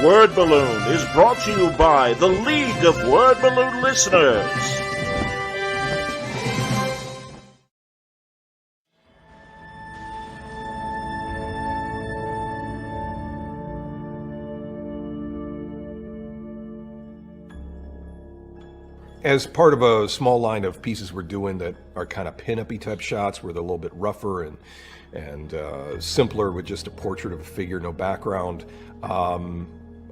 Word Balloon is brought to you by the League of Word Balloon Listeners. As part of a small line of pieces we're doing that are kind of pin-up-y type shots where they're a little bit rougher and simpler with just a portrait of a figure, no background,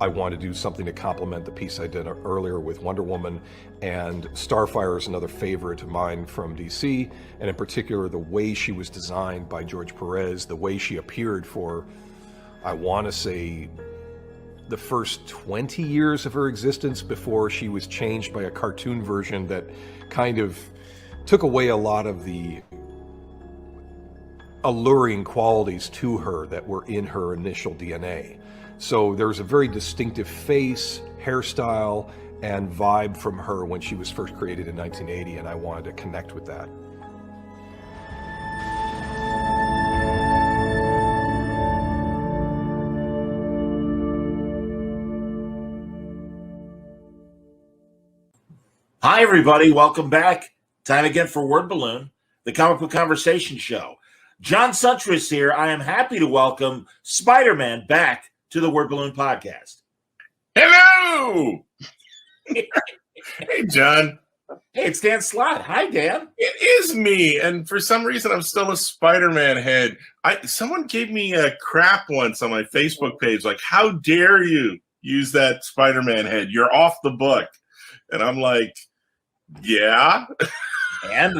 I want to do something to complement the piece I did earlier with Wonder Woman, and Starfire is another favorite of mine from DC, and in particular the way she was designed by George Perez, the way she appeared for, I want to say, the first 20 years of her existence before she was changed by a cartoon version that kind of took away a lot of the alluring qualities to her that were in her initial DNA. So there's a very distinctive face, hairstyle, and vibe from her when she was first created in 1980, and I wanted to connect with that. Hi, everybody. Welcome back. Time again for Word Balloon, the comic book conversation show. John Suttress here. I am happy to welcome Spider-Man back to the Word Balloon podcast. Hello! Hey, John. Hey, it's Dan Slott. Hi, Dan. It is me, and for some reason, I'm still a Spider-Man head. Someone gave me a crap once on my Facebook page, like, how dare you use that Spider-Man head? You're off the book. And I'm like, yeah. And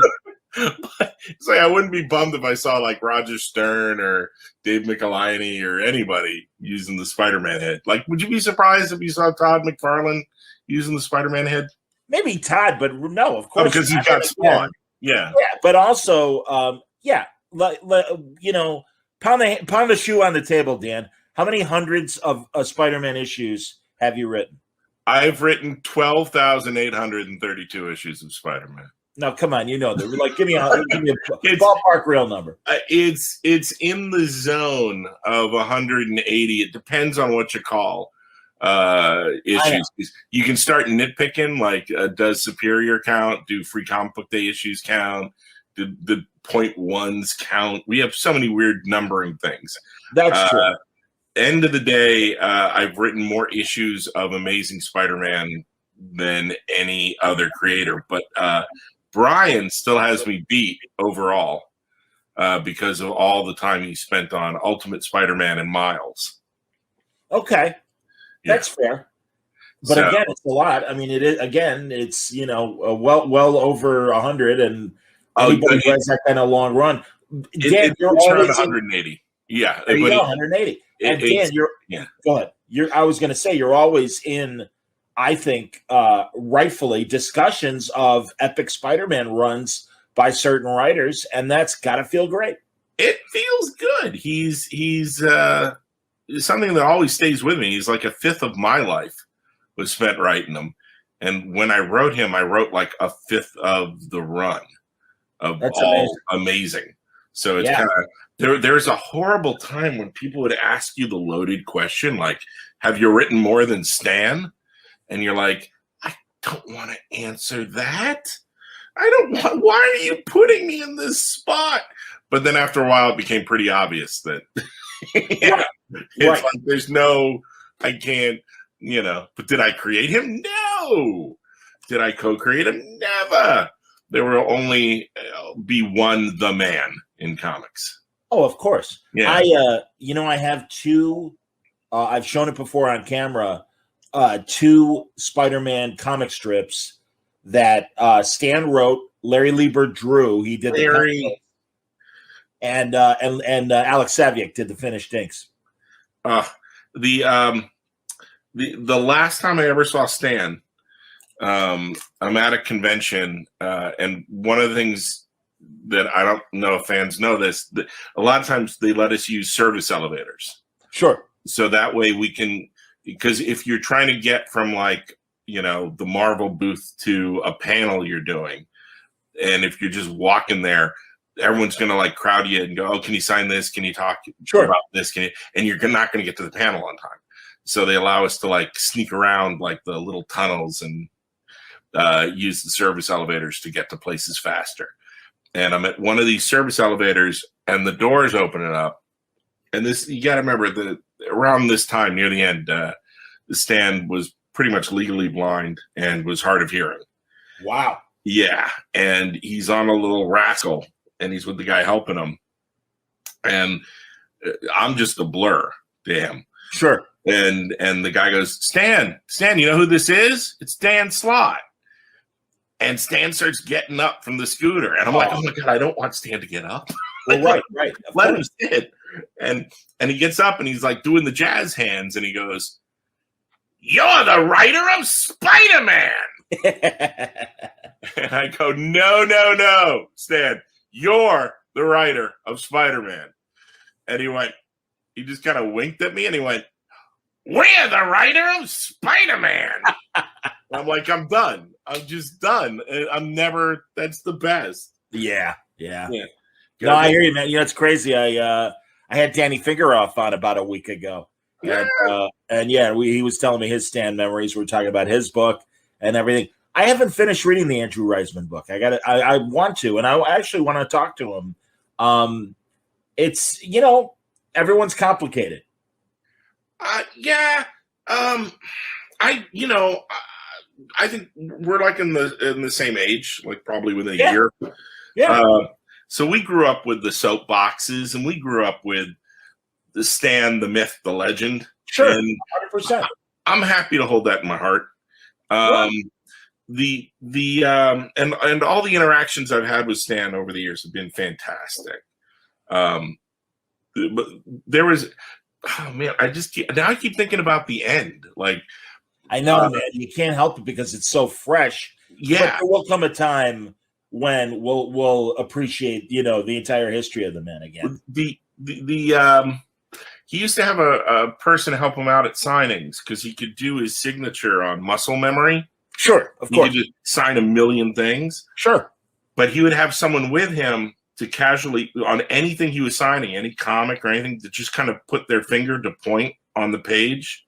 it's like I wouldn't be bummed if I saw like Roger Stern or Dave Michelinie or anybody using the Spider-Man head. Like, would you be surprised if you saw Todd McFarlane using the Spider-Man head? maybe Todd, but no, of course. Because he got Spawn. Yeah. Yeah, but also, you know, pound the shoe on the table, Dan. How many hundreds of Spider-Man issues have you written? I've written 12,832 issues of Spider-Man. No, come on, you know that. Like, give me a ballpark real number. It's in the zone of 180. It depends on what you call issues. You can start nitpicking, like does Superior count? Do Free Comic Book Day issues count? Did the point ones count? We have so many weird numbering things. That's true. End of the day, I've written more issues of Amazing Spider-Man than any other creator, but Brian still has me beat overall because of all the time he spent on Ultimate Spider-Man and Miles. Okay, that's fair. But again, it's a lot. I mean, it is. Again, it's well over 100, and anybody who has that kind of long run. Dan, you're around 180. Yeah, there you go, 180. And Dan, go ahead. I was going to say you're always in, I think, rightfully, discussions of epic Spider-Man runs by certain writers, and that's got to feel great. It feels good. He's something that always stays with me. He's like a fifth of my life was spent writing him, and when I wrote him, I wrote like a fifth of the run of that's all amazing. So it's kind of there's a horrible time when people would ask you the loaded question, like, "Have you written more than Stan?" And you're like, I don't want to answer that. I don't want. Why are you putting me in this spot? But then after a while, it became pretty obvious that it's like there's no, I can't, But did I create him? No. Did I co-create him? Never. There will only be one the man in comics. Oh, of course. Yeah. I have two. I've shown it before on camera. Two Spider-Man comic strips that Stan wrote, Larry Liebert drew. He did the and Alex Saviuk did the finished inks. The last time I ever saw Stan, I'm at a convention, and one of the things that I don't know if fans know this, that a lot of times they let us use service elevators. Sure. So that way we can, because if you're trying to get from the Marvel booth to a panel you're doing, and if you're just walking there, everyone's going to crowd you and go, oh, can you sign this? Can you talk about this? And you're not going to get to the panel on time. So they allow us to like sneak around like the little tunnels and use the service elevators to get to places faster. And I'm at one of these service elevators, and the doors opening up. And this, you got to remember, around this time near the end, Stan was pretty much legally blind and was hard of hearing. Wow. Yeah, and he's on a little rascal, and he's with the guy helping him, and I'm just a blur to him. Sure. And the guy goes, Stan, you know who this is? It's Dan Slott. And Stan starts getting up from the scooter, and I'm like, oh my God, I don't want Stan to get up. Well, right. Let him sit. And he gets up, and he's like doing the jazz hands, and he goes, "You're the writer of Spider-Man." And I go, no, Stan, you're the writer of Spider-Man. And he just kind of winked at me, and he went, "We're the writer of Spider-Man." I'm like, I'm done. I'm just done. That's the best. Yeah. No, I hear you, man. You know, it's crazy. I had Danny Fingeroff on about a week ago. Yeah. And he was telling me his Stan memories. We were talking about his book and everything. I haven't finished reading the Andrew Reisman book. I want to, and I actually want to talk to him. It's, everyone's complicated. I think we're like in the same age, like probably within a year. Yeah. So we grew up with the soapboxes, and we grew up with the Stan, the myth, the legend. Sure, and 100%. I'm happy to hold that in my heart. And all the interactions I've had with Stan over the years have been fantastic. But there was, I keep thinking about the end. Like, I know, man, you can't help it because it's so fresh. Yeah, but there will come a time when we'll appreciate, the entire history of the man again. He used to have a person help him out at signings because he could do his signature on muscle memory. Sure, of course. He could just sign a million things. Sure. But he would have someone with him to casually, on anything he was signing, any comic or anything, to just kind of put their finger to point on the page.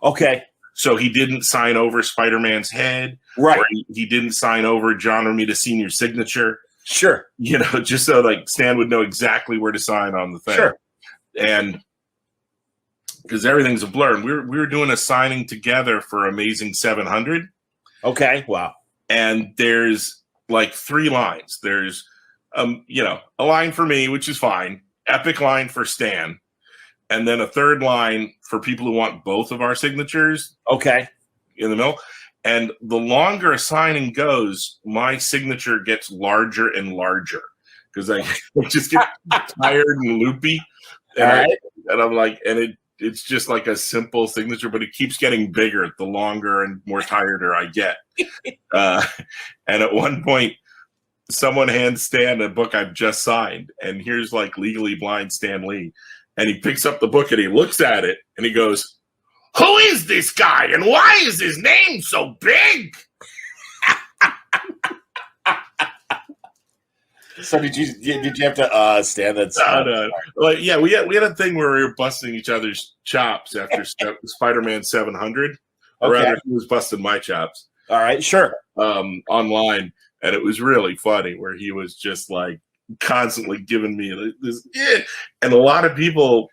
Okay. So he didn't sign over Spider-Man's head. Right. Or he didn't sign over John Romita Sr.'s signature. Sure. Just so like Stan would know exactly where to sign on the thing. Sure. And because everything's a blur. And we were doing a signing together for Amazing 700. Okay. Wow. And there's like 3 lines. There's, a line for me, which is fine. Epic line for Stan. And then a 3rd line for people who want both of our signatures. Okay. In the middle. And the longer a signing goes, my signature gets larger and larger because I just get tired and loopy. And, I'm like, it's just like a simple signature, but it keeps getting bigger the longer and more tireder I get. And at one point, someone hands Stan a book I've just signed, and here's like Legally Blind Stan Lee. And he picks up the book and he looks at it and he goes, "Who is this guy and why is his name so big?" So did you have to stand that? No. Like, yeah, we had a thing where we were busting each other's chops after Spider-Man 700. Or rather, he was busting my chops. All right, sure. Online, and it was really funny where he was just like constantly giving me this, and a lot of people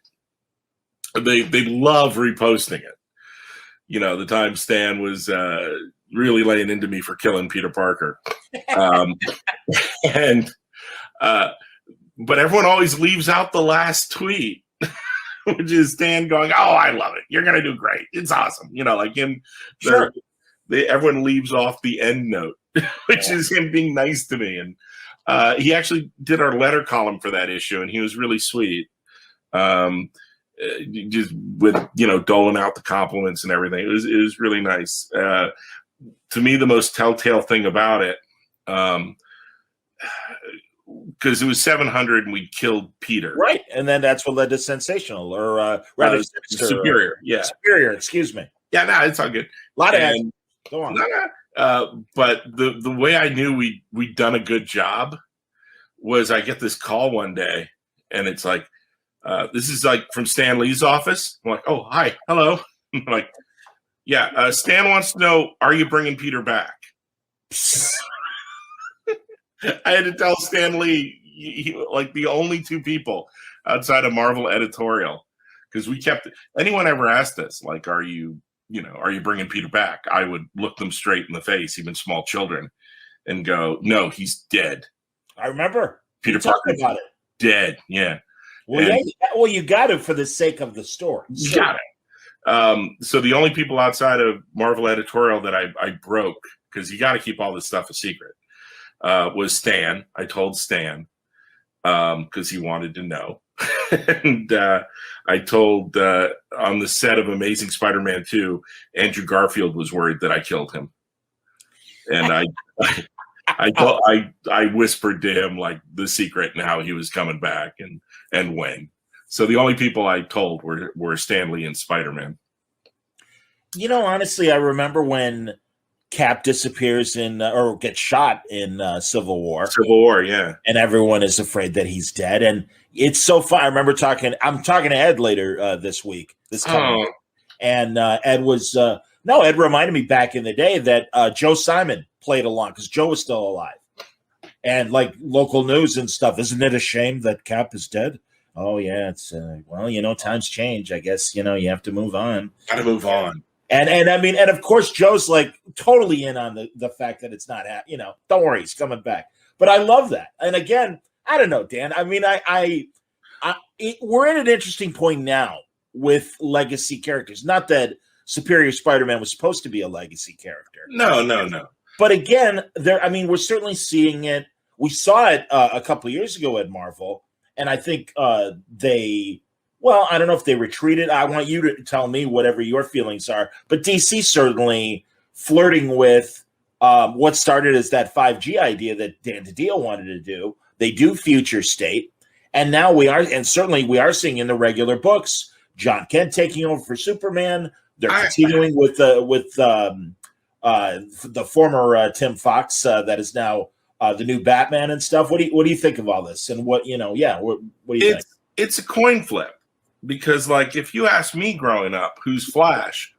they love reposting it. The time Stan was really laying into me for killing Peter Parker, but everyone always leaves out the last tweet, which is Stan going, "Oh, I love it. You're gonna do great. It's awesome." Like him. Sure. Everyone leaves off the end note, which is him being nice to me. And he actually did our letter column for that issue, and he was really sweet. Just with doling out the compliments and everything. It was really nice. To me, the most telltale thing about it, because it was 700 and we killed Peter, right? And then that's what led to Sensational, or rather Superior. Yeah, Superior. Excuse me. Yeah, no, it's all good. A lot of go on. But the way I knew we'd done a good job was I get this call one day, and it's like, this is like from Stan Lee's office. I'm like, "Oh, hi, hello." Like, yeah, Stan wants to know, are you bringing Peter back? I had to tell Stan Lee, like the only two people outside of Marvel editorial, because we kept, anyone ever asked us, like, are you bringing Peter back? I would look them straight in the face, even small children, and go, no, he's dead. I remember Peter Parker about it. Dead. Yeah. Well, you got to for the sake of the story. You got it. So the only people outside of Marvel editorial that I broke, because you got to keep all this stuff a secret, was Stan. I told Stan because he wanted to know. And I told on the set of Amazing Spider-Man 2, Andrew Garfield was worried that I killed him. And I whispered to him like the secret and how he was coming back and when. So the only people I told were Stan Lee and Spider-Man. You know, honestly, I remember when Cap disappears or gets shot in Civil War. Civil War, yeah. And everyone is afraid that he's dead. And it's so fun. I remember I'm talking to Ed later this week. And Ed was Ed reminded me back in the day that Joe Simon played along because Joe was still alive. And like local news and stuff, isn't it a shame that Cap is dead? Oh yeah, it's times change. I guess you have to move on. Got to move on. And I mean, and of course, Joe's like totally in on the fact that it's not, don't worry, he's coming back. But I love that. And again, I don't know, Dan. I mean, we're at an interesting point now with legacy characters. Not that Superior Spider-Man was supposed to be a legacy character. No. But again, we're certainly seeing it. We saw it a couple of years ago at Marvel, and I think I don't know if they retreated. I want you to tell me whatever your feelings are. But DC certainly flirting with what started as that 5G idea that Dan DiDio wanted to do. They do future state. And now we are seeing in the regular books, John Kent taking over for Superman. They're continuing with the former Tim Fox that is now the new Batman and stuff. What do you think of all this? And what do you think? It's a coin flip. Because, like, if you ask me growing up, who's Flash,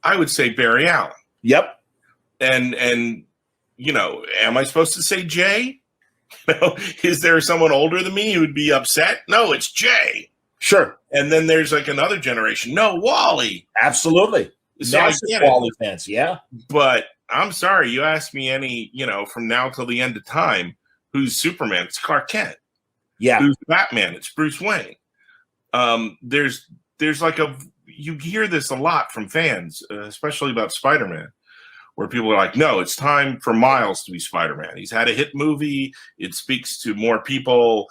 I would say Barry Allen. Yep. And am I supposed to say Jay? Is there someone older than me who would be upset? No, it's Jay. Sure. And then there's like another generation. No, Wally. Absolutely. So Wally fans, yeah. But I'm sorry, you ask me any, from now till the end of time, who's Superman? It's Clark Kent. Yeah. Who's Batman? It's Bruce Wayne. There's like you hear this a lot from fans, especially about Spider-Man, where people are like, no, it's time for Miles to be Spider-Man. He's had a hit movie. It speaks to more people.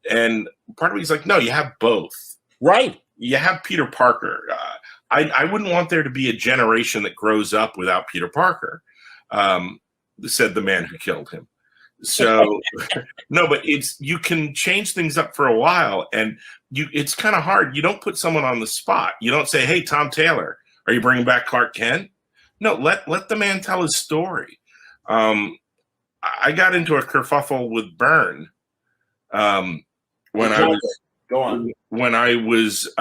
And part of me's like, no, you have both. Right. You have Peter Parker. I wouldn't want there to be a generation that grows up without Peter Parker, said the man who killed him. So no, but you can change things up for a while, and it's kind of hard. You don't put someone on the spot. You don't say, hey, Tom Taylor, are you bringing back Clark Kent? No, let the man tell his story. I got into a kerfuffle with Byrne when I was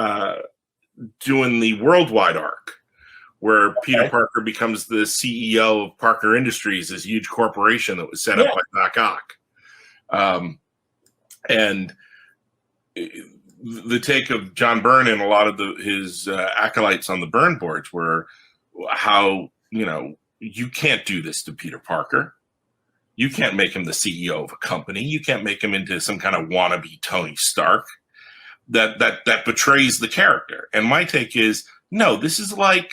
doing the worldwide arc, where Peter Parker becomes the CEO of Parker Industries, this huge corporation that was set up by Doc Ock. And the take of John Byrne and a lot of his acolytes on the Byrne boards were how, you can't do this to Peter Parker. You can't make him the CEO of a company. You can't make him into some kind of wannabe Tony Stark that betrays the character. And my take is, no, this is like,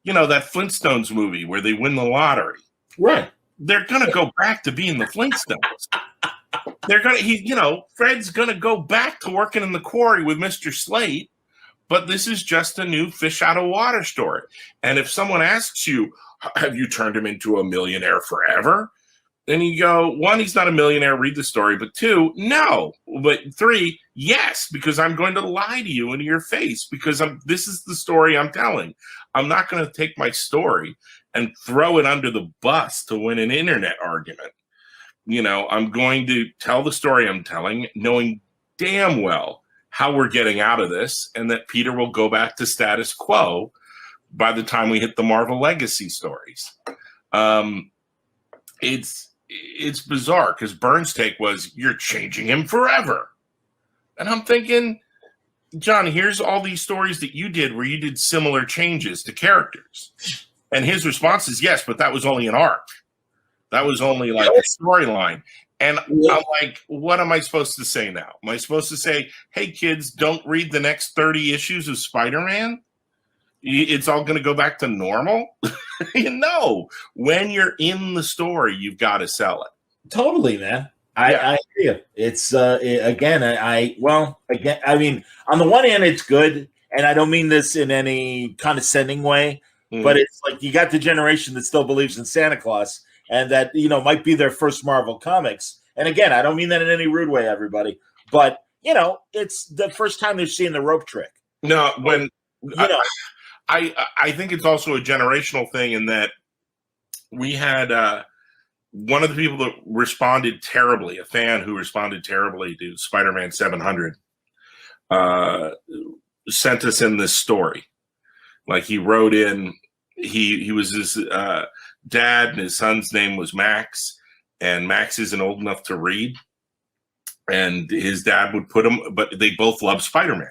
that Flintstones movie where they win the lottery. Right. They're going to go back to being the Flintstones. Fred's going to go back to working in the quarry with Mr. Slate, but this is just a new fish out of water story. And if someone asks you, have you turned him into a millionaire forever? Then you go, one, he's not a millionaire, read the story. But two, no. But three, yes, because I'm going to lie to you into your face because this is the story I'm telling. I'm not going to take my story and throw it under the bus to win an internet argument. I'm going to tell the story I'm telling, knowing damn well how we're getting out of this and that Peter will go back to status quo by the time we hit the Marvel Legacy stories. It's bizarre because Byrne's take was, you're changing him forever. And I'm thinking, John, here's all these stories that you did where you did similar changes to characters. And his response is, yes, but that was only an arc. That was only like a storyline. And I'm like, what am I supposed to say now? Am I supposed to say, hey, kids, don't read the next 30 issues of Spider-Man? It's all going to go back to normal? No. When you're in the story, you've got to sell it. Totally, man. I hear you. It's again, I mean, on the one hand, it's good, and I don't mean this in any condescending way, but it's like you got the generation that still believes in Santa Claus, and that might be their first Marvel comics. And again, I don't mean that in any rude way, everybody, but it's the first time they're seeing the rope trick. No, when I think it's also a generational thing in that we had one of the people that responded terribly, a fan who responded terribly to Spider-Man 700, sent us in this story. Like, he wrote in, he was his dad, and his son's name was Max, and Max isn't old enough to read. And his dad would put him, but they both love Spider-Man.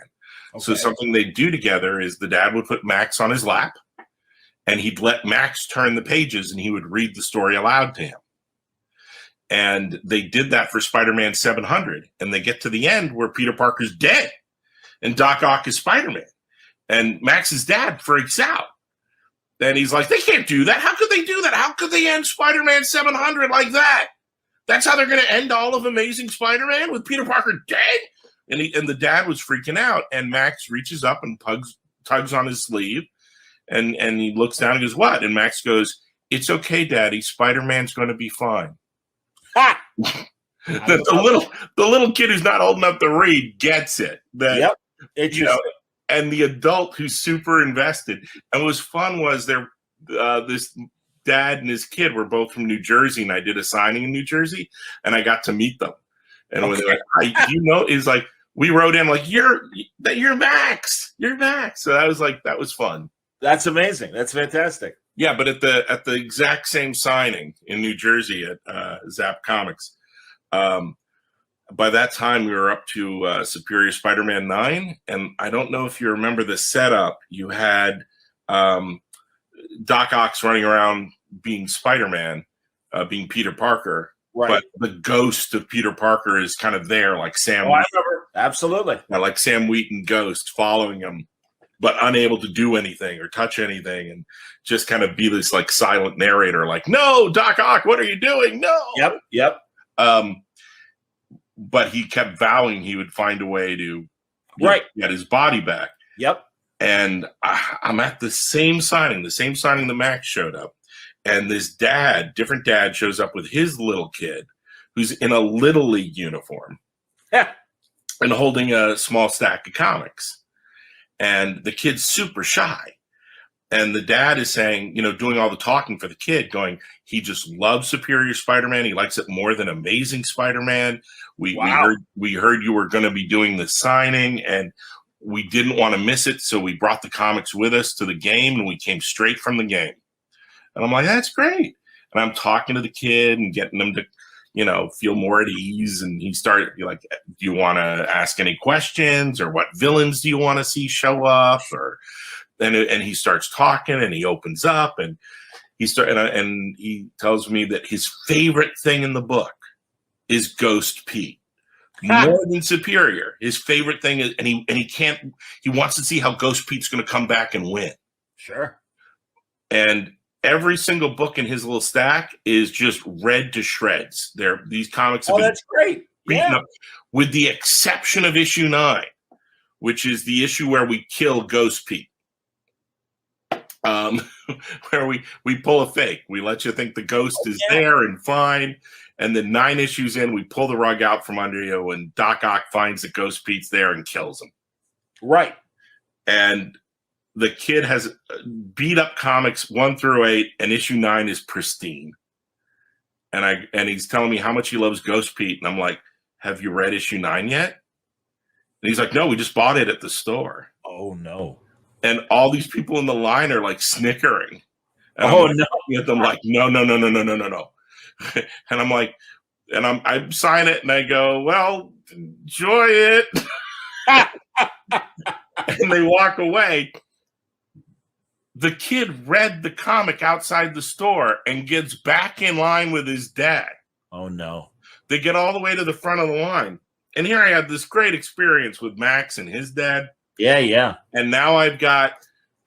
Okay. So something they'd do together is the dad would put Max on his lap, and he'd let Max turn the pages, and he would read the story aloud to him. And they did that for Spider-Man 700. And they get to the end where Peter Parker's dead and Doc Ock is Spider-Man. And Max's dad freaks out. And he's like, they can't do that. How could they do that? How could they end Spider-Man 700 like that? That's how they're going to end all of Amazing Spider-Man, with Peter Parker dead? And the dad was freaking out. And Max reaches up and tugs on his sleeve. And he looks down and goes, what? And Max goes, it's okay, Daddy. Spider-Man's going to be fine. The little kid who's not old enough to read gets it. That, and the adult who's super invested. And what was fun was this dad and his kid were both from New Jersey, and I did a signing in New Jersey, and I got to meet them. And when they're like, it's like, we wrote in like, you're Max, you're Max. So that was fun. That's amazing. That's fantastic. Yeah, but at the exact same signing in New Jersey at Zap Comics, by that time we were up to Superior Spider-Man 9, and I don't know if you remember the setup. You had Doc Ock running around being Spider-Man, being Peter Parker, right. But the ghost of Peter Parker is kind of there, like Sam. Oh, I remember. Absolutely. Like Sam Wheaton ghost following him, but unable to do anything or touch anything, and just kind of be this like silent narrator, like, no, Doc Ock, what are you doing? No. Yep. But he kept vowing he would find a way to get his body back. Yep. And I'm at the same signing that Max showed up. And this different dad shows up with his little kid who's in a Little League uniform and holding a small stack of comics. And the kid's super shy. And the dad is saying, doing all the talking for the kid, going, he just loves Superior Spider-Man. He likes it more than Amazing Spider-Man. We heard you were going to be doing the signing, and we didn't want to miss it. So we brought the comics with us to the game, and we came straight from the game. And I'm like, that's great. And I'm talking to the kid and getting them to, feel more at ease. And he started like, do you want to ask any questions, or what villains do you want to see show up? And he starts talking, and he opens up, and he tells me that his favorite thing in the book is Ghost Pete, more than Superior. His favorite thing is, and he wants to see how Ghost Pete's going to come back and win. Sure. And every single book in his little stack is just read to shreds. These comics have been that's great. Beaten up, with the exception of issue 9, which is the issue where we kill Ghost Pete. Where we pull a fake. We let you think the ghost is there and fine. And then 9 issues in, we pull the rug out from under you, and Doc Ock finds that Ghost Pete's there and kills him. Right. And the kid has beat up comics 1 through 8, and issue 9 is pristine. And he's telling me how much he loves Ghost Pete. And I'm like, have you read issue 9 yet? And he's like, no, we just bought it at the store. Oh, no. and all these people in the line are like snickering. And Oh, I'm looking at them like, no. And I'm like, and I sign it and I go, well, enjoy it. And they walk away. The kid read the comic outside the store and gets back in line with his dad. Oh, no. They get all the way to the front of the line. And here I had this great experience with Max and his dad. Yeah. And now I've got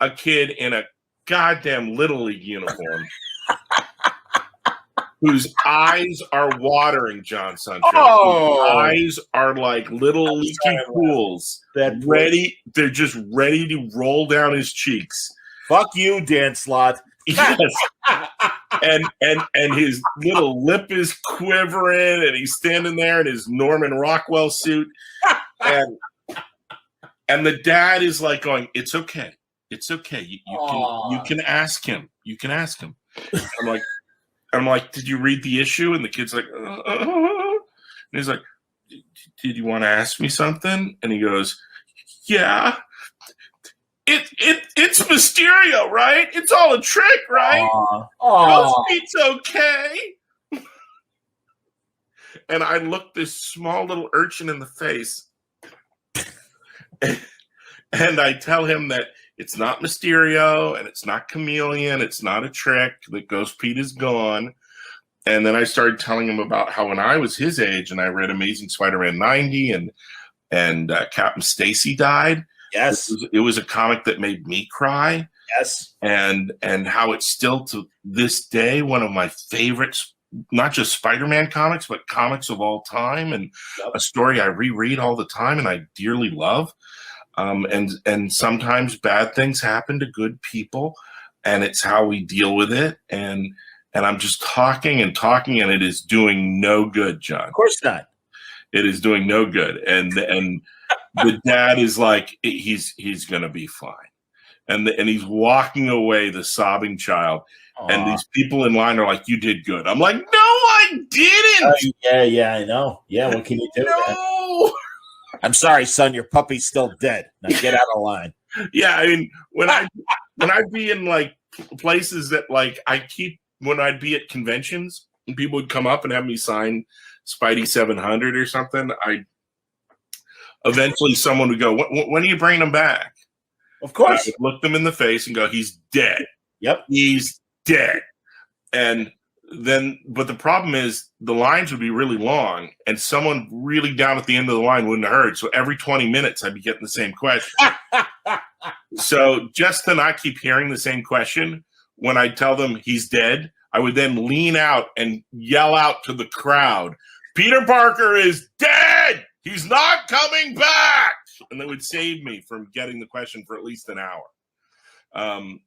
a kid in a goddamn Little League uniform whose eyes are watering, John Sunshine. Oh. His eyes are like little leaky pools. They're just ready to roll down his cheeks. Fuck you, Dan Slott. Yes. and his little lip is quivering, and he's standing there in his Norman Rockwell suit. And the dad is like going, it's okay. It's okay. You can ask him. You can ask him. I'm like, did you read the issue? And the kid's like, And he's like, did you want to ask me something? And he goes, yeah. It's Mysterio, right? It's all a trick, right? It's okay. And I looked this small little urchin in the face, and I tell him that it's not Mysterio, and it's not Chameleon, it's not a trick, that Ghost Pete is gone. And then I started telling him about how when I was his age and I read Amazing Spider-Man 90 and Captain Stacy died. Yes. It was a comic that made me cry. Yes. And how it's still to this day one of my favorites, not just Spider-Man comics, but comics of all time, and a story I reread all the time and I dearly love. And sometimes bad things happen to good people, and it's how we deal with it. And I'm just talking, and it is doing no good, John. Of course not. It is doing no good. And the dad is like, he's going to be fine. And he's walking away, the sobbing child. Aww. And these people in line are like, you did good. I'm like, no, I didn't. Yeah, I know. Yeah, what can you do? No. Man? I'm sorry, son. Your puppy's still dead. Now get out of line. Yeah, I mean, when I'd be in like places that like when I'd be at conventions and people would come up and have me sign Spidey 700 or something, eventually someone would go, when are you bringing him back? Of course. I would look them in the face and go, he's dead. Yep. He's dead. And then, but the problem is the lines would be really long and someone really down at the end of the line wouldn't have heard. So every 20 minutes I'd be getting the same question. So just to not keep hearing the same question, when I tell them he's dead, I would then lean out and yell out to the crowd, Peter Parker is dead! He's not coming back! And they would save me from getting the question for at least an hour.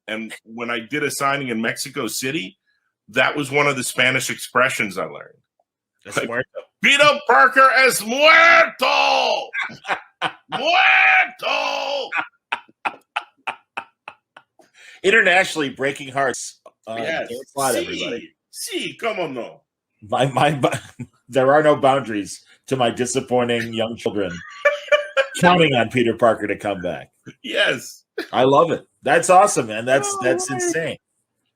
And when I did a signing in Mexico City, that was one of the Spanish expressions I learned. Like, Peter Parker es muerto! Muerto! Internationally, breaking hearts. Yes. Everybody. Come on, no. There are no boundaries to my disappointing young children counting on Peter Parker to come back. Yes. I love it. That's awesome, man. That's insane.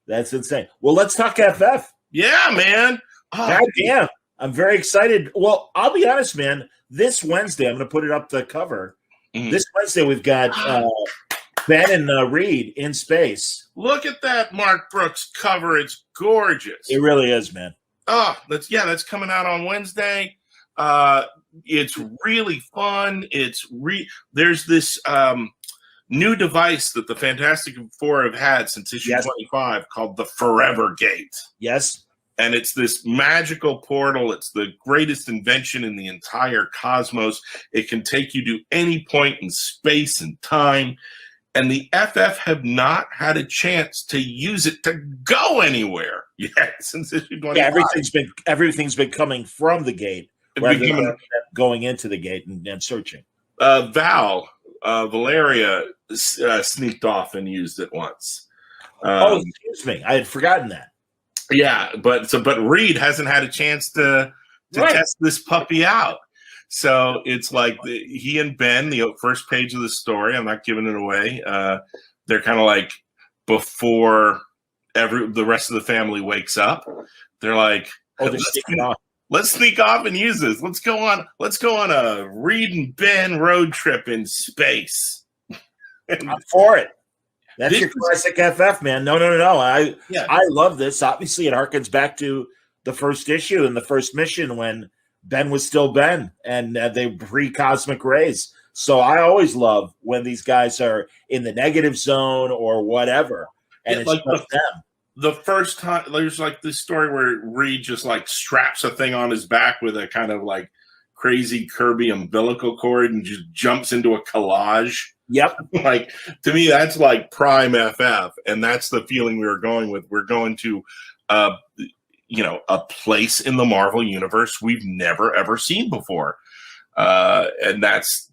That's insane. Well, let's talk FF. Yeah, man. God damn. I'm very excited. Well, I'll be honest, man. This Wednesday, I'm going to put it up the cover. Mm-hmm. This Wednesday, we've got Ben and Reed in space. Look at that Mark Brooks cover. It's gorgeous. It really is, man. Oh, that's coming out on Wednesday. It's really fun. There's this new device that the Fantastic Four have had since issue 25 called the Forever Gate. Yes. And it's this magical portal. It's the greatest invention in the entire cosmos. It can take you to any point in space and time. And the FF have not had a chance to use it to go anywhere yet since issue 25. Yeah, everything's been coming from the gate rather than going into the gate and searching. Valeria sneaked off and used it once. Excuse me. I had forgotten that. Yeah, but Reed hasn't had a chance to test this puppy out. So it's like he and Ben, the first page of the story, I'm not giving it away. They're kind of like before the rest of the family wakes up. They're like, let's sneak off and use this. Let's go on a Reed and Ben road trip in space. I'm for it. That's your classic FF, man. No. I love this. Obviously, it harkens back to the first issue and the first mission when Ben was still Ben and they pre-cosmic rays. So I always love when these guys are in the negative zone or whatever, and it's like them. The first time, there's like this story where Reed just like straps a thing on his back with a kind of like crazy Kirby umbilical cord and just jumps into a collage. Yep. Like, to me, that's like prime FF, and that's the feeling we were going with. We're going to, a place in the Marvel universe we've never ever seen before, and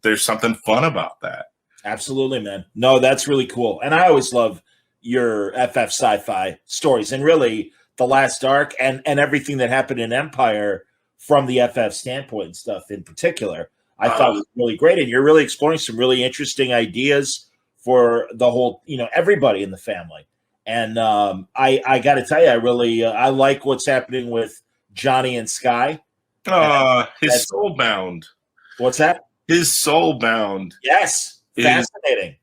there's something fun about that. Absolutely, man. No, that's really cool, and I always love your FF sci-fi stories, and really the last arc and everything that happened in Empire from the FF standpoint and stuff in particular. I thought was really great, and you're really exploring some really interesting ideas for the whole, everybody in the family. And I got to tell you, I like what's happening with Johnny and Sky. His soulbound. What's that? His soulbound. Yes, fascinating.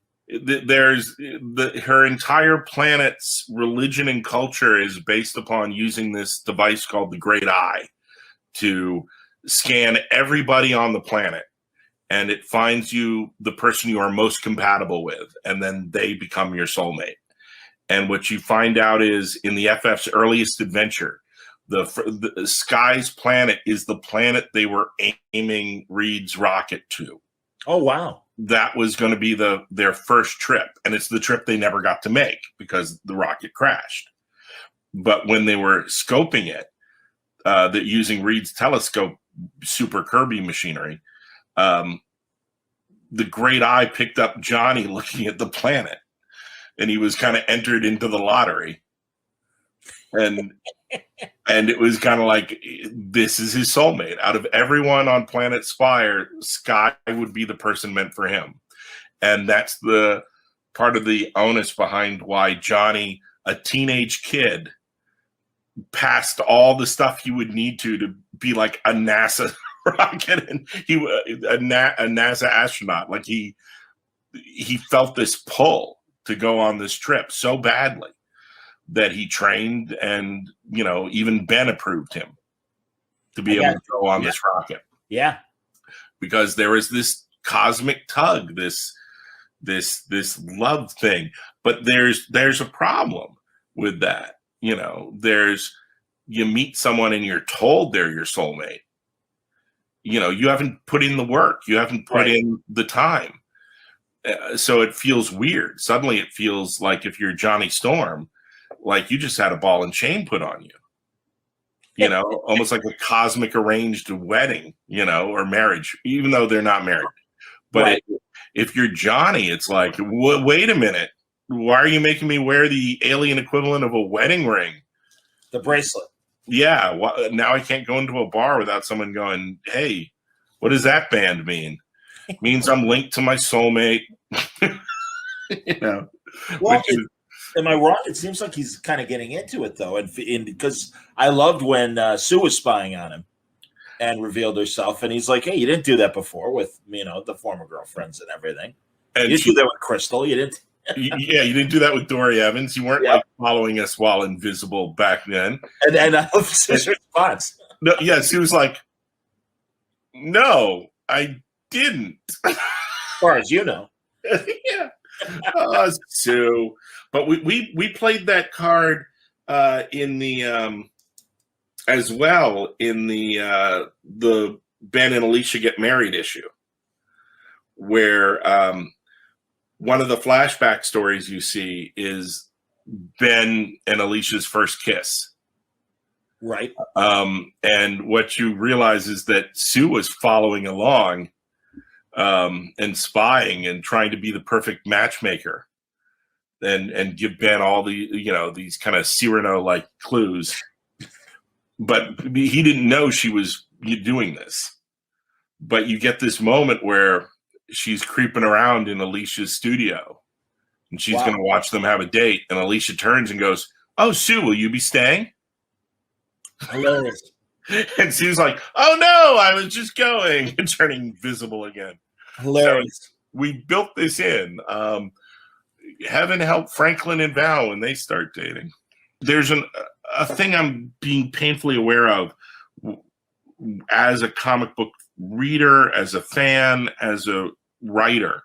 Her entire planet's religion and culture is based upon using this device called the Great Eye to scan everybody on the planet, and it finds you the person you are most compatible with, and then they become your soulmate. And what you find out is in the FF's earliest adventure, the Sky's planet is the planet they were aiming Reed's rocket to. Oh, wow. That was going to be their first trip, and it's the trip they never got to make because the rocket crashed. But when they were scoping it, that using Reed's telescope, Super Kirby machinery, the Great Eye picked up Johnny looking at the planet, and he was kind of entered into the lottery. And it was kind of like, this is his soulmate. Out of everyone on planet Spire, Sky would be the person meant for him. And that's the part of the onus behind why Johnny, a teenage kid, passed all the stuff he would need to be like a NASA rocket, and a NASA astronaut. Like he felt this pull to go on this trip so badly that he trained, and even Ben approved him to be able to go on this rocket. Yeah, because there was this cosmic tug, this love thing. But there's a problem with that. You meet someone and you're told they're your soulmate. You haven't put in the work. You haven't put in the time. So it feels weird. Suddenly it feels like if you're Johnny Storm, like you just had a ball and chain put on you. Almost like a cosmic arranged wedding, or marriage, even though they're not married. But if you're Johnny, it's like, wait a minute. Why are you making me wear the alien equivalent of a wedding ring? The bracelet. Yeah. Now I can't go into a bar without someone going, hey, what does that band mean? It means I'm linked to my soulmate. Well, am I wrong? It seems like he's kind of getting into it, though. And because I loved when Sue was spying on him and revealed herself. And he's like, hey, you didn't do that before with, the former girlfriends and everything. And you didn't do that with Crystal. You didn't. Yeah, you didn't do that with Dory Evans. You weren't like following us while invisible back then. And I love Sue's response. No, yeah, Sue was like, no, I didn't. As far as you know. Yeah. Sue. But we played that card in the as well in the Ben and Alicia Get Married issue, where one of the flashback stories you see is Ben and Alicia's first kiss. Right. And what you realize is that Sue was following along and spying and trying to be the perfect matchmaker and give Ben all the, these kind of Cyrano-like clues. But he didn't know she was doing this. But you get this moment where she's creeping around in Alicia's studio, and she's going to watch them have a date. And Alicia turns and goes, "Oh, Sue, will you be staying?" Hilarious. And Sue's like, "Oh no, I was just going," and turning visible again. Hilarious. So we built this in. Heaven help Franklin and Val when they start dating. There's a thing I'm being painfully aware of as a comic book reader, as a fan, as a writer,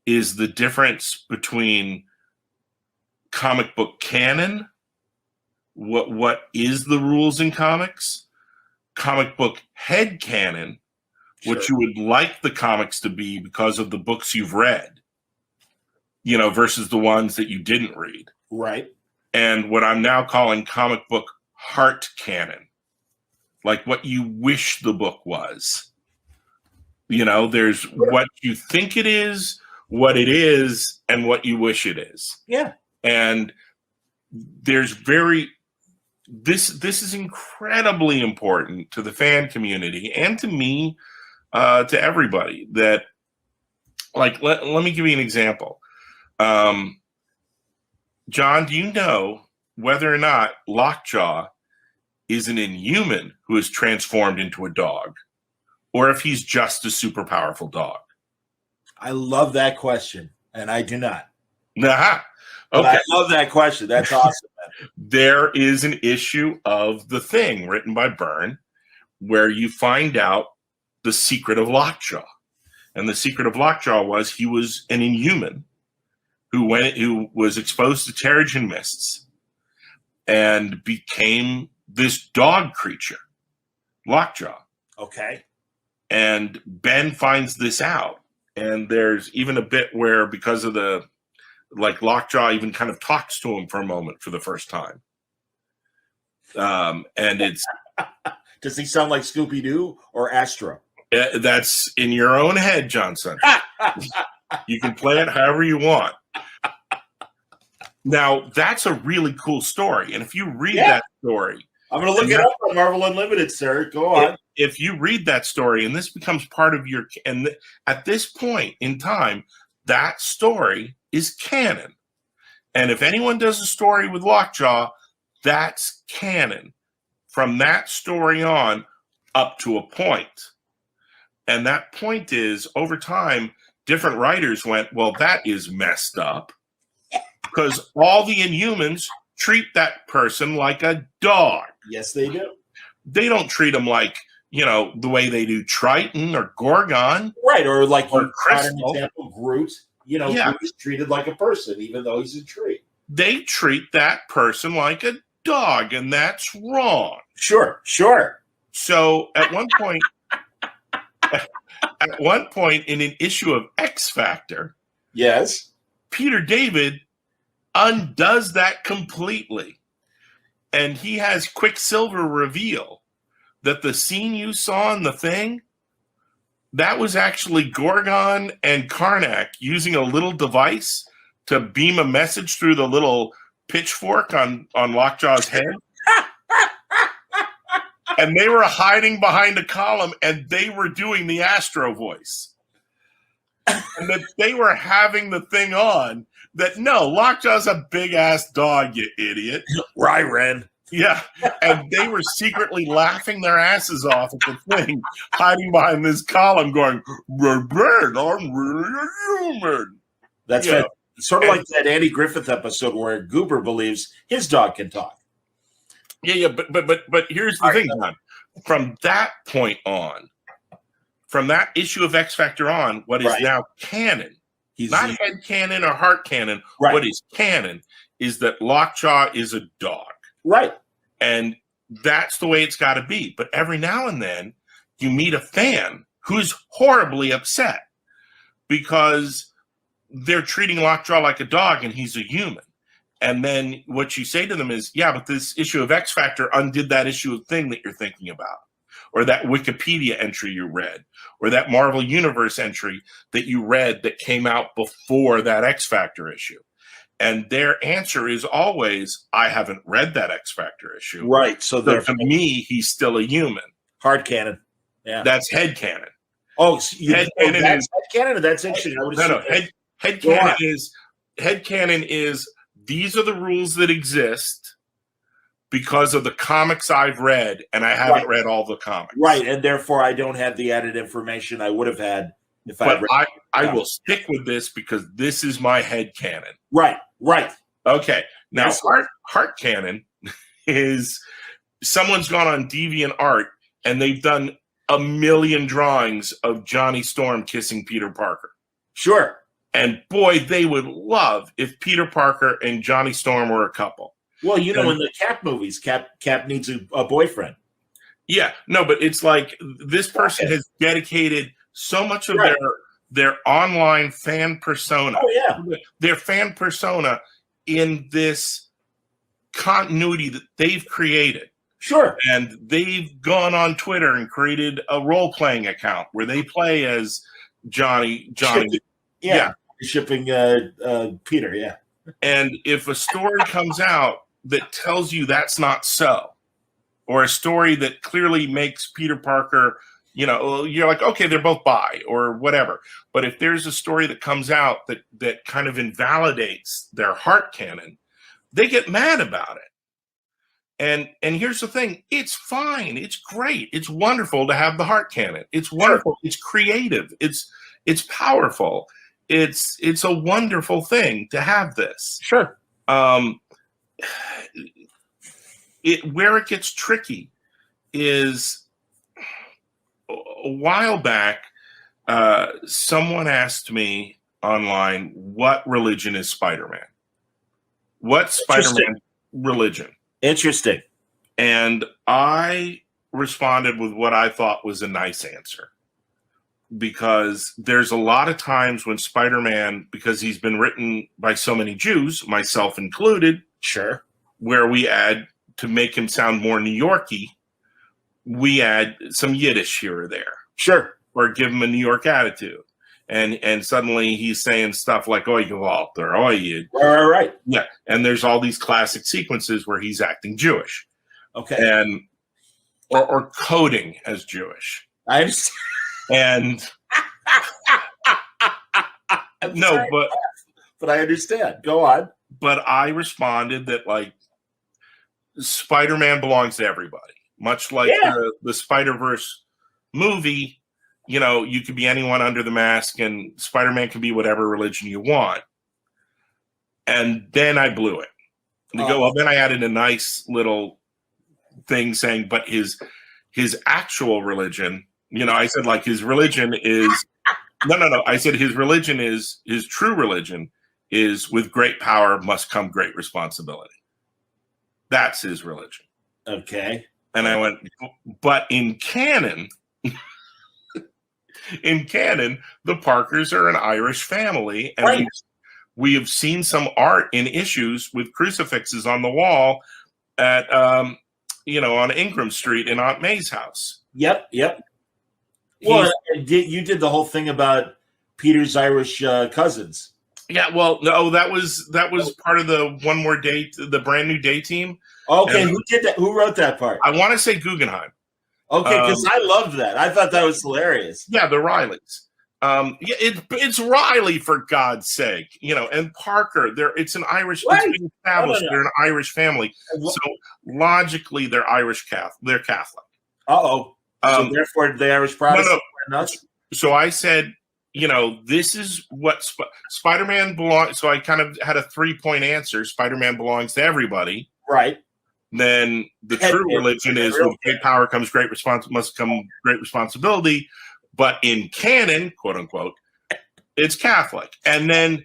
is the difference between comic book canon, what is the rules in comics, comic book head canon, what you would like the comics to be because of the books you've read, versus the ones that you didn't read. Right. And what I'm now calling comic book heart canon, like what you wish the book was. There's what you think it is, what it is, and what you wish it is. Yeah. And there's this is incredibly important to the fan community and to me, to everybody, that, like, let me give you an example. John, do you know whether or not Lockjaw is an inhuman who is transformed into a dog, or if he's just a super powerful dog? I love that question, and I do not. Nah. Okay. I love that question. That's awesome. There is an issue of The Thing written by Byrne where you find out the secret of Lockjaw. And the secret of Lockjaw was he was an inhuman who was exposed to Terrigen mists and became this dog creature, Lockjaw. Okay. And Ben finds this out. And there's even a bit where, because of Lockjaw even kind of talks to him for a moment for the first time. And it's... Does he sound like Scooby-Doo or Astro? That's in your own head, Johnson. You can play it however you want. Now, that's a really cool story. And if you read that story... I'm going to look it up on Marvel Unlimited, sir. Go on. If you read that story, and this becomes part of your... And at this point in time, that story is canon. And if anyone does a story with Lockjaw, that's canon. From that story on, up to a point. And that point is, over time, different writers went, well, that is messed up. Because all the Inhumans treat that person like a dog. Yes, they do. They don't treat them like, the way they do Triton or Gorgon. Right, or like or Crystal. An example, Groot. Groot is treated like a person, even though he's a tree. They treat that person like a dog, and that's wrong. Sure. So at one point in an issue of X Factor, yes, Peter David undoes that completely. And he has Quicksilver reveal that the scene you saw in The Thing, that was actually Gorgon and Karnak using a little device to beam a message through the little pitchfork on Lockjaw's head. And they were hiding behind a column, and they were doing the Astro voice. And that they were having the thing on that, no, Lockjaw's a big-ass dog, you idiot. Ryren. Yeah, and they were secretly laughing their asses off at the Thing, hiding behind this column going, I'm really a human. That's right. Sort of like that Andy Griffith episode where Goober believes his dog can talk. Yeah, but here's the thing, John. From that point on, from that issue of X Factor on, what is now canon, not head canon or heart canon, what is canon is that Lockjaw is a dog. Right. And that's the way it's got to be. But every now and then, you meet a fan who's horribly upset because they're treating Lockjaw like a dog and he's a human. And then what you say to them is, yeah, but this issue of X Factor undid that issue of Thing that you're thinking about, or that Wikipedia entry you read, or that Marvel Universe entry that you read that came out before that X Factor issue. And their answer is always, I haven't read that X Factor issue. Right. So to me, he's still a human. Hard canon. Yeah. That's headcanon. Oh, so headcanon that's headcanon? That's interesting. No. Headcanon is these are the rules that exist because of the comics I've read, and I haven't read all the comics. Right, and therefore I don't have the added information I would have had if I read. I will stick with this because this is my headcanon. Right. Okay. Now, heart canon is someone's gone on DeviantArt and they've done a million drawings of Johnny Storm kissing Peter Parker. Sure. And boy, they would love if Peter Parker and Johnny Storm were a couple. Well, in the Cap movies, Cap needs a boyfriend. Yeah, no, but it's like this person has dedicated so much of their online fan persona. Oh, yeah. Their fan persona in this continuity that they've created. Sure. And they've gone on Twitter and created a role-playing account where they play as Johnny. Shipping Peter, yeah. And if a story comes out that tells you that's not so, or a story that clearly makes Peter Parker, you're like, okay, they're both bi or whatever. But if there's a story that comes out that kind of invalidates their heart canon, they get mad about it. And here's the thing, it's fine, it's great, it's wonderful to have the heart canon. It's wonderful, it's creative, it's powerful. It's a wonderful thing to have this. Sure. Where it gets tricky is a while back, someone asked me online, what religion is Spider-Man? What's Spider-Man religion? Interesting. And I responded with what I thought was a nice answer. Because there's a lot of times when Spider-Man, because he's been written by so many Jews, myself included, sure, where we add, to make him sound more New Yorky, we add some Yiddish here or there. Sure. Or give him a New York attitude. And suddenly he's saying stuff like, oi, Gewalt, or oi, Yid. Right. Yeah. And there's all these classic sequences where he's acting Jewish. Okay. And or coding as Jewish. I understand. And no, but I understand. Go on. But I responded that like Spider-Man belongs to everybody, much like the Spider-Verse movie. You could be anyone under the mask, and Spider-Man can be whatever religion you want. And then I blew it. Then I added a nice little thing saying, but his actual religion. I said like his religion is no. I said his religion is his true religion is with great power must come great responsibility. That's his religion. Okay. And I went, but in canon, the Parkers are an Irish family, and we have seen some art in issues with crucifixes on the wall at on Ingram Street in Aunt May's house. Yep. Well, you did the whole thing about Peter's Irish cousins. Yeah, well, no, that was part of the One More Day, the Brand New Day team. Okay, who did that? Who wrote that part? I want to say Guggenheim. Okay, because I loved that. I thought that was hilarious. Yeah, the Rileys. It's Riley, for God's sake, and Parker. It's an Irish. It's been established. They're an Irish family, so logically they're Irish Catholic. They're Catholic. So therefore, the Irish Protestant are nuts. So I said, this is what Spider-Man belongs. So I kind of had a 3-point answer. Spider-Man belongs to everybody. Right. Then the true religion is with great power comes must come great responsibility. But in canon, quote unquote, it's Catholic. And then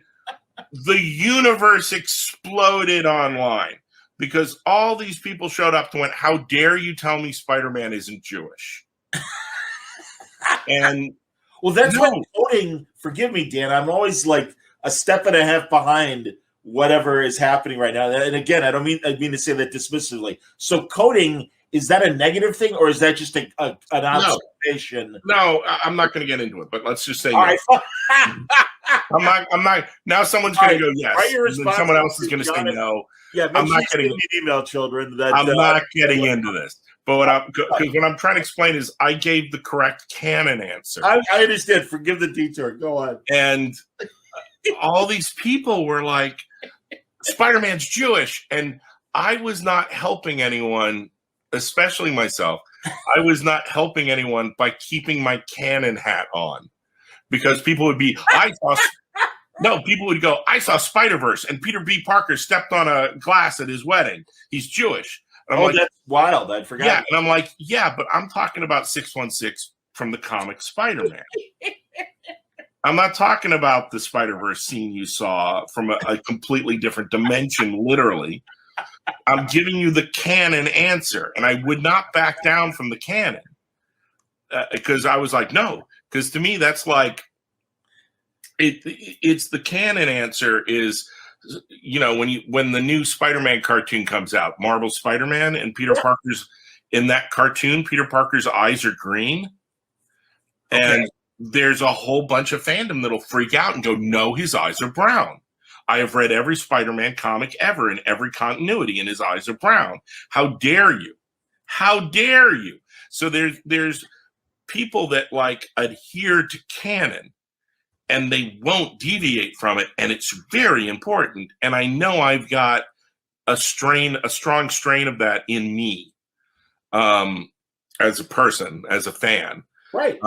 the universe exploded online because all these people showed up and went, how dare you tell me Spider-Man isn't Jewish? And well, that's why coding, forgive me, Dan, I'm always like a step and a half behind whatever is happening right now. And again, I mean to say that dismissively. So coding, is that a negative thing, or is that just an observation? No, I'm not going to get into it, but let's just say all no. Right. I'm not. Now someone's going to go yes, and then someone else is going to say no. Yeah, I'm not getting an email, children. I'm not getting into this. But what I'm trying to explain is I gave the correct canon answer. I understand. Forgive the detour. Go on. And all these people were like, Spider-Man's Jewish. And I was not helping anyone, especially myself. I was not helping anyone by keeping my canon hat on. Because people would be, people would go, I saw Spider-Verse and Peter B. Parker stepped on a glass at his wedding. He's Jewish. Like, that's wild. I forgot. Yeah, and I'm like, yeah, but I'm talking about 616 from the comic Spider-Man. I'm not talking about the Spider-Verse scene you saw from a completely different dimension, literally. I'm giving you the canon answer, and I would not back down from the canon because I was like, no, because to me, that's like, it's the canon answer is, when the new Spider-Man cartoon comes out, Marvel Spider-Man, and Peter Parker's in that cartoon, Peter Parker's eyes are green. Okay. And there's a whole bunch of fandom that'll freak out and go, no, his eyes are brown. I have read every Spider-Man comic ever in every continuity, and his eyes are brown. How dare you? How dare you? So there's people that like adhere to canon, and they won't deviate from it, and it's very important. And I know I've got a strong strain of that in me, as a person, as a fan, right?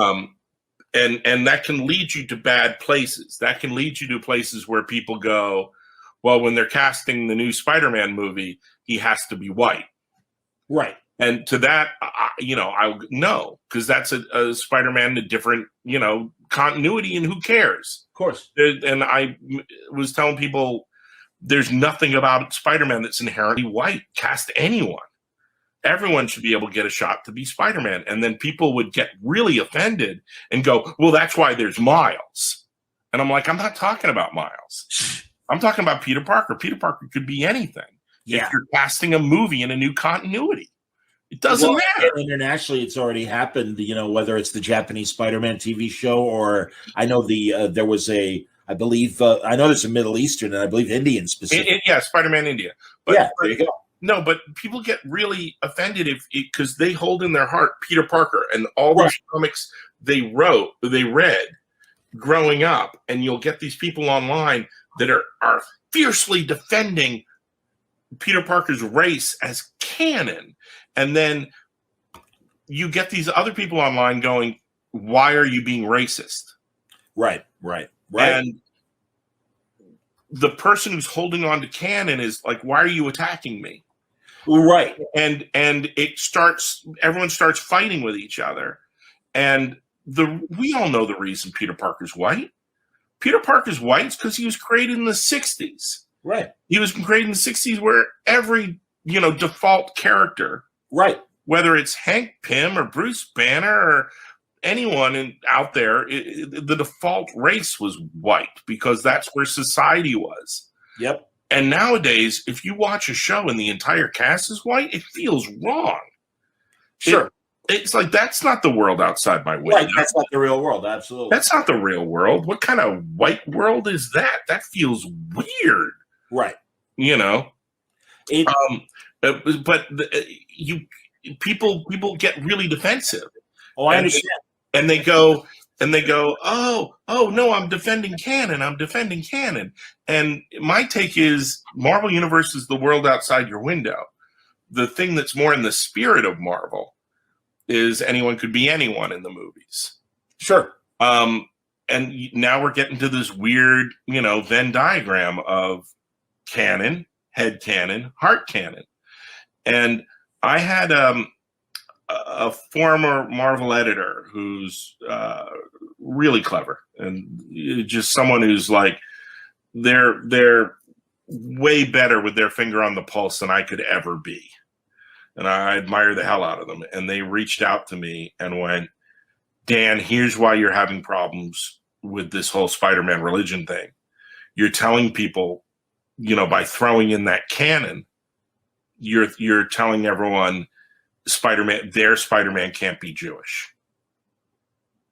And that can lead you to bad places. That can lead you to places where people go, well, when they're casting the new Spider-Man movie, he has to be white, right? And to that, I no, because that's a Spider-Man in a different, continuity, and who cares? Of course. And I was telling people, there's nothing about Spider-Man that's inherently white. Cast anyone. Everyone should be able to get a shot to be Spider-Man. And then people would get really offended and go, well, that's why there's Miles. And I'm like, I'm not talking about Miles. I'm talking about Peter Parker. Peter Parker could be anything. Yeah. If you're casting a movie in a new continuity. It doesn't matter. Internationally, it's already happened, whether it's the Japanese Spider-Man TV show, or I know there was I believe there's a Middle Eastern and I believe Indian specific. Spider-Man India. But, yeah, there you go. No, but people get really offended because they hold in their heart Peter Parker and all those comics they read growing up, and you'll get these people online that are fiercely defending Peter Parker's race as canon. And then you get these other people online going, why are you being racist? Right. And the person who's holding on to canon is like, why are you attacking me? Right. And everyone starts fighting with each other. And we all know the reason Peter Parker's white. Peter Parker's white because he was created in the 60s. Right. He was created in the 60s where every, default character, right, whether it's Hank Pym or Bruce Banner or anyone out there, the default race was white because that's where society was. Yep. And nowadays, if you watch a show and the entire cast is white, it feels wrong. Sure. It's like, that's not the world outside my window. Right, that's not the real world, absolutely. That's not the real world. What kind of white world is that? That feels weird. Right. People get really defensive. Oh, I understand. And they go, oh no, I'm defending canon. And my take is Marvel Universe is the world outside your window. The thing that's more in the spirit of Marvel is anyone could be anyone in the movies. Sure. And now we're getting to this weird, Venn diagram of canon, head canon, heart canon. And I had a former Marvel editor who's really clever and just someone who's like, they're way better with their finger on the pulse than I could ever be. And I admire the hell out of them. And they reached out to me and went, Dan, here's why you're having problems with this whole Spider-Man religion thing. You're telling people, by throwing in that canon, you're telling everyone their Spider-Man can't be Jewish.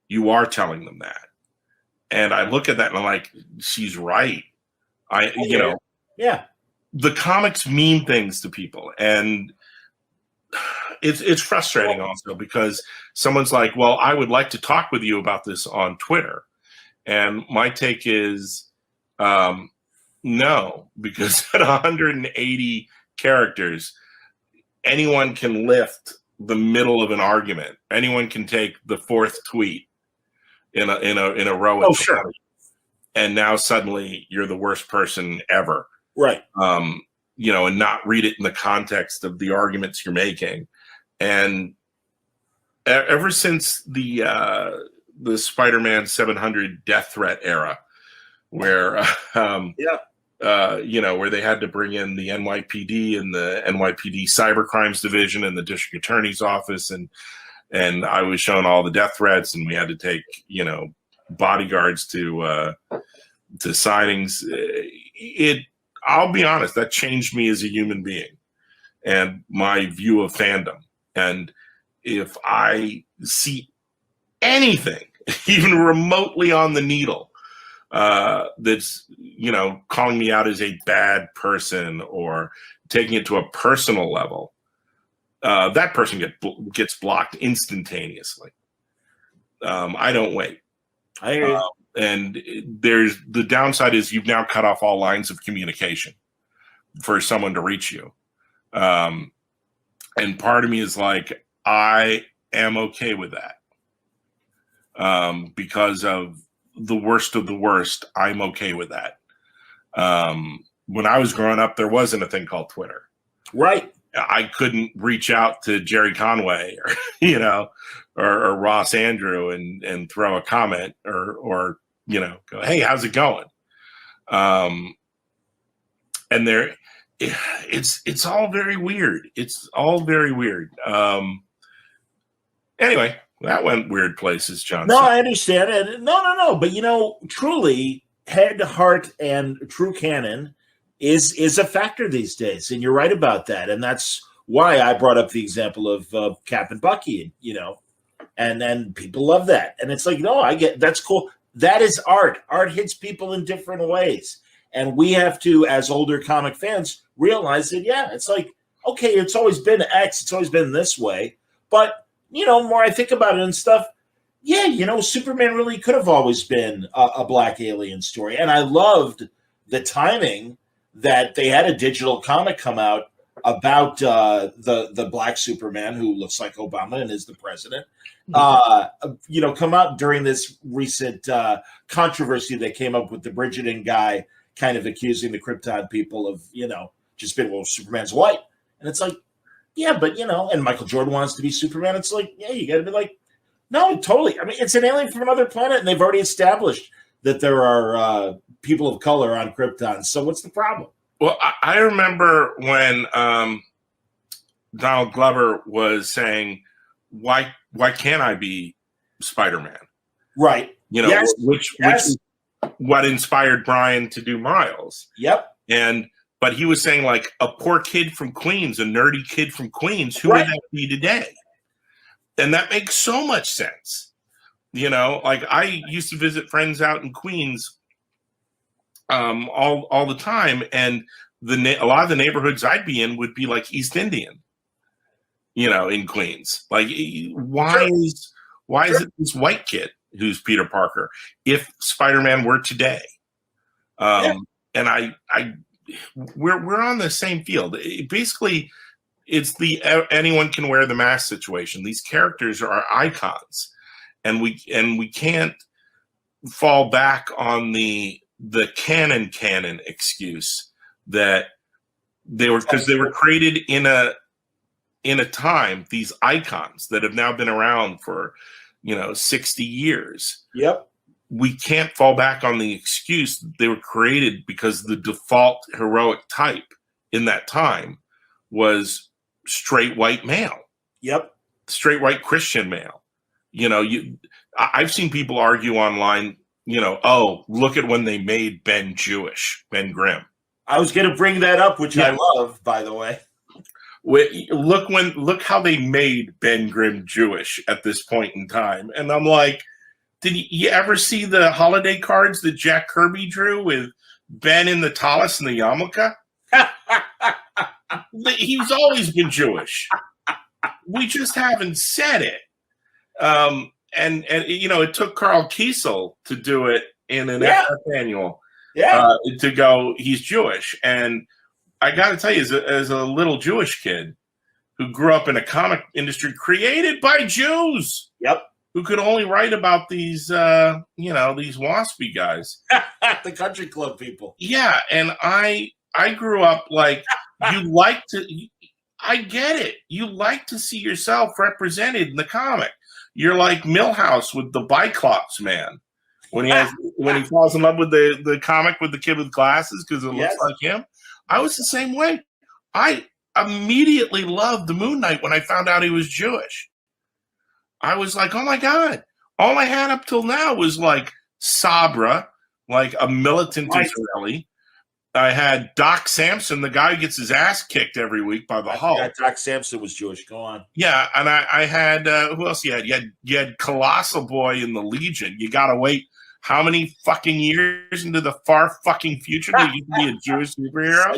You are telling them that. And I look at that and I'm like, she's right. Yeah. The comics mean things to people. And it's frustrating also because someone's like, well, I would like to talk with you about this on Twitter. And my take is no, because at 180 characters, anyone can lift the middle of an argument. Anyone can take the fourth tweet in a row. Oh, sure. And now suddenly you're the worst person ever. Right. You know, and not read it in the context of the arguments you're making. And ever since the Spider-Man 700 death threat era, where you know, where they had to bring in the NYPD and the NYPD Cyber Crimes Division and the District Attorney's Office, and I was shown all the death threats, and we had to take, you know, bodyguards to signings. I'll be honest, that changed me as a human being and my view of fandom. And if I see anything, even remotely on the needle, that's, you know, calling me out as a bad person or taking it to a personal level, that person gets blocked instantaneously. I don't wait. I hear you. And there's the downside is you've now cut off all lines of communication for someone to reach you. And part of me is like, I am okay with that. Because of the worst of the worst, I'm okay with that. When I was growing up, there wasn't a thing called Twitter. Right. I couldn't reach out to Jerry Conway or, you know, or Ross Andrew and throw a comment or, you know, go, hey, how's it going? And it's all very weird. It's all very weird. Anyway, that went weird places, John. No, I understand it. No. But, you know, truly, head, heart, and true canon is a factor these days. And you're right about that. And that's why I brought up the example of Cap and Bucky, you know, and then people love that. And it's like, no, I get that's cool. That is art. Art hits people in different ways. And we have to, as older comic fans, realize that, yeah, it's like, okay, it's always been X. It's always been this way. But, you know, more I think about it and stuff, yeah, you know, Superman really could have always been a black alien story. And I loved the timing that they had a digital comic come out about the black Superman who looks like Obama and is the president, you know, come out during this recent controversy that came up with the Bridgerton guy kind of accusing the Krypton people of, you know, just being, well, Superman's white. And it's like, yeah, but, you know, and Michael Jordan wants to be Superman. It's like, yeah, you got to be like, no, totally. I mean, it's an alien from another planet, and they've already established that there are people of color on Krypton. So what's the problem? Well, I remember when Donald Glover was saying, why can't I be Spider-Man? Right. You know, yes. which is what inspired Brian to do Miles. Yep. But he was saying, like, a poor kid from Queens, a nerdy kid from Queens, who would that be today? And that makes so much sense. You know, like, I used to visit friends out in Queens all the time, and a lot of the neighborhoods I'd be in would be like East Indian, you know, in Queens. Like, why is it this white kid who's Peter Parker if Spider-Man were today? And we're on the same field. Basically, it's the anyone can wear the mask situation. These characters are icons, and we can't fall back on the canon excuse that they were, because they were created in a time, these icons that have now been around for, you know, 60 years. Yep. We can't fall back on the excuse that they were created because the default heroic type in that time was straight white male. Yep. Straight white Christian male. You know, I've seen people argue online, you know, oh, look at when they made Ben Jewish, Ben Grimm. I was going to bring that up, which I love, by the way. Look how they made Ben Grimm Jewish at this point in time. And I'm like, did you ever see the holiday cards that Jack Kirby drew with Ben in the tallis and the yarmulke? He's always been Jewish. we just haven't said it. And it took Carl Kiesel to do it in an FF annual. To go, he's Jewish. And I got to tell you, as a little Jewish kid who grew up in a comic industry created by Jews, who could only write about these, these waspy guys, the country club people. Yeah, and I grew up like you like to. I get it. You like to see yourself represented in the comic. You're like Milhouse with the Biclops man. When he falls in love with the comic with the kid with glasses because it looks like him. I was the same way. I immediately loved the Moon Knight when I found out he was Jewish. I was like, oh my God. All I had up till now was like Sabra, like a militant Israeli. I had Doc Samson, the guy who gets his ass kicked every week by the Hulk. Doc Samson was Jewish. Go on. Yeah, and I had who else you had? You had Colossal Boy in the Legion. You got to wait how many fucking years into the far fucking future till you can be a Jewish superhero?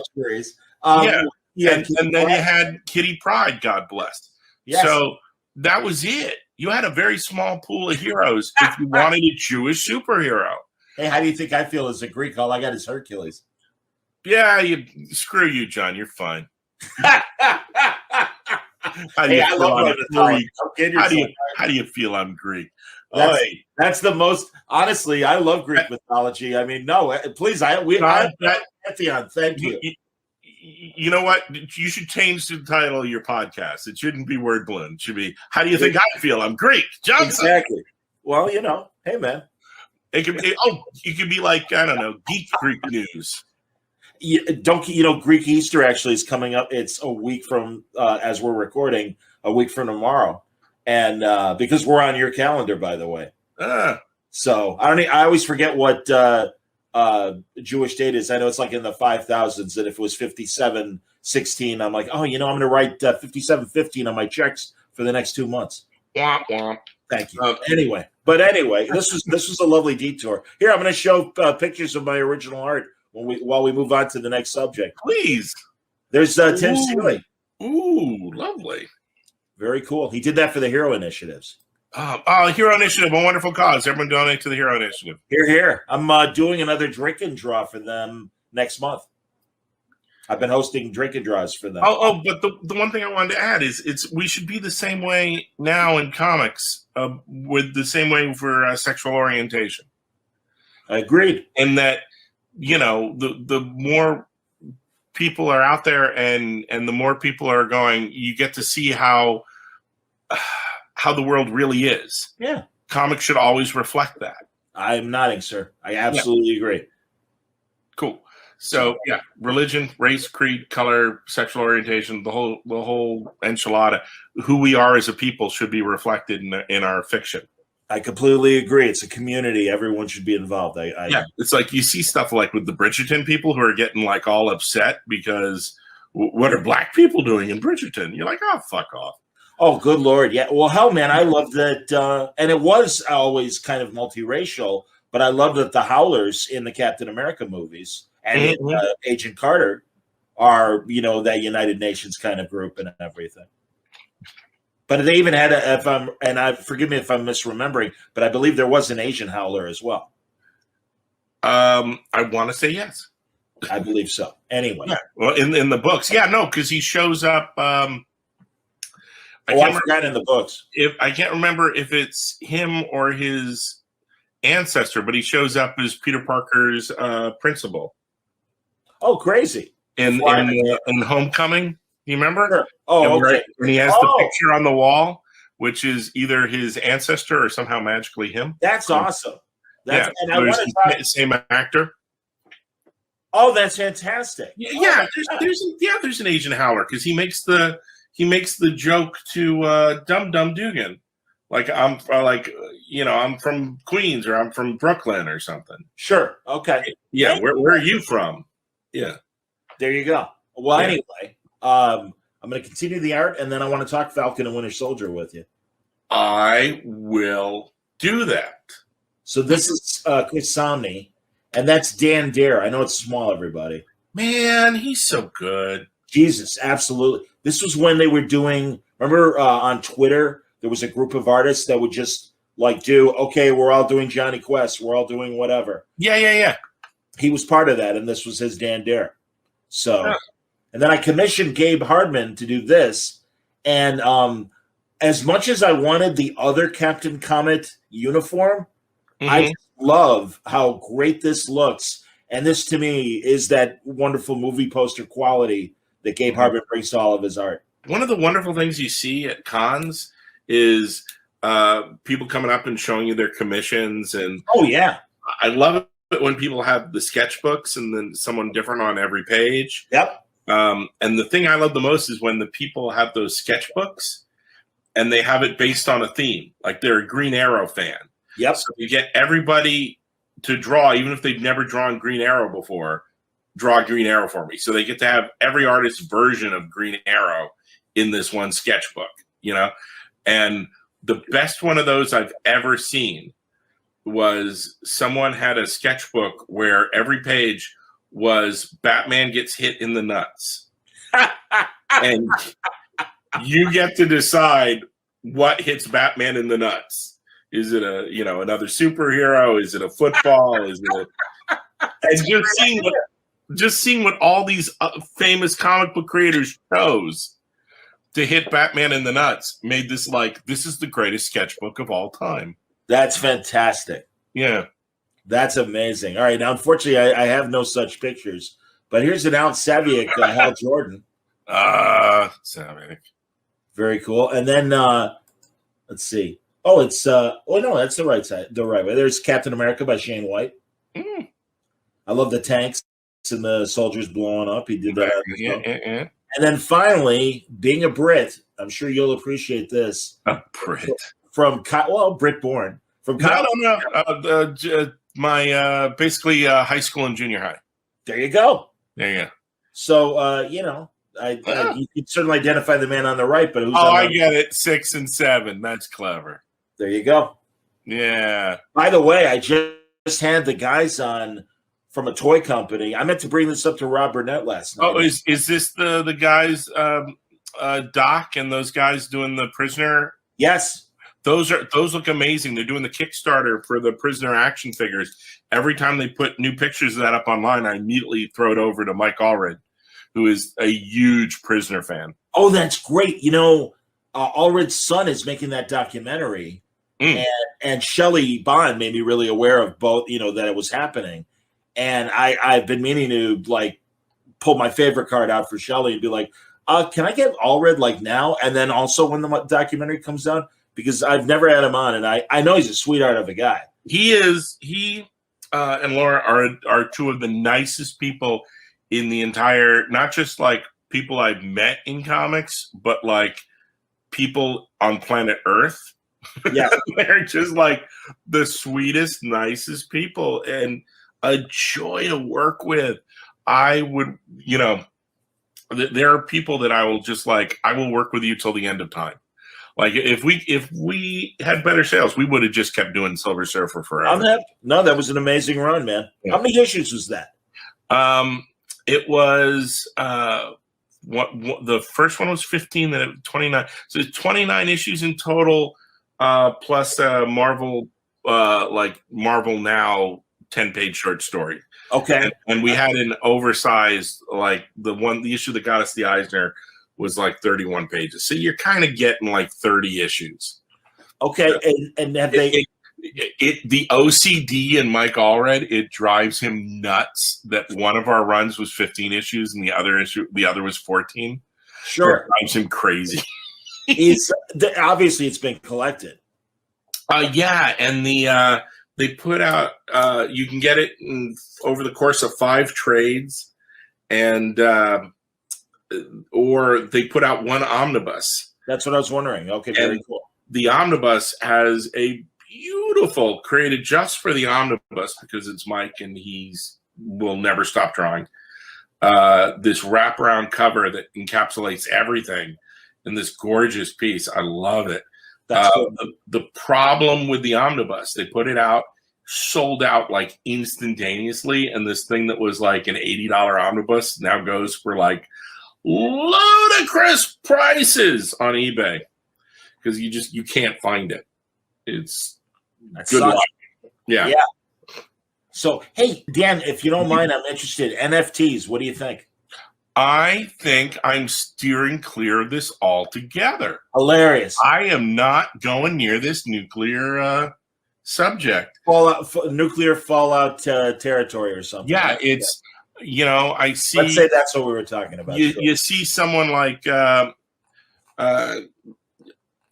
And then you had Kitty Pryde, God bless. Yes. So that was it. You had a very small pool of heroes if you wanted a Jewish superhero. Hey, how do you think I feel as a Greek? All I got is Hercules. Yeah, screw you, John. You're fine. How do you feel I'm Greek? That's the most. Honestly, I love Greek mythology. I mean, no, please, Pantheon. Thank you. You know what? You should change the title of your podcast. It shouldn't be Word Balloon. It should be How do you think I feel? I'm Greek, Johnson. Exactly. Well, hey man, it could be. It could be like I don't know, Geek Greek News. Greek Easter actually is coming up. It's a week from as we're recording, a week from tomorrow, and because we're on your calendar, by the way. So I always forget what Jewish date is. I know it's like in the 5000s, and if it was 5716, I'm like, I'm going to write 5715 on my checks for the next 2 months. Womp womp. Thank you. Anyway, this was a lovely detour. Here, I'm going to show pictures of my original art. While we move on to the next subject, please. There's Tim Seeley. Ooh, lovely. Very cool. He did that for the Hero Initiatives. Hero Initiative, a wonderful cause. Everyone donate to the Hero Initiative. Here. I'm doing another drink and draw for them next month. I've been hosting drink and draws for them. But the one thing I wanted to add is we should be the same way now in comics, with the same way for sexual orientation. Agreed. And that. The more people are out there and the more people are going, you get to see how the world really is. Yeah. Comics should always reflect that. I'm nodding, sir. I absolutely agree. Cool. So religion, race, creed, color, sexual orientation, the whole enchilada, who we are as a people should be reflected in our fiction. I completely agree. It's a community. Everyone should be involved. It's like you see stuff like with the Bridgerton people who are getting like all upset because what are black people doing in Bridgerton? You're like, oh, fuck off. Oh, good Lord. Yeah. Well, hell, man, I love that. And it was always kind of multiracial, but I love that the Howlers in the Captain America movies and in, Agent Carter are, that United Nations kind of group and everything. But they even had forgive me if I'm misremembering, but I believe there was an Asian Howler as well. I want to say yes. I believe so. Anyway. Yeah. Well, in the books. Yeah, no, because he shows up. I forgot in the books. I can't remember if it's him or his ancestor, but he shows up as Peter Parker's principal. Oh, crazy. In Homecoming. You remember? Sure. Oh, okay. And he has the picture on the wall, which is either his ancestor or somehow magically him. That's awesome. And I want to talk same actor. Oh, that's fantastic. Yeah, there's an Asian Howler because he makes the joke to Dum Dum Dugan, like I'm from Queens or I'm from Brooklyn or something. Sure. Okay. Yeah. Where are you from? Yeah. There you go. Well, anyway. I'm going to continue the art, and then I want to talk Falcon and Winter Soldier with you. I will do that. So this is Chris Samnee, and that's Dan Dare. I know it's small, everybody. Man, he's so good. Jesus, absolutely. This was when they were doing. Remember on Twitter, there was a group of artists that would just like do, okay, we're all doing Johnny Quest. We're all doing whatever. Yeah. He was part of that, and this was his Dan Dare. So, and then I commissioned Gabe Hardman to do this. And as much as I wanted the other Captain Comet uniform, I just love how great this looks. And this, to me, is that wonderful movie poster quality that Gabe Hardman brings to all of his art. One of the wonderful things you see at cons is people coming up and showing you their commissions. And oh, yeah. I love it when people have the sketchbooks and then someone different on every page. Yep. And the thing I love the most is when the people have those sketchbooks and they have it based on a theme. Like they're a Green Arrow fan. Yep. So you get everybody to draw, even if they've never drawn Green Arrow before, draw Green Arrow for me. So they get to have every artist's version of Green Arrow in this one sketchbook, you know? And the best one of those I've ever seen was someone had a sketchbook where every page was Batman gets hit in the nuts. And you get to decide what hits Batman in the nuts. Is it another superhero? Is it a football? Is it and just seeing what all these famous comic book creators chose to hit Batman in the nuts made this this is the greatest sketchbook of all time. That's fantastic. Yeah. That's amazing. All right. Now, unfortunately, I have no such pictures, but here's an Al Saviak, Hal Jordan. Saviak. Very cool. And then let's see. Oh, it's no, that's the right side, the right way. There's Captain America by Shane White. I love the tanks and the soldiers blowing up. He did that. Yeah. And then finally, being a Brit, I'm sure you'll appreciate this. A Brit from Brit born from. No. My basically high school and junior high. There you go. Yeah. So you could certainly identify the man on the right, but I get it. 6 and 7. That's clever. There you go. Yeah. By the way, I just had the guys on from a toy company. I meant to bring this up to Rob Burnett last night. Oh, is this the guys, Doc and those guys doing the Prisoner? Yes. Those look amazing. They're doing the Kickstarter for the Prisoner action figures. Every time they put new pictures of that up online, I immediately throw it over to Mike Allred, who is a huge Prisoner fan. Oh, that's great. Allred's son is making that documentary, and Shelley Bond made me really aware of both, that it was happening. And I've been meaning to pull my favorite card out for Shelley and be like, can I get Allred now? And then also when the documentary comes out, because I've never had him on, and I know he's a sweetheart of a guy. He and Laura are two of the nicest people in the entire, not just people I've met in comics, but people on planet Earth. Yeah. They're just the sweetest, nicest people and a joy to work with. I would, there are people that I will just I will work with you till the end of time. If we had better sales, we would have just kept doing Silver Surfer forever. No, that was an amazing run, man. Yeah. How many issues was that? It was the first one was 15, then it was 29. So it's 29 issues in total, plus Marvel Marvel Now 10-page short story. Okay. And we had an oversized the issue that got us the Eisner was 31 pages. So you're kind of getting 30 issues. Okay. And have they the OCD in Mike Allred, it drives him nuts that one of our runs was 15 issues and the other was 14. Sure. It drives him crazy. Obviously it's been collected. Yeah, and they put out you can get it over the course of 5 trades, and or they put out one omnibus. That's what I was wondering. Okay, very cool. The omnibus has a beautiful, created just for the omnibus because it's Mike and will never stop drawing. This wraparound cover that encapsulates everything in this gorgeous piece. I love it. The problem with the omnibus, they put it out, sold out instantaneously, and this thing that was an $80 omnibus now goes for ludicrous prices on eBay because you can't find it. It's good luck. Yeah. So, hey, Dan, if you don't mind, I'm interested. NFTs, what do you think? I think I'm steering clear of this altogether. Hilarious. I am not going near this nuclear subject. Nuclear fallout territory or something. Yeah, it's, I see. Let's say that's what we were talking about. You see someone like, why am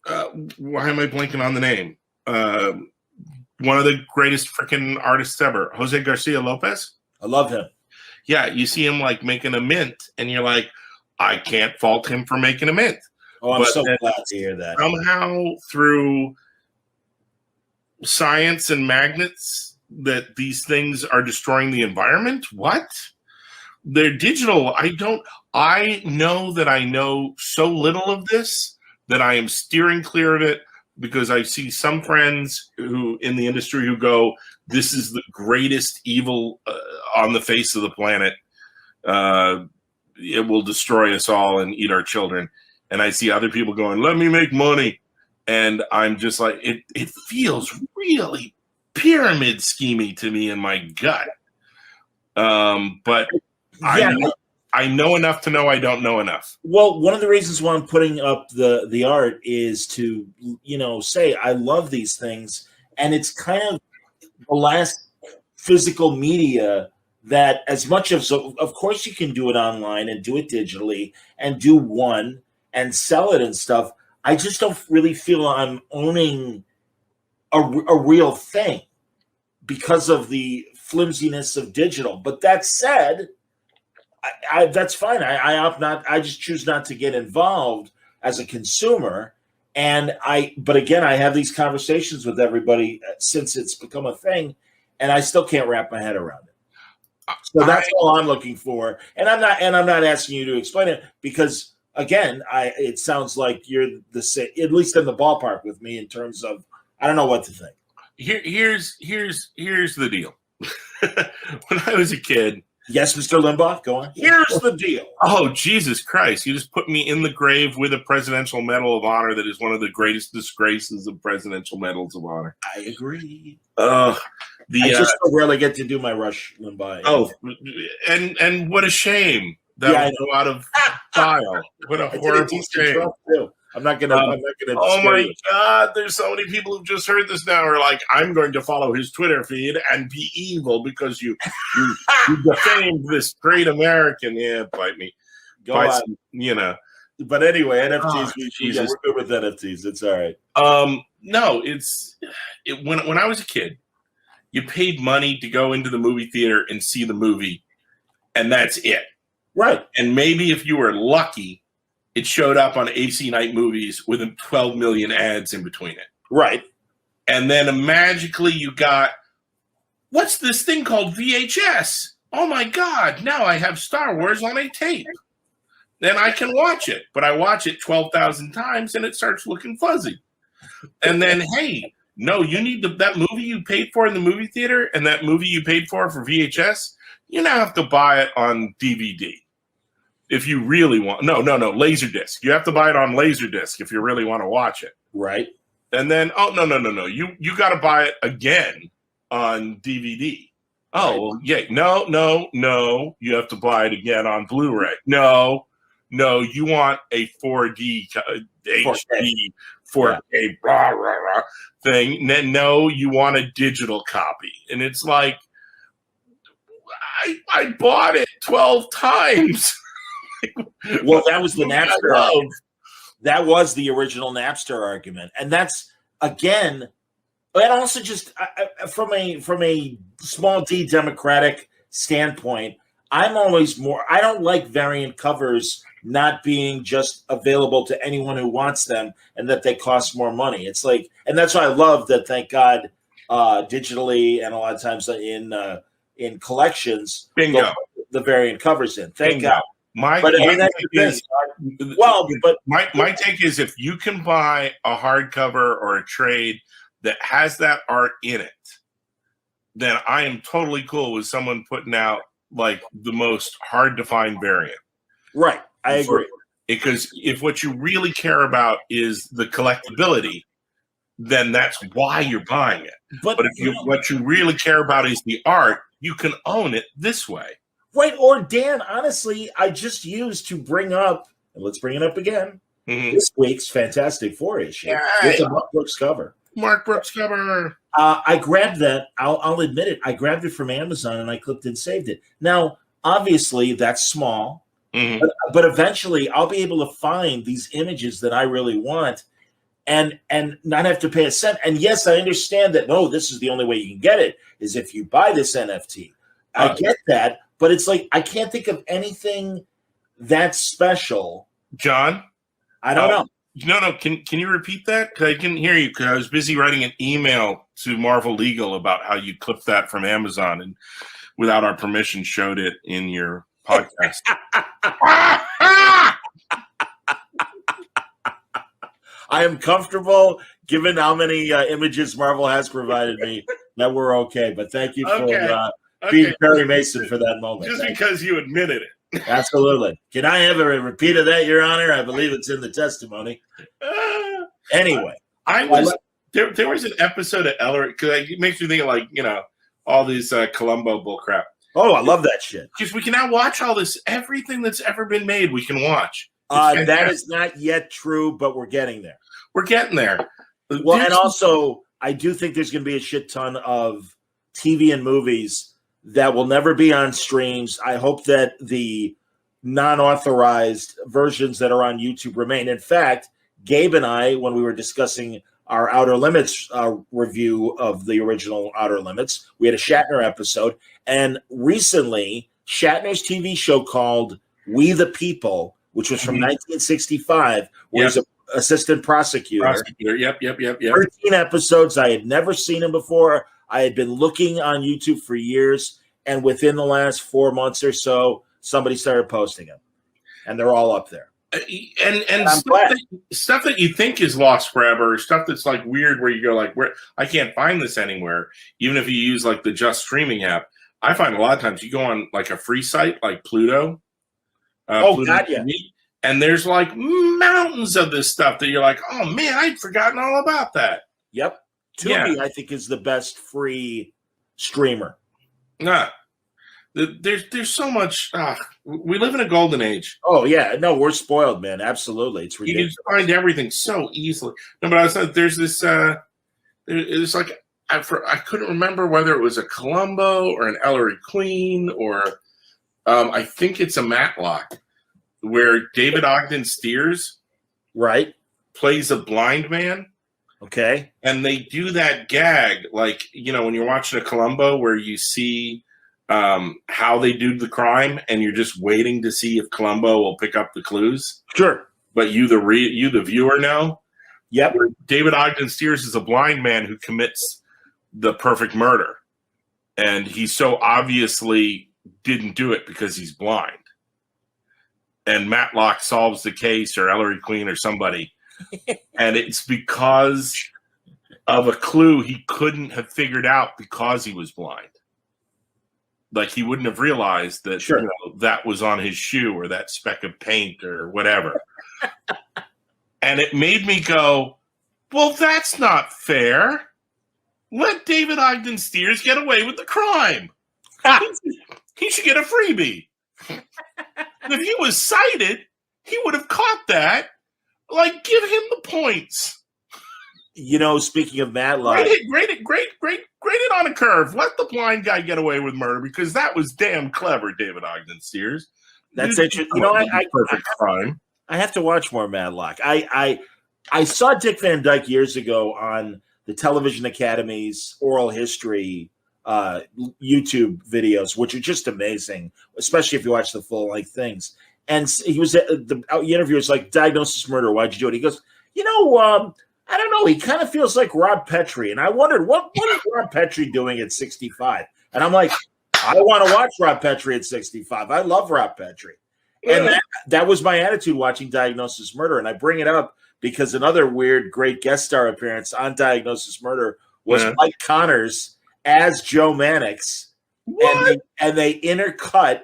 I blanking on the name? One of the greatest freaking artists ever, Jose Garcia Lopez. I love him. Yeah, you see him like making a mint, and you're like, I can't fault him for making a mint. Oh, I'm so glad to hear that. Somehow through science and magnets that these things are destroying the environment? What? They're digital. I know that I know so little of this that I am steering clear of it because I see some friends who in the industry who go, this is the greatest evil on the face of the planet. It will destroy us all and eat our children. And I see other people going, let me make money. And I'm just like, it feels really pyramid schemy to me in my gut. But yeah. I know enough to know I don't know enough. Well, one of the reasons why I'm putting up the art is to, say I love these things. And it's kind of the last physical media that as much as, of course you can do it online and do it digitally and do one and sell it and stuff. I just don't really feel I'm owning a real thing because of the flimsiness of digital. But that said, I that's fine. I opt not. I just choose not to get involved as a consumer. But again, I have these conversations with everybody since it's become a thing, and I still can't wrap my head around it. So that's all I'm looking for. And I'm not asking you to explain it because, again, it sounds like you're the same, at least in the ballpark with me in terms of I don't know what to think. Here's the deal. When I was a kid. Yes, Mr. Limbaugh, go on. Here's the deal. Oh, Jesus Christ. You just put me in the grave with a Presidential Medal of Honor that is one of the greatest disgraces of Presidential Medals of Honor. I agree. I just so rarely get to do my Rush Limbaugh. Oh, and what a shame. That was out of style. What a horrible shame. I'm not gonna. Oh my God! There's so many people who've just heard this now are like, I'm going to follow his Twitter feed and be evil because you defamed this great American. Yeah, bite me. Go on. But anyway, NFTs. We're good with NFTs. It's all right. No, when I was a kid, you paid money to go into the movie theater and see the movie, and that's it. Right. And maybe if you were lucky, it showed up on AC Night Movies with 12 million ads in between it. Right. And then magically you got, what's this thing called VHS? Oh my God, now I have Star Wars on a tape. Then I can watch it. But I watch it 12,000 times and it starts looking fuzzy. And then, hey, no, you need that movie you paid for in the movie theater and that movie you paid for VHS, you now have to buy it on DVD. If you really want, no, Laserdisc. You have to buy it on Laserdisc if you really want to watch it. Right. And then, no. You got to buy it again on DVD. Oh, right. Yeah. No. You have to buy it again on Blu-ray. No. You want a 4D, HD, 4K, rah, rah, rah thing. No, you want a digital copy. And it's like, I bought it 12 times. Well, that was the Napster argument. That was the original Napster argument, and that's again, and also just from a small d democratic standpoint, I'm always more. I don't like variant covers not being just available to anyone who wants them, and that they cost more money. It's like, and that's why I love that. Thank God, digitally, and a lot of times in collections, bingo, the variant covers in. Thank God. My take is if you can buy a hardcover or a trade that has that art in it, then I am totally cool with someone putting out like the most hard to find variant. Right. I agree. Because if what you really care about is the collectability, then that's why you're buying it. But if what you really care about is the art, you can own it this way. Right. Or Dan, honestly, I just used to bring up, and let's bring it up again, this week's Fantastic Four issue. It's a Mark Brooks cover. Mark Brooks cover. I grabbed that. I'll admit it. I grabbed it from Amazon and I clicked and saved it. Now, obviously, that's small, but eventually I'll be able to find these images that I really want and not have to pay a cent. And yes, I understand that, no, this is the only way you can get it, is if you buy this NFT. I get that, but it's like I can't think of anything that special. John? I don't know. No. Can you repeat that? Because I couldn't hear you because I was busy writing an email to Marvel Legal about how you clipped that from Amazon and without our permission showed it in your podcast. I am comfortable, given how many images Marvel has provided me, that we're okay. But thank you for being Perry Mason for that moment. Just because you admitted it. Absolutely. Can I have a repeat of that, Your Honor? I believe it's in the testimony. Anyway. There was an episode of Ellery, because it makes me think of, like, all these Columbo bullcrap. Oh, I love that shit. Because we can now watch all this, everything that's ever been made, we can watch. That is not yet true, but we're getting there. We're getting there. Well, and also, I do think there's going to be a shit ton of TV and movies that will never be on streams. I hope that the non-authorized versions that are on YouTube remain. In fact, Gabe and I, when we were discussing our Outer Limits review of the original Outer Limits, we had a Shatner episode. And recently, Shatner's TV show called We the People, which was from 1965, where he's an assistant prosecutor. Yep. 13 episodes. I had never seen him before. I had been looking on YouTube for years, and within the last 4 months or so, somebody started posting them, and they're all up there. And stuff that you think is lost forever, stuff that's like weird, where you go like, "Where I can't find this anywhere," even if you use like the Just Streaming app. I find a lot of times you go on like a free site like Pluto. Pluto TV, and there's like mountains of this stuff that you're like, "Oh man, I'd forgotten all about that." Yep. Tubi, I think, is the best free streamer. There's so much. We live in a golden age. Oh yeah, no, we're spoiled, man. Absolutely, it's ridiculous. You can find everything so easily. No, but I was saying there's this. It's like I couldn't remember whether it was a Columbo or an Ellery Queen or I think it's a Matlock where David Ogden Stiers plays a blind man. Okay. And they do that gag, like, when you're watching a Columbo where you see how they do the crime and you're just waiting to see if Columbo will pick up the clues. Sure. But you, the viewer, know. Yep. David Ogden Stiers is a blind man who commits the perfect murder. And he so obviously didn't do it because he's blind. And Matlock solves the case, or Ellery Queen or somebody. And it's because of a clue he couldn't have figured out because he was blind. Like he wouldn't have realized that that was on his shoe or that speck of paint or whatever. And it made me go, well, that's not fair. Let David Ogden Stiers get away with the crime. He should get a freebie. If he was cited, he would have caught that. Like, give him the points. Speaking of Matlock, grade it on a curve. Let the blind guy get away with murder because that was damn clever, David Ogden Stiers. That's interesting. Perfect crime. I have to watch more Matlock. I saw Dick Van Dyke years ago on the Television Academy's oral history YouTube videos, which are just amazing, especially if you watch the full length things. And he was the interviewer was like, "Diagnosis Murder, why'd you do it?" He goes, I don't know. He kind of feels like Rob Petrie. And I wondered, what is Rob Petrie doing at 65? And I'm like, I want to watch Rob Petrie at 65. I love Rob Petrie. And that was my attitude watching Diagnosis Murder. And I bring it up because another weird, great guest star appearance on Diagnosis Murder was Mike Connors as Joe Mannix. And they intercut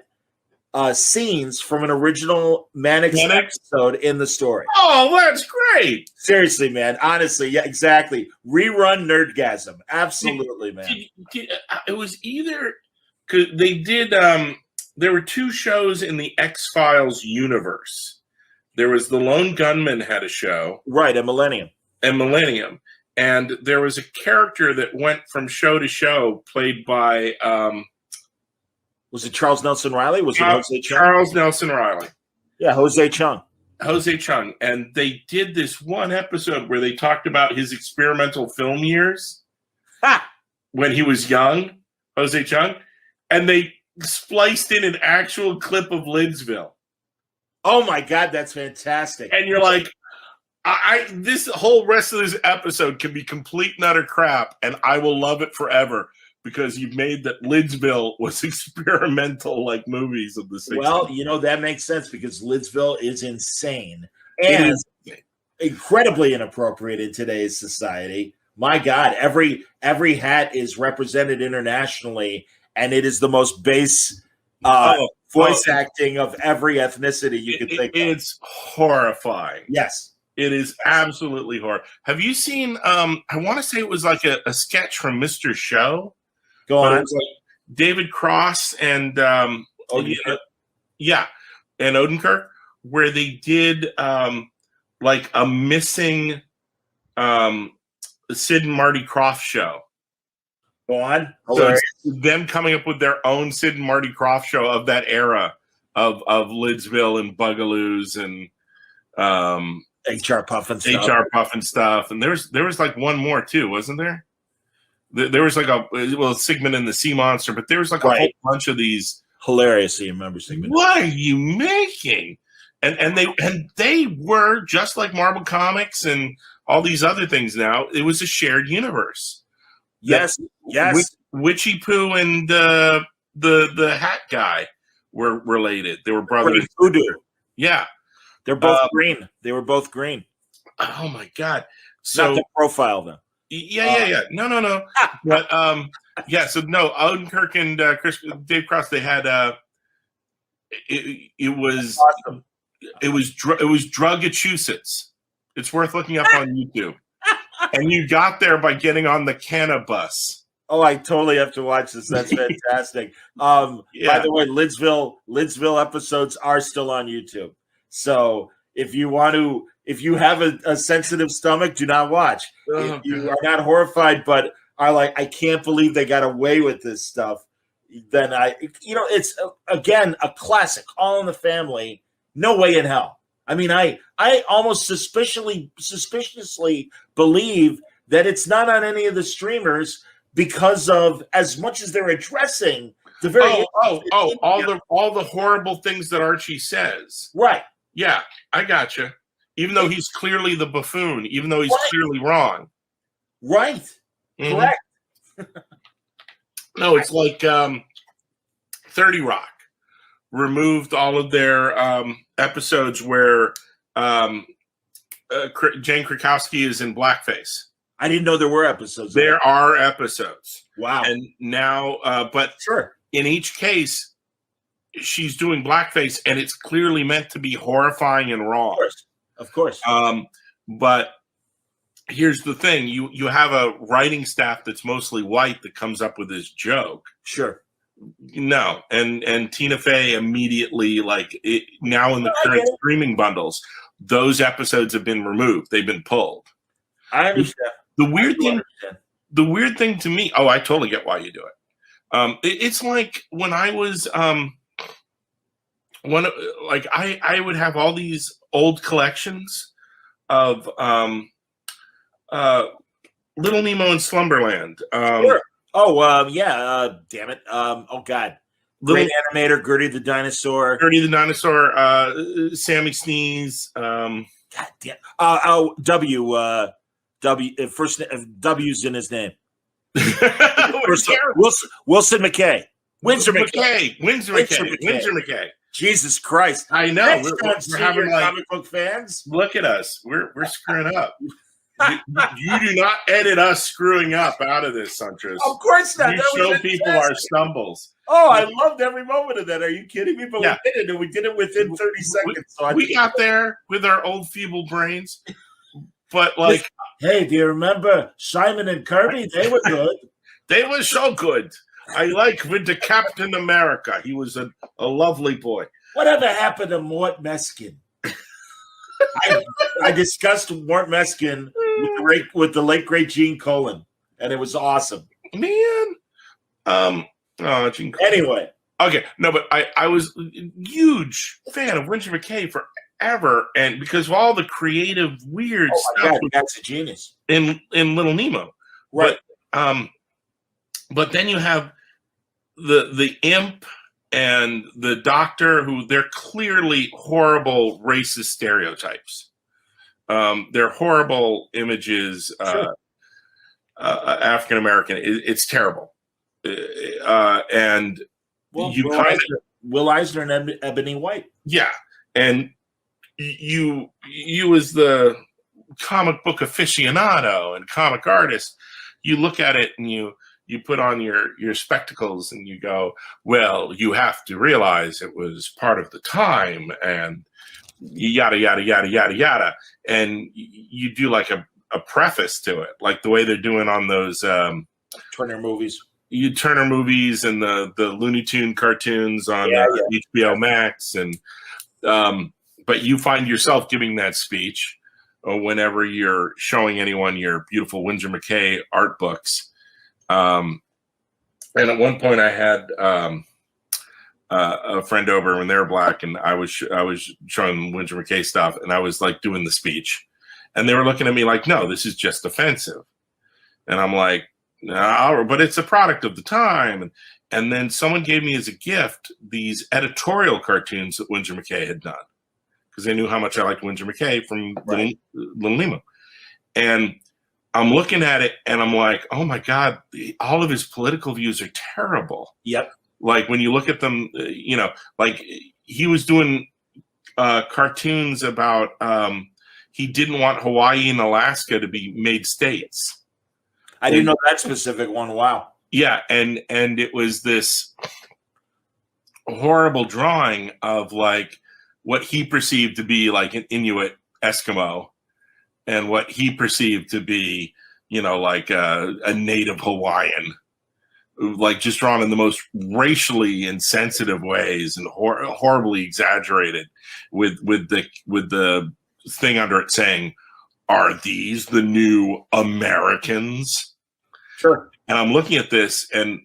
scenes from an original Mannix episode in the story. Oh, that's great. Seriously, man. Honestly, yeah, exactly. Rerun Nerdgasm. Absolutely, man. It was either because they did. There were two shows in the X-Files universe. There was the Lone Gunman had a show, right? And Millennium, and there was a character that went from show to show, played by. Was it Charles Nelson Riley? Was it Jose Chung? Charles Nelson Riley. Yeah, Jose Chung. And they did this one episode where they talked about his experimental film years when he was young, Jose Chung, and they spliced in an actual clip of Lidsville. Oh my God, that's fantastic! And you're like, this whole rest of this episode can be complete and utter crap, and I will love it forever. Because you've made that Lidsville was experimental, like movies of the 60s. Well, that makes sense because Lidsville is insane and incredibly inappropriate in today's society. My God, every hat is represented internationally, and it is the most base voice acting of every ethnicity you could think of. It's horrifying. Yes. It is absolutely horrible. Have you seen, I want to say it was like a sketch from Mr. Show. Go on. It was like David Cross and Odenkirk, and Odenkirk, where they did like a missing Sid and Marty Krofft show. Go on. So it's them coming up with their own Sid and Marty Krofft show of that era of Lidsville and Bugaloos and HR Puffin stuff. And there was like one more too, wasn't there? There was like Sigmund and the Sea Monster, but there was like a whole bunch of these. Hilarious, you remember Sigmund? What are you making? And they were just like Marvel Comics and all these other things. Now it was a shared universe. Yes. Witchy Poo and the Hat Guy were related. They were brothers. Voodoo. Yeah, they're both green. They were both green. Oh my God! So not the profile though. Yeah. No. But so no, Odenkirk and Dave Cross, they had it was awesome. It was Drugachusetts. It's worth looking up on YouTube. And you got there by getting on the Canna bus. Oh, I totally have to watch this. That's fantastic. By the way, Lidsville episodes are still on YouTube. So if you have a sensitive stomach, do not watch. If you are not horrified, but are like, I can't believe they got away with this stuff, then it's again a classic, All in the Family. No Way in Hell. I mean, I almost suspiciously believe that it's not on any of the streamers because of as much as they're addressing the very all the horrible things that Archie says. Right. Yeah, I gotcha. Even though he's clearly the buffoon, even though he's clearly wrong. Right. Mm-hmm. Correct. No, it's like 30 Rock removed all of their episodes where Jane Krakowski is in blackface. I didn't know there were episodes. There are episodes. Wow. And now, but sure, in each case, she's doing blackface, and it's clearly meant to be horrifying and wrong. Of course. But here's the thing: you have a writing staff that's mostly white that comes up with this joke. Sure. No, and Tina Fey immediately, now in the current streaming bundles, those episodes have been removed. They've been pulled. I understand. The weird thing to me. Oh, I totally get why you do it. It's like when I was I would have all these old collections of Little Nemo and Slumberland. Sure. Damn it. Oh God. Great animator, Gertie the Dinosaur. Sammy Sneeze. God damn. First W's in his name. Wilson McKay. Windsor McKay. Jesus Christ. I know. We're having comic book fans. Look at us. We're screwing up. You do not edit us screwing up out of this, Suntress. Of course not. You show people our stumbles. Oh, I loved every moment of that. Are you kidding me? But Yeah. we did it, and we did it within 30 seconds. So we got there with our old feeble brains, but like, hey, do you remember Simon and Kirby? They were good. they were so good. I like with the Captain America. He was a lovely boy. Whatever happened to Mort Meskin? I discussed Mort Meskin with the late great Gene Colan, and it was awesome. Man, Gene Colan. Anyway, okay, no, but I was a huge fan of Winsor McCay forever, and because of all the creative, weird stuff. That's a genius in Little Nemo, right? But then you have the imp and the doctor, who they're clearly horrible racist stereotypes. They're horrible images. Sure. African American, it's terrible. And Will Eisner and Ebony White. Yeah, and you as the comic book aficionado and comic artist, you look at it and you put on your spectacles and you go, well, you have to realize it was part of the time and yada yada yada yada yada, and you do like a preface to it, like the way they're doing on those Turner movies. Turner movies and the Looney Tune cartoons on HBO Max, and but you find yourself giving that speech whenever you're showing anyone your beautiful Winsor McCay art books. And at one point, I had a friend over when they were Black, and I was showing them Winsor McCay stuff, and I was like doing the speech, and they were looking at me like, "No, this is just offensive," and I'm like, no, but it's a product of the time. And then someone gave me as a gift these editorial cartoons that Winsor McCay had done, because they knew how much I liked Winsor McCay from Little Nemo. And I'm looking at it and I'm like, oh my God, all of his political views are terrible. Yep. Like when you look at them, like he was doing cartoons about he didn't want Hawaii and Alaska to be made states. I didn't know that specific one. Wow. Yeah, and it was this horrible drawing of like what he perceived to be like an Inuit Eskimo, and what he perceived to be, like a native Hawaiian, like just drawn in the most racially insensitive ways and horribly exaggerated, with the thing under it saying, "Are these the new Americans?" Sure. And I'm looking at this, and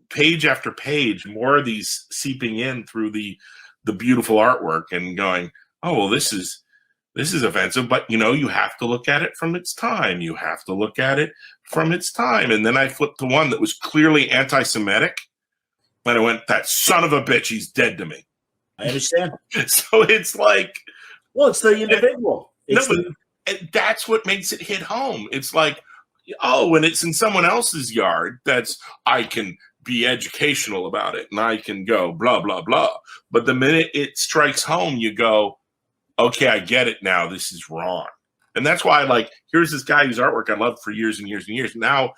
page after page, more of these seeping in through the beautiful artwork, and going, "Oh, well, this is offensive." But you have to look at it from its time. You have to look at it from its time. And then I flipped to one that was clearly anti-Semitic, and I went, "That son of a bitch, he's dead to me." I understand. So it's like, well, it's the individual. And that's what makes it hit home. It's like, oh, when it's in someone else's yard, I can be educational about it and I can go blah, blah, blah. But the minute it strikes home, you go, okay, I get it now. This is wrong. And that's why, here's this guy whose artwork I loved for years and years and years. Now,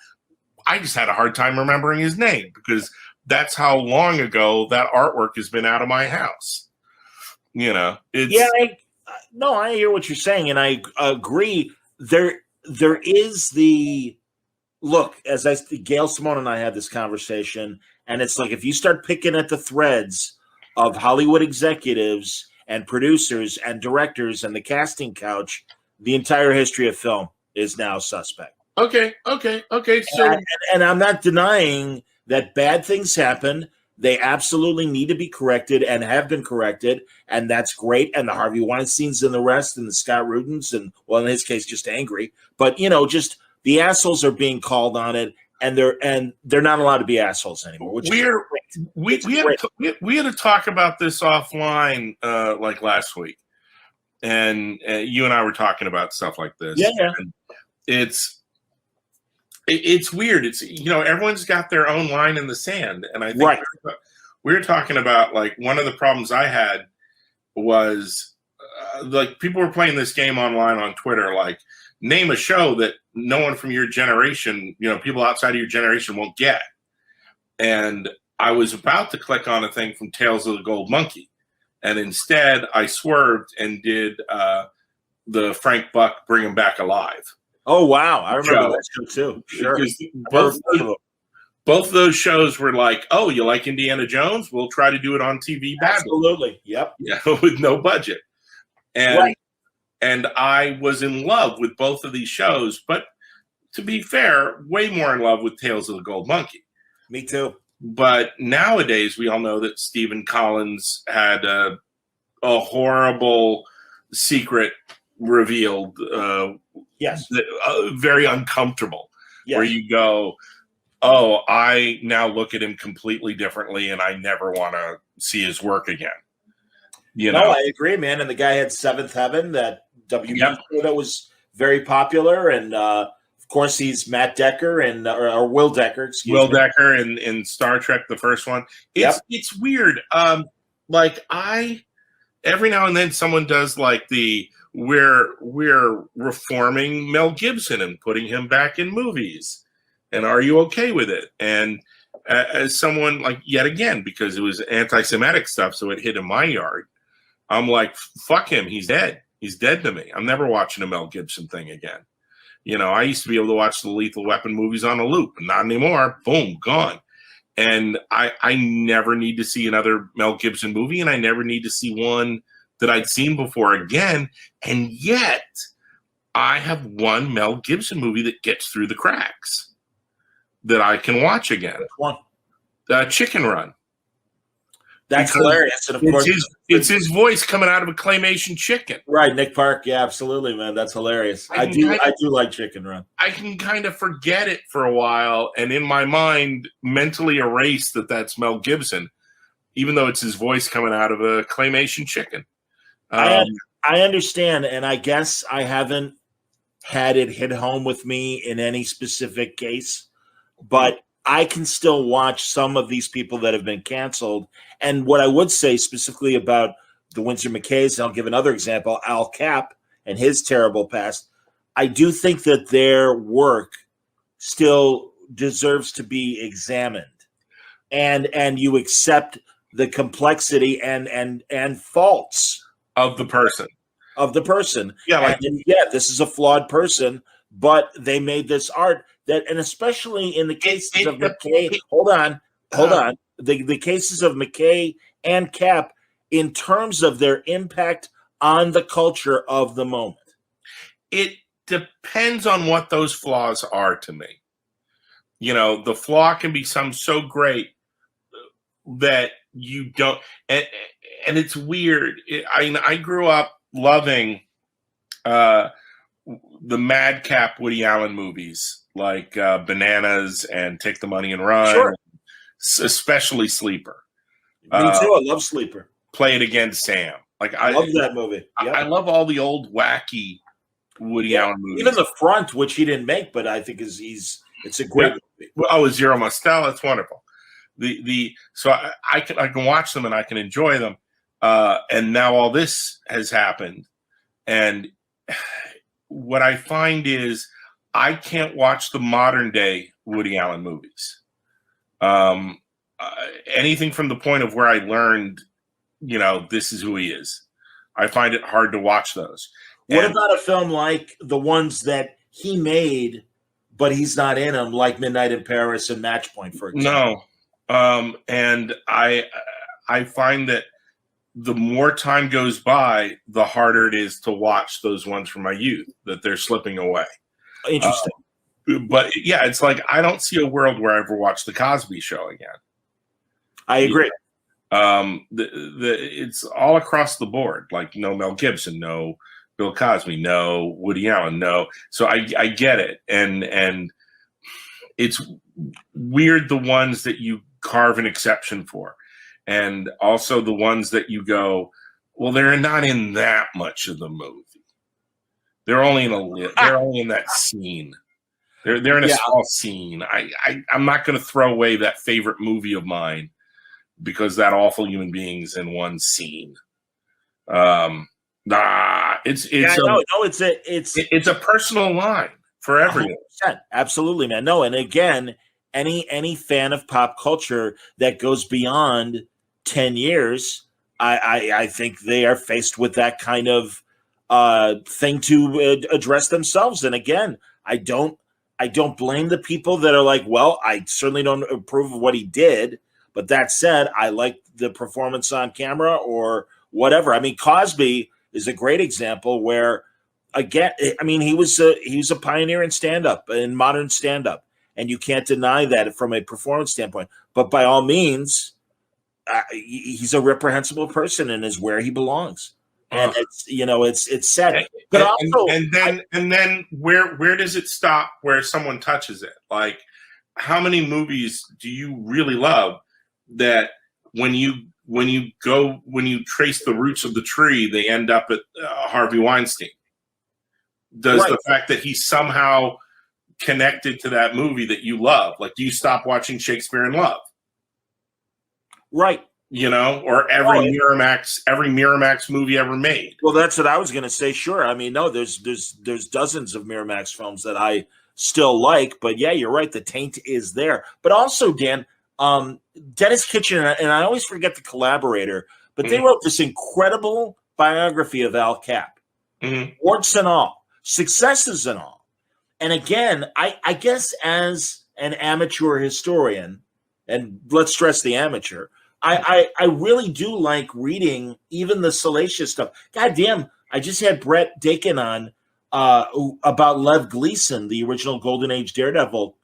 I just had a hard time remembering his name, because that's how long ago that artwork has been out of my house. I hear what you're saying, and I agree. There is the look, as Gail Simone and I had this conversation, and it's like if you start picking at the threads of Hollywood executives and producers and directors and the casting couch, the entire history of film is now suspect. Okay. So, and I'm not denying that bad things happen. They absolutely need to be corrected and have been corrected, and that's great. And the Harvey Weinsteins and the rest, and the Scott Rudins, and well, in his case, just angry. But just the assholes are being called on it, and they're not allowed to be assholes anymore. Which we had to talk about this offline, like last week, and you and I were talking about stuff like this. Yeah. And it's weird. It's everyone's got their own line in the sand, and I think we were talking about one of the problems I had was people were playing this game online on Twitter, name a show that no one from your generation, people outside of your generation won't get, and I was about to click on a thing from Tales of the Gold Monkey, and instead I swerved and did the Frank Buck Bring 'Em Back Alive. Oh wow, I remember that show too. Sure, both those shows were like, oh, you like Indiana Jones? We'll try to do it on TV. Absolutely, yep. Yeah, with no budget, and I was in love with both of these shows. But to be fair, way more in love with Tales of the Gold Monkey. Me too. But nowadays, we all know that Stephen Collins had a horrible secret revealed. Yes. Very uncomfortable. Yes. Where you go, oh, I now look at him completely differently, and I never want to see his work again. You know, I agree, man. And the guy had Seventh Heaven, that WB show that was very popular, and of course he's Matt Decker and or Will Decker, excuse me. Decker in Star Trek, the first one. It's weird. Like every now and then someone does like the we're reforming Mel Gibson and putting him back in movies. And are you okay with it? And as someone, like, yet again, because it was anti-Semitic stuff, so it hit in my yard, I'm like, fuck him. He's dead. He's dead to me. I'm never watching a Mel Gibson thing again. You know, I used to be able to watch the Lethal Weapon movies on a loop. Not anymore. Boom, gone. And I never need to see another Mel Gibson movie, and I never need to see one that I'd seen before again. And yet, I have one Mel Gibson movie that gets through the cracks that I can watch again. Which one? Chicken Run. That's because hilarious. And of course, it's his voice coming out of a claymation chicken. Right, Nick Park. Yeah, absolutely, man. That's hilarious. I do like Chicken Run. I can kind of forget it for a while, and in my mind, mentally erase that that's Mel Gibson, even though it's his voice coming out of a claymation chicken. I understand, and I guess I haven't had it hit home with me in any specific case, but I can still watch some of these people that have been canceled. And what I would say specifically about the Winsor McKays, and I'll give another example, Al Cap and his terrible past, I do think that their work still deserves to be examined. And you accept the complexity and faults of the person. Yeah, this is a flawed person, but they made this art that, and especially in the cases of McKay, hold on. The cases of McKay and Cap, in terms of their impact on the culture of the moment. It depends on what those flaws are to me. You know, the flaw can be so great that you don't, and it's weird. I grew up loving the madcap Woody Allen movies, like Bananas and Take the Money and Run, sure. Especially Sleeper. Me too. I love Sleeper. Play It Again, Sam. Like I love that movie. Yep. I love all the old wacky Woody Allen movies. Even The Front, which he didn't make, but I think it's a great movie. Oh, Zero Mostel, it's wonderful. So I can watch them and I can enjoy them. And now all this has happened, and what I find is I can't watch the modern day Woody Allen movies. Anything from the point of where I learned, you know, this is who he is. I find it hard to watch those. What about a film like the ones that he made, but he's not in them, like Midnight in Paris and Match Point, for example? No. And I find that the more time goes by, the harder it is to watch those ones from my youth, that they're slipping away. Interesting. But yeah, it's like I don't see a world where I ever watch the Cosby Show again. I agree. It's all across the board. Like no Mel Gibson, no Bill Cosby, no Woody Allen, no. So I get it, and it's weird the ones that you carve an exception for, and also the ones that you go, well, they're not in that much of the movie. They're only in that scene. They're in a small scene. I'm not going to throw away that favorite movie of mine because that awful human being's in one scene. It's a personal line for everyone. 100%. Absolutely, man. No, and again, any fan of pop culture that goes beyond 10 years, I think they are faced with that kind of thing to address themselves. And again, I don't blame the people that are like, well, I certainly don't approve of what he did, but that said, I like the performance on camera or whatever. I mean, Cosby is a great example where, again, I mean, he was a pioneer in stand-up, in modern stand-up, and you can't deny that from a performance standpoint. But by all means, he's a reprehensible person and is where he belongs. And it's sad. But also, and then where does it stop where someone touches it? Like, how many movies do you really love that when you trace the roots of the tree, they end up at Harvey Weinstein? Does the fact that he's somehow connected to that movie that you love, like, do you stop watching Shakespeare in Love? Right. Or every Miramax movie ever made. Well, that's what I was going to say. Sure. I mean, no, there's dozens of Miramax films that I still like, but yeah, you're right. The taint is there. But also, Dan, Dennis Kitchen, and I always forget the collaborator, but they wrote this incredible biography of Al Cap, warts and all, successes and all. And again, I guess as an amateur historian, and let's stress the amateur, I really do like reading even the salacious stuff. God damn, I just had Brett Dakin on about Lev Gleason, the original Golden Age Daredevil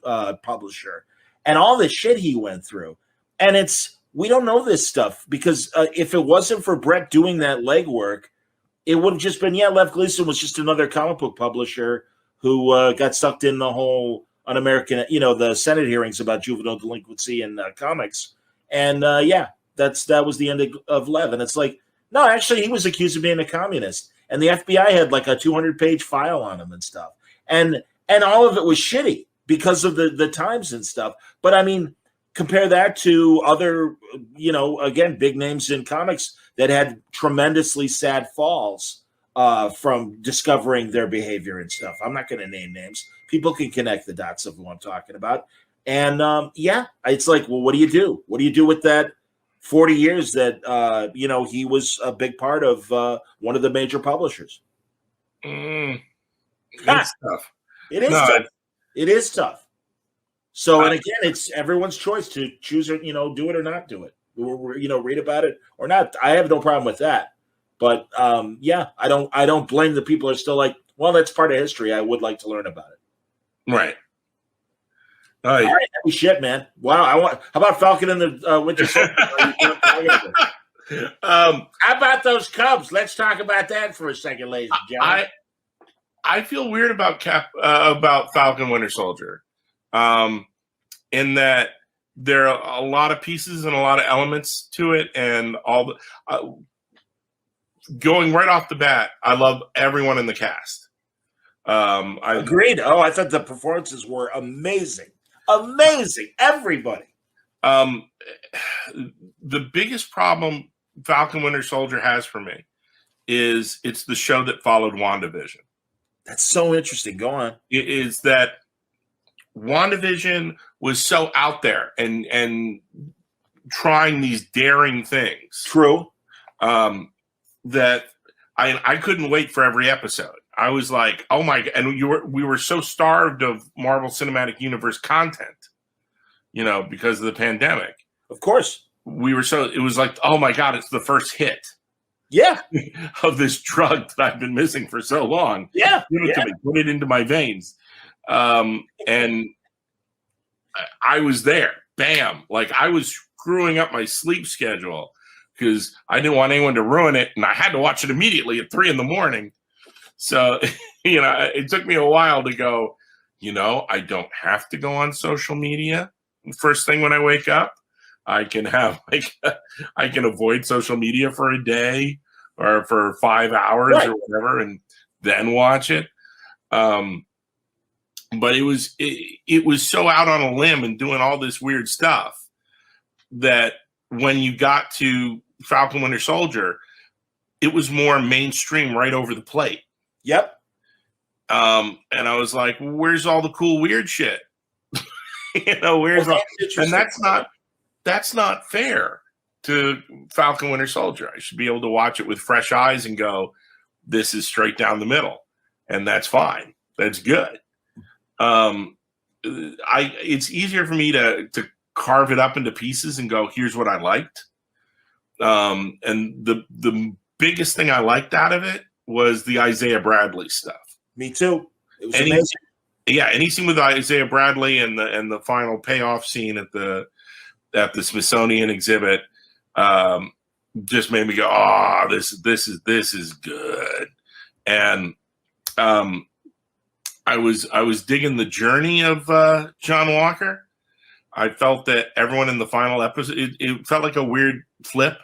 publisher, and all the shit he went through. And we don't know this stuff because if it wasn't for Brett doing that legwork, it would have just been, Lev Gleason was just another comic book publisher who got sucked in the whole un-American, the Senate hearings about juvenile delinquency in comics. And that was the end of Lev. And it's like, no, actually, he was accused of being a communist. And the FBI had like a 200-page file on him and stuff. And all of it was shitty because of the times and stuff. But I mean, compare that to other, again, big names in comics that had tremendously sad falls from discovering their behavior and stuff. I'm not going to name names. People can connect the dots of who I'm talking about. And it's like, well, what do you do? What do you do with that 40 years that, he was a big part of one of the major publishers? It's tough. It is tough. It is tough. So, and again, it's everyone's choice to choose, do it or not do it. Read about it or not. I have no problem with that. But I don't blame the people who are still like, well, that's part of history. I would like to learn about it. Right. All right, happy shit, man. Wow. How about Falcon and the Winter Soldier? How about those Cubs? Let's talk about that for a second, ladies and gentlemen. I feel weird about Falcon Winter Soldier, in that there are a lot of pieces and a lot of elements to it, and all the going right off the bat, I love everyone in the cast. I agreed. Oh, I thought the performances were amazing. Amazing. Everybody. The biggest problem Falcon Winter Soldier has for me is it's the show that followed WaandaVision. That's so interesting. Go on. It is that WaandaVision was so out there and trying these daring things. True. That I couldn't wait for every episode. I was like, oh my God. And we were so starved of Marvel Cinematic Universe content, because of the pandemic. Of course. It was like, oh my God, it's the first hit. Yeah. Of this drug that I've been missing for so long. Yeah. Give it to me, put it into my veins. And I was there. Bam. Like, I was screwing up my sleep schedule because I didn't want anyone to ruin it. And I had to watch it immediately at 3 a.m. So, it took me a while to go, I don't have to go on social media first thing when I wake up. I can have I can avoid social media for a day or for 5 hours or whatever, and then watch it. But it was so out on a limb and doing all this weird stuff that when you got to Falcon Winter Soldier, it was more mainstream right over the plate. Yep. And I was like, where's all the cool weird shit? Where's Well, and that's not fair to Falcon Winter Soldier. I should be able to watch it with fresh eyes and go, this is straight down the middle, and that's fine. That's good. It's easier for me to carve it up into pieces and go, here's what I liked. And the biggest thing I liked out of it was the Isaiah Bradley stuff. Me too. It was amazing. Any scene with Isaiah Bradley and the final payoff scene at the Smithsonian exhibit just made me go, oh, this is good. And I was digging the journey of John Walker. I felt that everyone in the final episode, it felt like a weird flip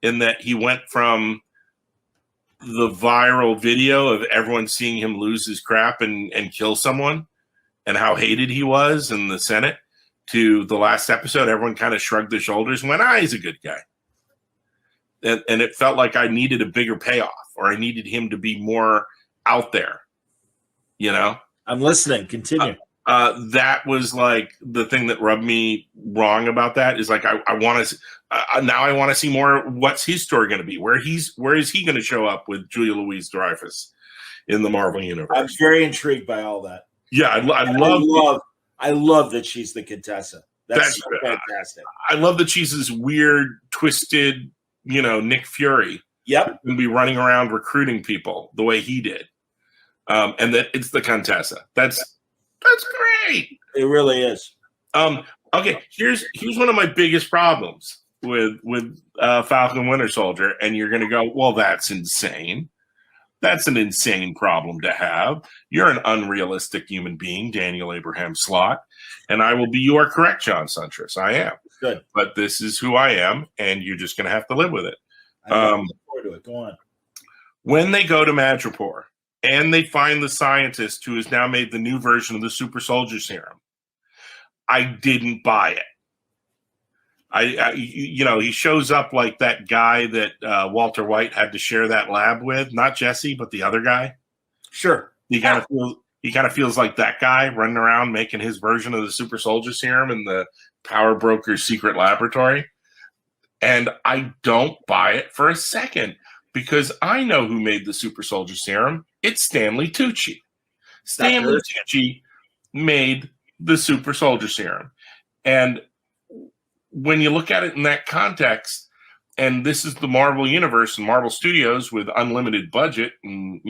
in that he went from the viral video of everyone seeing him lose his crap and kill someone and how hated he was in the Senate to the last episode. Everyone kind of shrugged their shoulders and went, he's a good guy. And it felt like I needed a bigger payoff, or I needed him to be more out there, I'm listening. Continue. That was like the thing that rubbed me wrong about that is like, I want to, now I want to see more. What's his story going to be? Where is he going to show up with Julia Louis-Dreyfus in the Marvel universe? I'm very intrigued by all that. Yeah. I love that she's the Contessa. That's so fantastic. I love that she's this weird, twisted, Nick Fury. Yep. And be running around recruiting people the way he did. And that it's the Contessa. That's great. It really is. Okay, here's one of my biggest problems with Falcon Winter Soldier, and you're going to go, well, that's insane. That's an insane problem to have. You're an unrealistic human being, Daniel Abraham Slott, and I will be. You are correct, John Suntress. I am. Good, but this is who I am, and you're just going to have to live with it. I look forward to it. Go on. When they go to Madripoor and they find the scientist who has now made the new version of the super soldier serum, I didn't buy it. He shows up like that guy that Walter White had to share that lab with, not Jesse, but the other guy. Sure. He kind of feels like that guy running around making his version of the super soldier serum in the power broker's secret laboratory. And I don't buy it for a second because I know who made the super soldier serum. It's Stanley Tucci. Stanley Tucci made the super soldier serum. And when you look at it in that context, and this is the Marvel universe and Marvel Studios with unlimited budget, and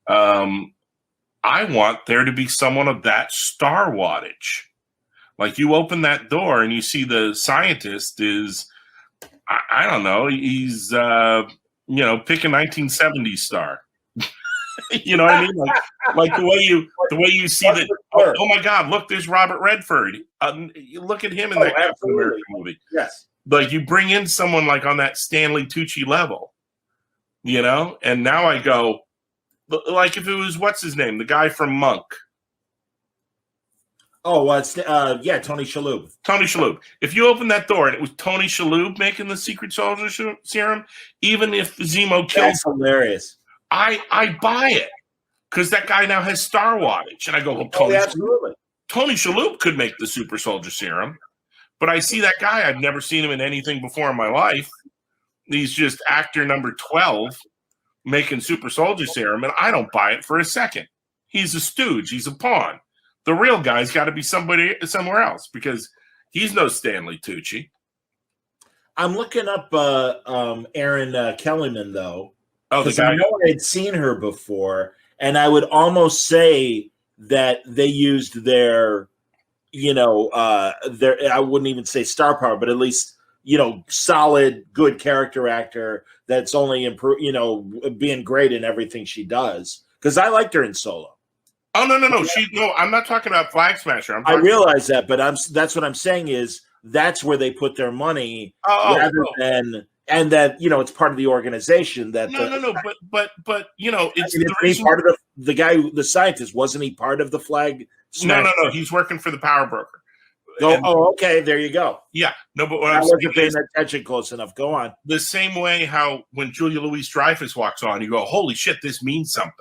I want there to be someone of that star wattage. Like you open that door and you see the scientist is, I don't know, he's pick a 1970s star. You know what I mean? Like the way you see that. Oh my God! Look, there's Robert Redford. You look at him in that Captain America movie. Yes. Like you bring in someone like on that Stanley Tucci level, and now I go, like if it was what's his name, the guy from Monk. Oh, Tony Shalhoub. Tony Shalhoub. If you open that door and it was Tony Shalhoub making the secret soldier serum, even if Zemo kills, that's hilarious. I buy it because that guy now has star wattage, and I go, well, Tony Shalhoub could make the super soldier serum, but I see that guy. I've never seen him in anything before in my life. He's just actor number 12 making super soldier serum, and I don't buy it for a second. He's a stooge. He's a pawn. The real guy's got to be somewhere else because he's no Stanley Tucci. I'm looking up Erin Kellyman though. Oh, because I know I'd seen her before, and I would almost say that they used their I wouldn't even say star power, but at least solid, good character actor that's only being great in everything she does. Because I liked her in Solo. Oh no! I'm not talking about Flag Smasher. I realize that, but that's what I'm saying is that's where they put their money rather than. And that it's part of the organization that but it's the reason, part of the guy, the scientist, wasn't he part of the Flag? No, he's working for the power broker. Okay, there you go. Yeah, no, but what I wasn't paying attention close enough. Go on. The same way how when Julia Louis-Dreyfus walks on, you go, "Holy shit, this means something."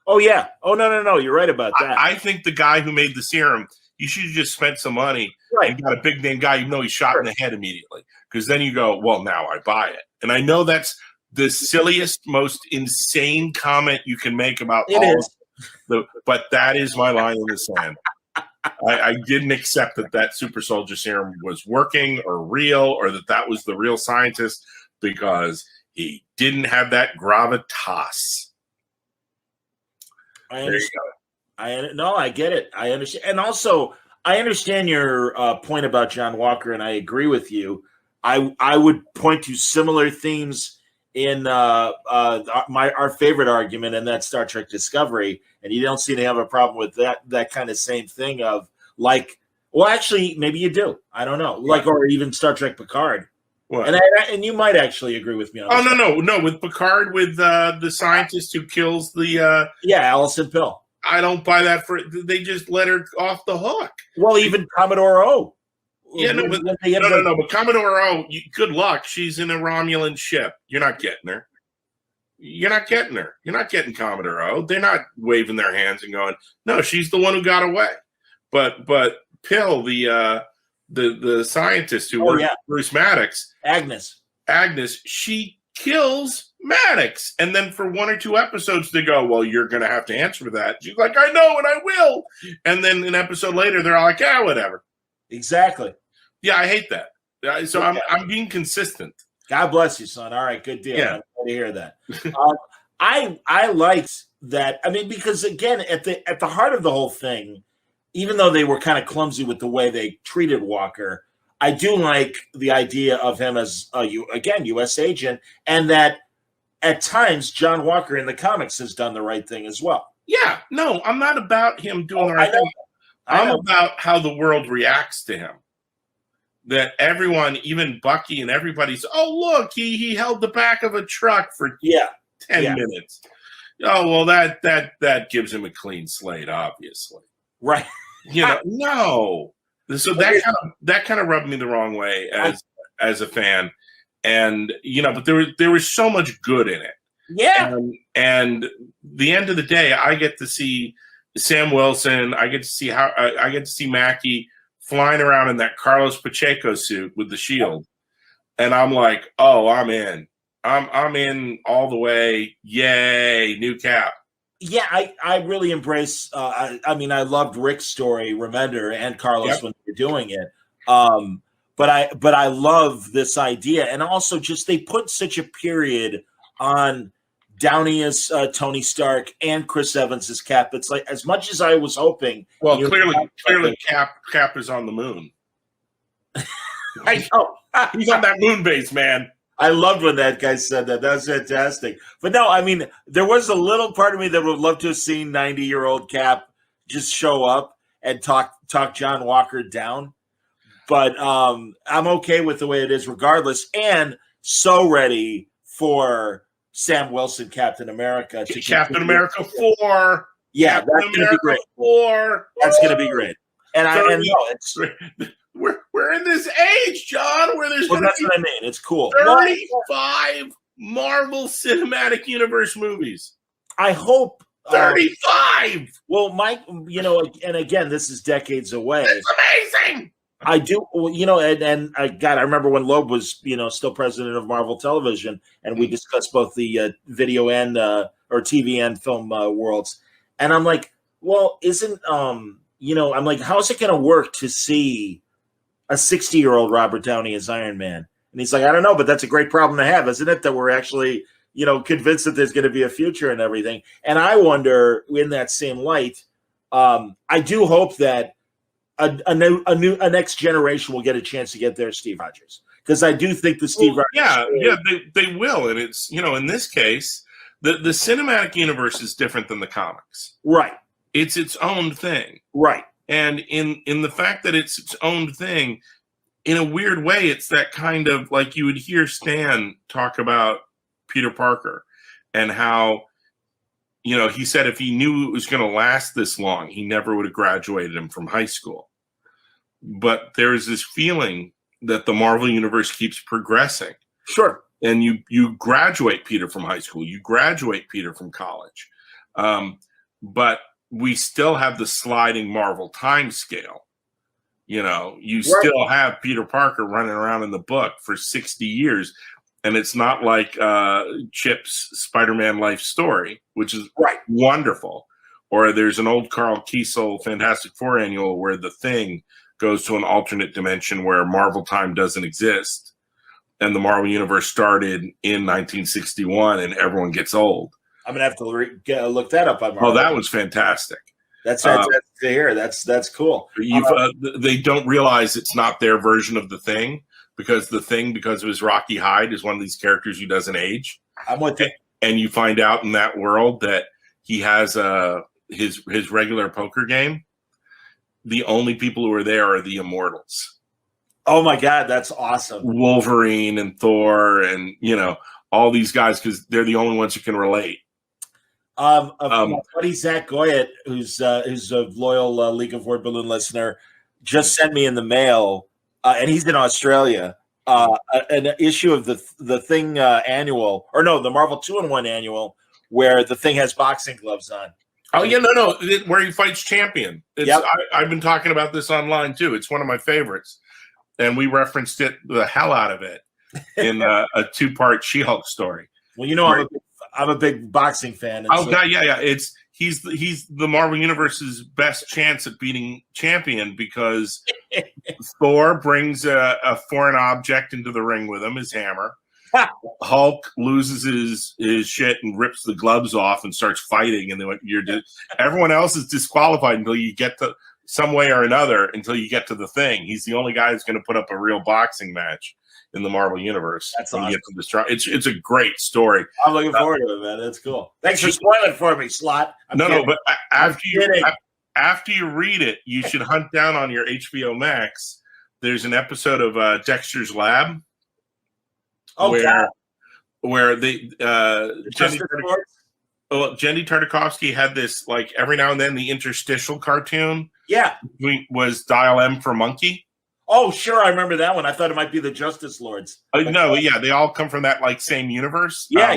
Oh yeah. Oh no, you're right about that. I think the guy who made the serum, You should have just spent some money Right. and got a big name guy, even though he's shot in the head immediately. Because then you go, well, now I buy it. And I know that's the silliest, most insane comment you can make about but that is my line in the sand. I didn't accept that super soldier serum was working or real, or that was the real scientist, because he didn't have that gravitas. I understand. I get it. I understand. And also, I understand your point about John Walker, and I agree with you. I would point to similar themes in our favorite argument, and that's Star Trek Discovery, and you don't seem to have a problem with that kind of same thing of like, well, actually, maybe you do. I don't know, like, or even Star Trek Picard. What? And you might actually agree with me on that. No, with Picard, with the scientist who kills the Alison Pill. I don't buy that. They just let her off the hook. Well, even Commodore O. Yeah, but Commodore O, good luck. She's in a Romulan ship. You're not getting her. You're not getting Commodore O. They're not waving their hands and going, no, she's the one who got away. But Pill, the scientist who worked with Bruce Maddox, Agnes, she kills Maddox. And then for 1 or 2 episodes, they go, well, you're going to have to answer for that. She's like, I know, and I will. And then an episode later, they're all like, whatever. Exactly. Yeah, I hate that. So I'm being consistent. God bless you, son. All right, good deal. Yeah. I'm glad to hear that. I liked that. I mean, because again, at the heart of the whole thing, even though they were kind of clumsy with the way they treated Walker, I do like the idea of him as a U.S. agent, and that at times John Walker in the comics has done the right thing as well. Yeah, no, I'm not about him doing the right thing. I'm about how the world reacts to him. That everyone, even Bucky and everybody's, oh, look, he held the back of a truck for 10 minutes. Oh, well, that gives him a clean slate, obviously. Right. No. So that kind of rubbed me the wrong way as a fan. And, but there was so much good in it. Yeah. And the end of the day, I get to see Sam Wilson. I get to see Mackie flying around in that Carlos Pacheco suit with the shield. And I'm like, oh, I'm in. I'm in all the way. Yay, new Cap. Yeah, I really embrace I mean, I loved Rick's story, Remender, and Carlos when they were doing it. But I love this idea. And also just they put such a period on Downey as Tony Stark and Chris Evans as Cap. It's like, as much as I was hoping. Well, clearly Cap is on the moon. I know. He's on that moon base, man. I loved when that guy said that. That was fantastic. But no, I mean, there was a little part of me that would love to have seen 90-year-old Cap just show up and talk John Walker down. But I'm okay with the way it is regardless, and so ready for Sam Wilson, Captain America. Captain America 4. Yeah, that's going to be great. 4. That's going to be great. And it's we're in this age, John, where there's that's what I mean. It's cool. 35 Marvel Cinematic Universe movies. I hope 35. Well, Mike, and again, this is decades away. It's amazing. I do, and I remember when Loeb was, still president of Marvel Television, and we discussed both the video and or TV and film worlds. And I'm like, well, isn't I'm like, how's it going to work to see a 60-year-old Robert Downey as Iron Man? And he's like, I don't know, but that's a great problem to have, isn't it? That we're actually, convinced that there's going to be a future and everything. And I wonder, in that same light, I do hope that a next generation will get a chance to get their Steve Rogers, because I do think the Steve Rogers. They will, and it's in this case, the cinematic universe is different than the comics. Right. It's its own thing. Right. And in the fact that it's its own thing, in a weird way, it's that kind of, like, you would hear Stan talk about Peter Parker and how, he said if he knew it was going to last this long, he never would have graduated him from high school. But there's this feeling that the Marvel Universe keeps progressing. Sure. And you graduate Peter from high school. You graduate Peter from college. But we still have the sliding Marvel time scale. You still have Peter Parker running around in the book for 60 years. And it's not like Chip's Spider-Man life story, which is wonderful. Or there's an old Carl Kiesel Fantastic Four annual where the Thing goes to an alternate dimension where Marvel time doesn't exist. And the Marvel Universe started in 1961 and everyone gets old. I'm going to have to look that up on Marvel. Oh, that was fantastic. That's to hear. That's cool. They don't realize it's not their version of the Thing because the Thing, because of his rocky hide, is one of these characters who doesn't age. I'm with you. And you find out in that world that he has his regular poker game. The only people who are there are the Immortals. Oh my God, that's awesome! Wolverine and Thor, and all these guys because they're the only ones who can relate. My buddy Zach Goyette, who's a loyal League of Word Balloon listener, just sent me in the mail, and he's in Australia, an issue of the Thing annual, or no, the Marvel 2-in-1 annual, where the Thing has boxing gloves on. Oh yeah, no, where he fights Champion. I've been talking about this online too. It's one of my favorites, and we referenced it the hell out of it in a 2-part She-Hulk story. Well, I'm a big boxing fan. Oh God, yeah. He's the Marvel Universe's best chance at beating Champion because Thor brings a foreign object into the ring with him, his hammer. Hulk loses his shit and rips the gloves off and starts fighting, and then everyone else is disqualified until you get to some way or another until you get to the Thing. He's the only guy who's going to put up a real boxing match in the Marvel Universe. That's awesome. It's a great story. I'm looking forward to it, man. That's cool. Thanks for spoiling for me, Slott. No, but after you read it, you should hunt down on your HBO Max. There's an episode of Dexter's Lab. Where they Jenny Tartakovsky had this, like, every now and then the interstitial cartoon. Yeah, was Dial M for Monkey. Oh, sure, I remember that one. I thought it might be the Justice Lords. No, yeah, they all come from that same universe. Yeah.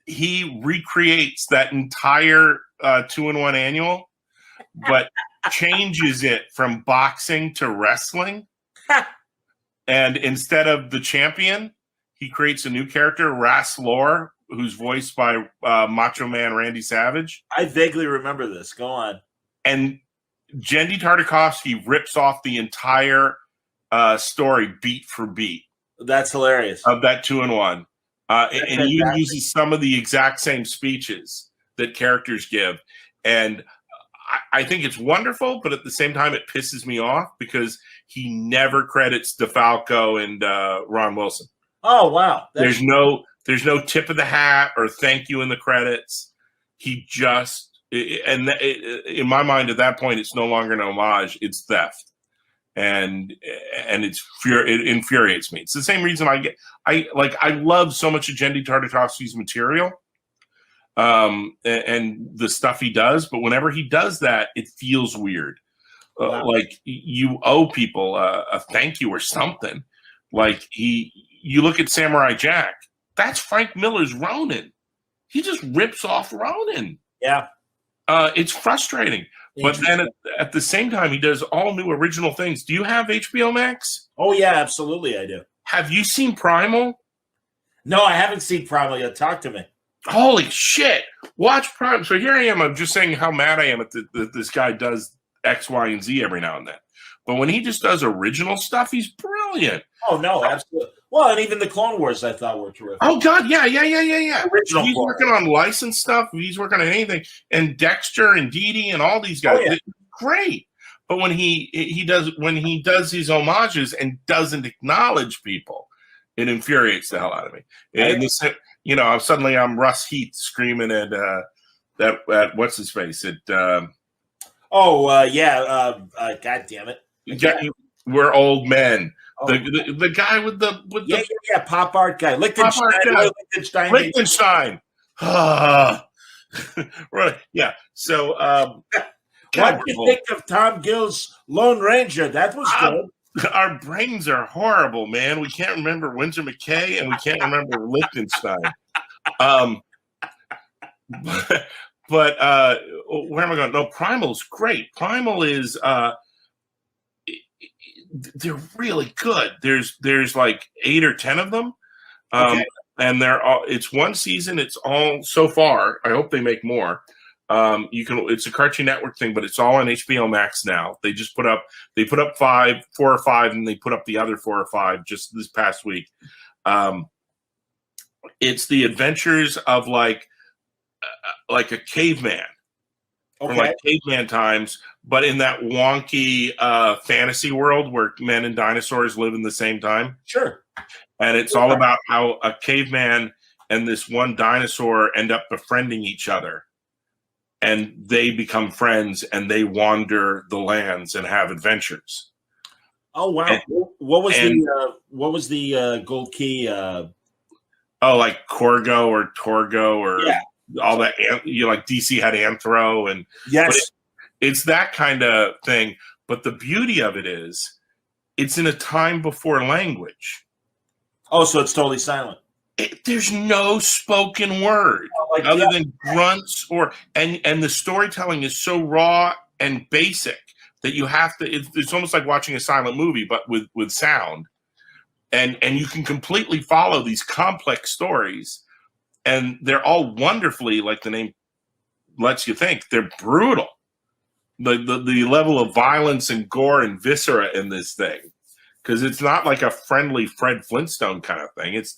He recreates that entire 2-in-1 annual, but changes it from boxing to wrestling. And instead of the Champion, he creates a new character, Ras Lore, who's voiced by Macho Man Randy Savage. I vaguely remember this. Go on. And Jendy Tartakovsky rips off the entire story beat for beat. That's hilarious. Of that 2-in-1. And he uses some of the exact same speeches that characters give. And I think it's wonderful, but at the same time, it pisses me off because he never credits DeFalco and Ron Wilson. Oh, wow. There's no tip of the hat or thank you in the credits. He just, in my mind at that point, it's no longer an homage, it's theft. And it infuriates me. It's the same reason I love so much of Jendy Tartakovsky's material and the stuff he does, but whenever he does that, it feels weird. Wow. Like you owe people a thank you or something. Like you look at Samurai Jack, that's Frank Miller's Ronin. He just rips off Ronin. Yeah. It's frustrating. But then at the same time, he does all new original things. Do you have HBO Max? Oh, yeah, absolutely, I do. Have you seen Primal? No, I haven't seen Primal yet. Talk to me. Holy shit. Watch Primal. So here I am. I'm just saying how mad I am at that this guy does X, Y, and Z every now and then. But when he just does original stuff, he's brilliant. Oh, no, absolutely. Well, and even the Clone Wars I thought were terrific. Oh, God, yeah. Original he's working on licensed stuff. He's working on anything. And Dexter and Dee Dee and all these guys. Oh, yeah. Great. But when he does these homages and doesn't acknowledge people, it infuriates the hell out of me. And this, suddenly I'm Russ Heath screaming at that what's his face at God damn it. We're old men. Oh. The guy with the pop art guy. Lichtenstein. Right. Yeah. So what do you think of Tom Gill's Lone Ranger? That was good. Our brains are horrible, man. We can't remember Windsor McKay and we can't remember Lichtenstein. But where am I going? No, Primal's great. Primal is they're really good. There's like 8 or 10 of them. Okay. And it's one season. It's all so far. I hope they make more. It's a Cartoon Network thing, but it's all on HBO Max now. They put up 4 or 5, and they put up the other 4 or 5 just this past week. It's the adventures of like a caveman from like caveman times, but in that wonky fantasy world where men and dinosaurs live in the same time. Sure. And it's all about how a caveman and this one dinosaur end up befriending each other. And they become friends, and they wander the lands and have adventures. Oh wow! What was the gold key? Like Corgo or Torgo or all that. Like DC had Anthro, and yes, it's that kind of thing. But the beauty of it is, it's in a time before language. Oh, so it's totally silent. There's no spoken word other than grunts and the storytelling is so raw and basic that you have to. It's almost like watching a silent movie, but with sound, and you can completely follow these complex stories, and they're all wonderfully, like the name lets you think, they're brutal. The level of violence and gore and viscera in this thing, because it's not like a friendly Fred Flintstone kind of thing. It's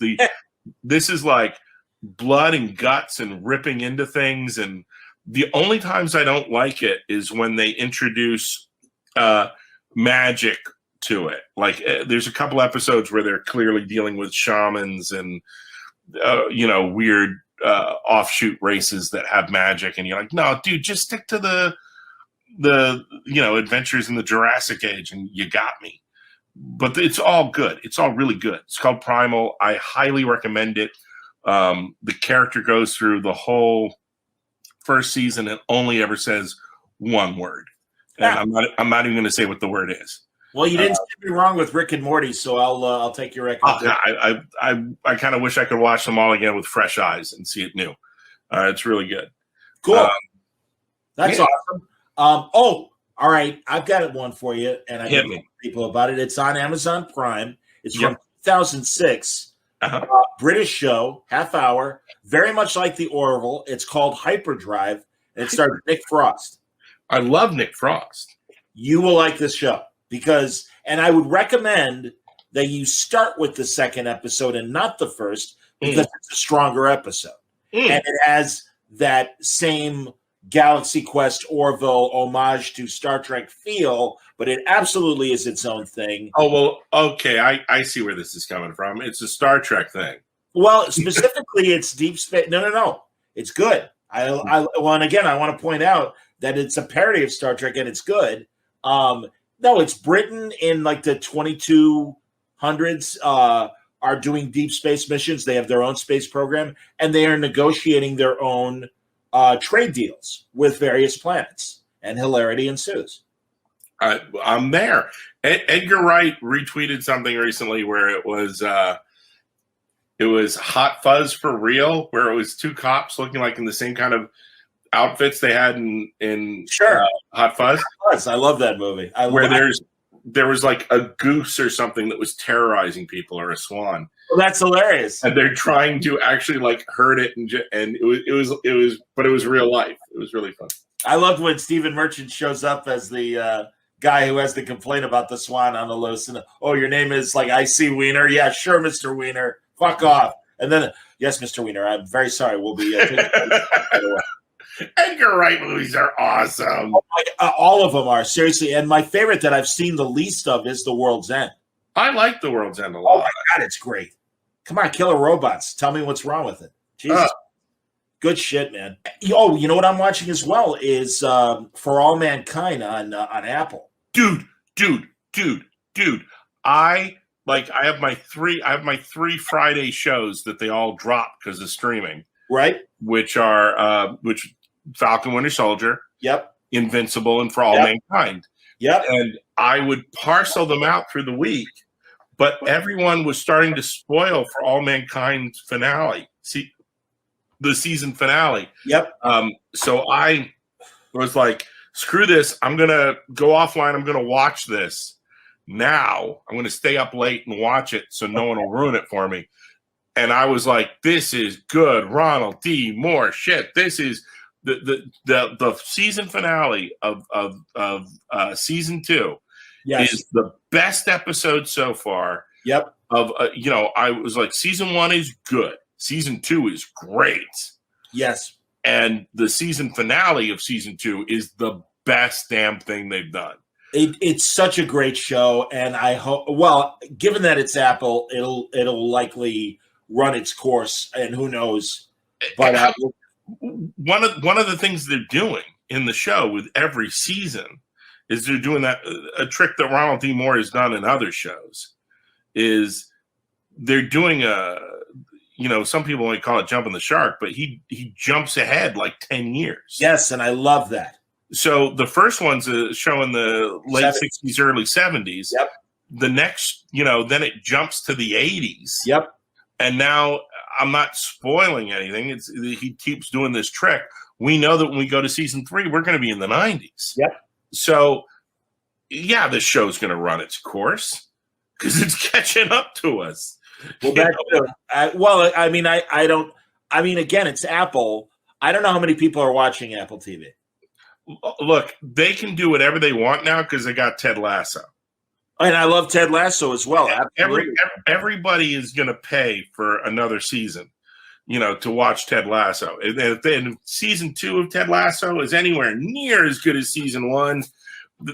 this is like blood and guts and ripping into things. And the only times I don't like it is when they introduce magic to it. Like there's a couple episodes where they're clearly dealing with shamans and, weird offshoot races that have magic. And you're like, no, dude, just stick to the adventures in the Jurassic Age and you got me. But it's all good. It's all really good. It's called Primal. I highly recommend it. The character goes through the whole first season and only ever says one word. And I'm not even going to say what the word is. Well, you didn't say me wrong with Rick and Morty, so I'll take your recommendation. I kind of wish I could watch them all again with fresh eyes and see it new. It's really good. Cool. That's awesome. All right. I've got one for you, and I hit me people about it. It's on Amazon Prime. It's from 2006. British show, half hour, very much like The Orville. It's called Hyperdrive, and it stars Nick Frost. I love Nick Frost. You will like this show and I would recommend that you start with the second episode and not the first, because it's a stronger episode. And it has that same Galaxy Quest Orville homage to Star Trek feel, but it absolutely is its own thing. Oh, well, okay. I see where this is coming from. It's a Star Trek thing. Well, specifically, it's deep space. No. It's good. And again, I want to point out that it's a parody of Star Trek, and it's good. No, it's Britain in like the 2200s are doing deep space missions. They have their own space program, and they are negotiating their own trade deals with various planets, and hilarity ensues. I'm there. Edgar Wright retweeted something recently where it was Hot Fuzz for real, where it was 2 cops looking like in the same kind of outfits they had in Hot Fuzz. I love that movie. There was like a goose or something that was terrorizing people, or a swan. Well, that's hilarious. And they're trying to actually like hurt it, and it was real life. It was really fun. I loved when Stephen Merchant shows up as the guy who has the complaint about the swan on the loose. And your name is like I.C. Wiener. Yeah, sure, Mr. Wiener. Fuck off. And then yes, Mr. Wiener. I'm very sorry. We'll be. Edgar Wright movies are awesome. All of them are, seriously. And my favorite that I've seen the least of is The World's End. I like The World's End a lot. Oh my God, it's great. Come on, Killer Robots. Tell me what's wrong with it. Jesus. Good shit, man. Oh, you know what I'm watching as well is For All Mankind on Apple. Dude. I have my 3 Friday shows that they all drop because of streaming. Right. Which are Falcon Winter Soldier, Invincible, and For All Mankind. Yep. And I would parcel them out through the week, but everyone was starting to spoil For All Mankind's finale. See, the season finale. Yep. So I was like, screw this. I'm going to go offline. I'm going to watch this. Now I'm going to stay up late and watch it so no one will ruin it for me. And I was like, this is good. Ronald D. Moore. Shit. This is the season finale of season 2 is the best episode so far. Yep. I was like, season 1 is good. Season 2 is great. Yes. And the season finale of season 2 is the best damn thing they've done. It's such a great show, and I hope. Well, given that it's Apple, it'll likely run its course, and who knows? But one of the things they're doing in the show with every season is they're doing a trick that Ronald D. Moore has done in other shows. Is they're doing some people might call it jumping the shark, but he jumps ahead like 10 years. Yes, and I love that. So the first one's showing the late 60s, early 70s. Yep. The next, then it jumps to the 80s. Yep. And now I'm not spoiling anything. He keeps doing this trick. We know that when we go to season 3, we're going to be in the 90s. Yep. So, yeah, this show's going to run its course because it's catching up to us. Well, again, it's Apple. I don't know how many people are watching Apple TV. Look, they can do whatever they want now because they got Ted Lasso. And I love Ted Lasso as well. Everybody is going to pay for another season, to watch Ted Lasso. And season 2 of Ted Lasso is anywhere near as good as season 1,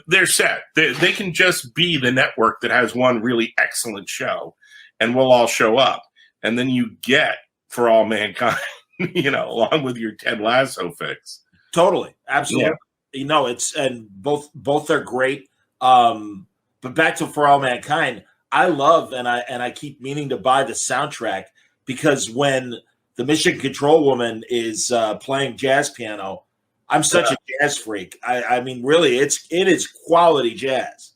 they're set. They can just be the network that has one really excellent show, and we'll all show up. And then you get For All Mankind, along with your Ted Lasso fix. Totally. Absolutely. Yeah. And both are great. But back to For All Mankind, I love and I keep meaning to buy the soundtrack because when the Mission Control woman is playing jazz piano, I'm such a jazz freak. I mean, really, it is quality jazz.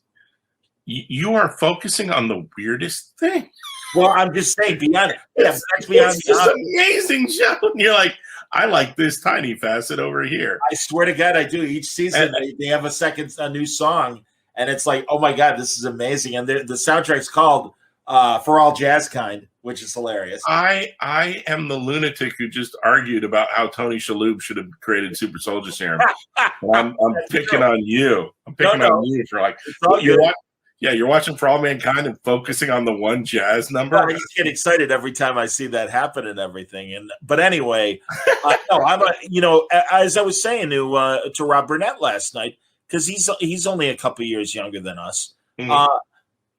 You are focusing on the weirdest thing. Well, I'm just saying, beyond it's just an amazing show. And you're like, I like this tiny facet over here. I swear to God, I do. Each season, they have a new song. And it's like, oh my God, this is amazing. And the soundtrack's called For All Jazz Kind, which is hilarious. I am the lunatic who just argued about how Tony Shalhoub should have created Super Soldier Serum. I'm picking on you. I'm picking on you for like, you're watching For All Mankind and focusing on the one jazz number. I just get excited every time I see that happen and everything. But anyway, as I was saying to Rob Burnett last night, because he's only a couple years younger than us. Mm-hmm.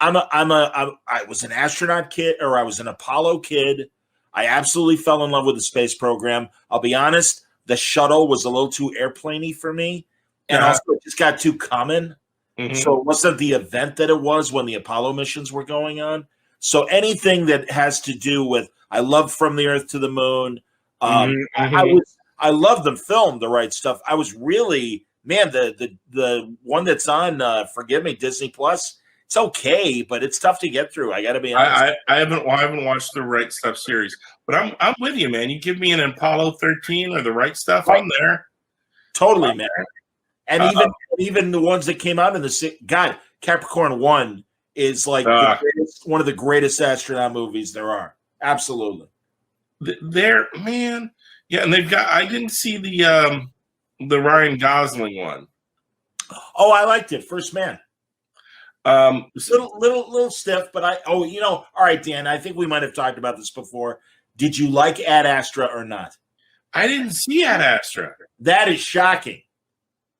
I was an astronaut kid, or I was an Apollo kid. I absolutely fell in love with the space program. I'll be honest, the shuttle was a little too airplaney for me, and also it just got too common. Mm-hmm. So it wasn't the event that it was when the Apollo missions were going on. So anything that has to do with, I love From the Earth to the Moon. I love the film, The Right Stuff. I was really. Man, the one that's on, forgive me, Disney Plus. It's okay, but it's tough to get through. I got to be honest. I haven't watched the Right Stuff series, but I'm with you, man. You give me an Apollo 13 or the Right Stuff, I'm there. Totally, man. And even the ones that came out in the Capricorn 1 is like one of the greatest astronaut movies there are. Absolutely. Man, yeah, and they've got. I didn't see the Ryan Gosling one. Oh, I liked it. First Man. Little stiff, but all right, Dan, I think we might have talked about this before. Did you like Ad Astra or not? I didn't see Ad Astra. That is shocking.